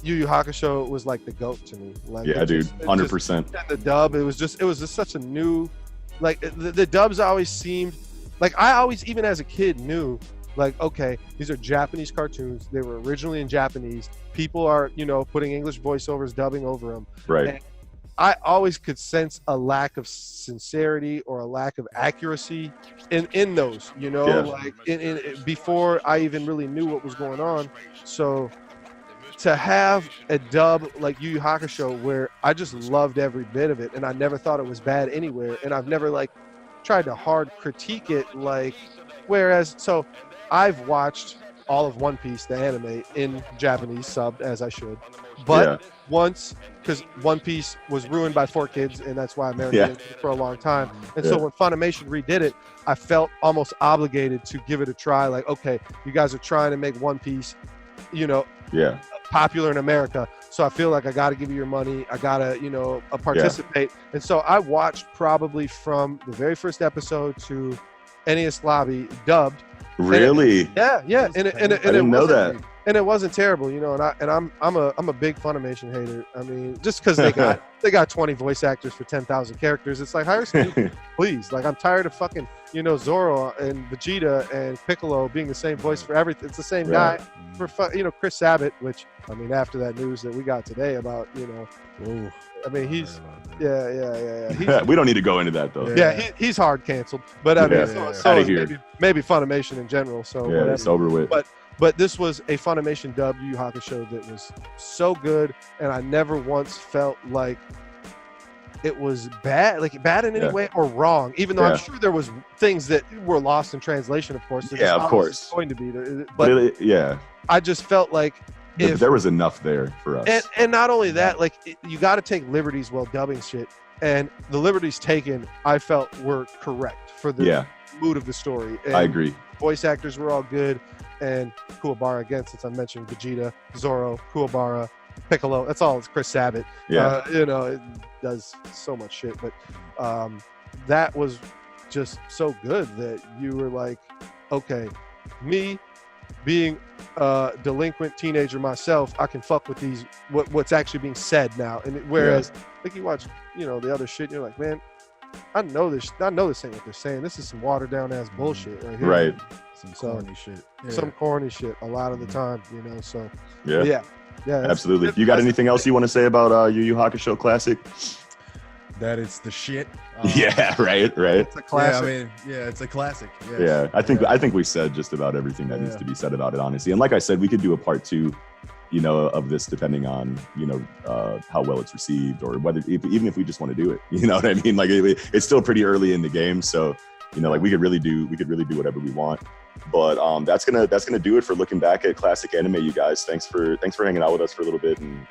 YuYu Hakusho was like the GOAT to me. Like, dude, 100%. And the dub, it was just such a new, like the dubs always seemed like, I always, even as a kid, knew like, okay, these are Japanese cartoons. They were originally in Japanese. People are, you know, putting English voiceovers, dubbing over them. Right. And I always could sense a lack of sincerity or a lack of accuracy in those, you know, like in before I even really knew what was going on. So to have a dub like YuYu Hakusho where I just loved every bit of it and I never thought it was bad anywhere, and I've never like tried to hard critique it, like, whereas, so I've watched all of One Piece, the anime, in Japanese subbed, as I should, but once, because One Piece was ruined by 4Kids, and that's why I marinated it for a long time. And so when Funimation redid it, I felt almost obligated to give it a try. Like, okay, you guys are trying to make One Piece, you know, popular in America, so I feel like I got to give you your money. I gotta, you know, participate. And so I watched probably from the very first episode to NES Lobby dubbed. Really? Yeah. And I didn't know that. And it wasn't terrible, you know. And I'm a big Funimation hater. I mean, just because they got 20 voice actors for 10,000 characters, it's like, hire some people, please. Like, I'm tired of fucking, you know, Zoro and Vegeta and Piccolo being the same voice for everything. It's the same guy for you know, Chris Sabat, which, I mean, after that news that we got today about, you know, I mean, he's we don't need to go into that though. He's hard canceled, but I mean, so maybe Funimation in general. So it's over with. But this was a Funimation dubbed Yu Yu Hakusho that was so good, and I never once felt like it was bad in any way or wrong. Even though I'm sure there was things that were lost in translation, of course. Of course, going to be there. But I just felt like if there was enough there for us, and not only that, like, you got to take liberties while dubbing shit, and the liberties taken, I felt, were correct for the mood of the story. And I agree. Voice actors were all good. And Kuwabara, again, since I mentioned Vegeta, Zoro, Kuwabara, Piccolo, that's all. It's Chris Sabat. You know, it does so much shit. But that was just so good that you were like, okay, me being a delinquent teenager myself, I can fuck with these, what's actually being said now. And whereas, like, you watch, you know, the other shit, and you're like, man, I know this ain't what they're saying. This is some watered down ass bullshit right here. Right. Some corny shit. Some corny shit a lot of the time, you know. So yeah, absolutely. You got anything else you want to say about Yu Yu Hakusho Classic? That it's the shit. Right. It's a classic. I mean, it's a classic. I think we said just about everything that needs to be said about it, honestly. And like I said, we could do a part 2, you know, of this, depending on, you know, how well it's received, or whether even if we just want to do it, you know what I mean? Like, it's still pretty early in the game, so, you know, like, we could really do whatever we want. But that's gonna do it for looking back at classic anime, you guys. Thanks for hanging out with us for a little bit, and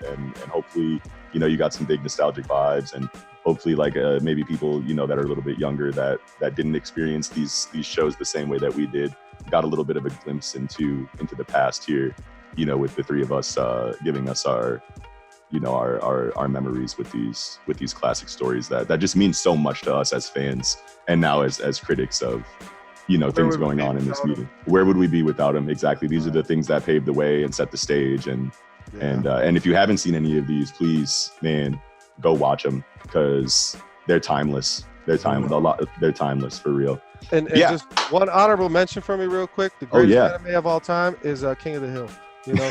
hopefully, you know, you got some big nostalgic vibes, and hopefully, like, maybe people, you know, that are a little bit younger that didn't experience these shows the same way that we did, got a little bit of a glimpse into the past here, you know, with the three of us giving us our, you know, our memories with these classic stories that just mean so much to us as fans, and now as critics of, you know, things going on in this medium. Where would we be without them? Exactly. These are the things that paved the way and set the stage. And if you haven't seen any of these, please, man, go watch them, because they're timeless. They're timeless for real. And just one honorable mention for me real quick. The greatest anime of all time is King of the Hill. You know,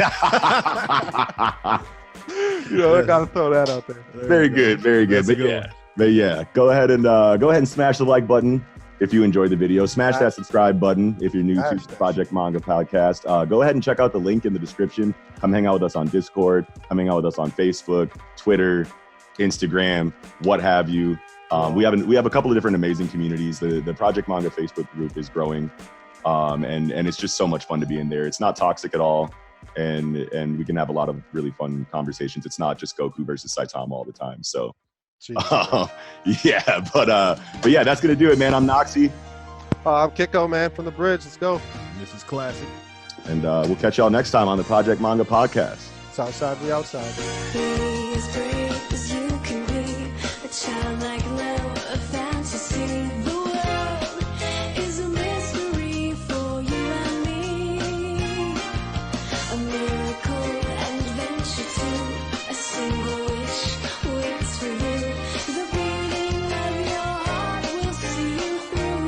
I gotta throw that out there. Very good. But go ahead and smash the like button if you enjoyed the video. Smash that subscribe button if you're new to the Project Manga podcast. Go ahead and check out the link in the description. Come hang out with us on Discord. Come hang out with us on Facebook, Twitter, Instagram, what have you. We have a couple of different amazing communities. The Project Manga Facebook group is growing, and it's just so much fun to be in there. It's not toxic at all, and we can have a lot of really fun conversations. It's not just Goku versus Saitama all the time. So, but that's gonna do it, man. I'm Noxi. I'm Kicko, man, from the bridge. Let's go. This is Klasik. And we'll catch y'all next time on the Project Manga podcast. Southside, we outside. Be as brave as you can be, a childlike love, a fantasy. The world is a mystery for you and me. A miracle adventure too. A single wish waits for you. The beating of your heart will see you through.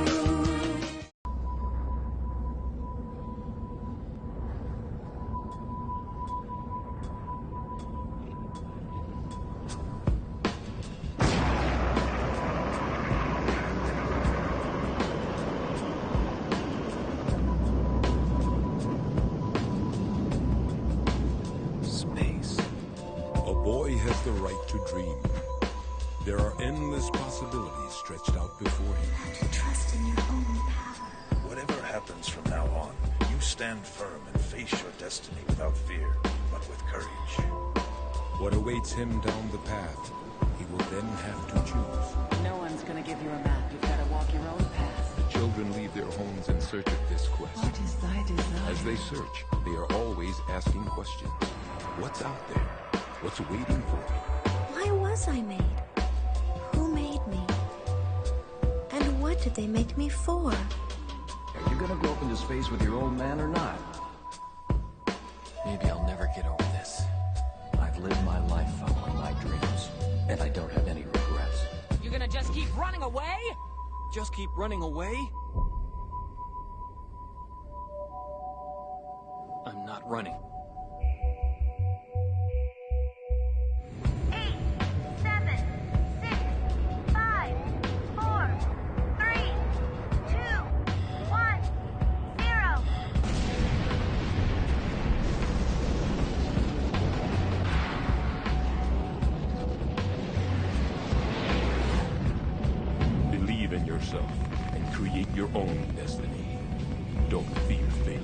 Space. A boy has the right to dream. There are endless possibilities stretched out before him. happens from now on, you stand firm and face your destiny without fear, but with courage. What awaits him down the path, he will then have to choose. No one's gonna give you a map. You've got to walk your own path. The children leave their homes in search of this quest. What is thy desire? As they search, they are always asking questions. What's out there? What's waiting for me? Why was I made? Who made me? And what did they make me for? Are you gonna go up into space with your old man or not? Maybe I'll never get over this. I've lived my life following my dreams, and I don't have any regrets. You're gonna just keep running away? Just keep running away? I'm not running. 8, 7, 6, 5, 4, 3, 2, 1, 0. Believe in yourself and create your own destiny. Don't fear failure.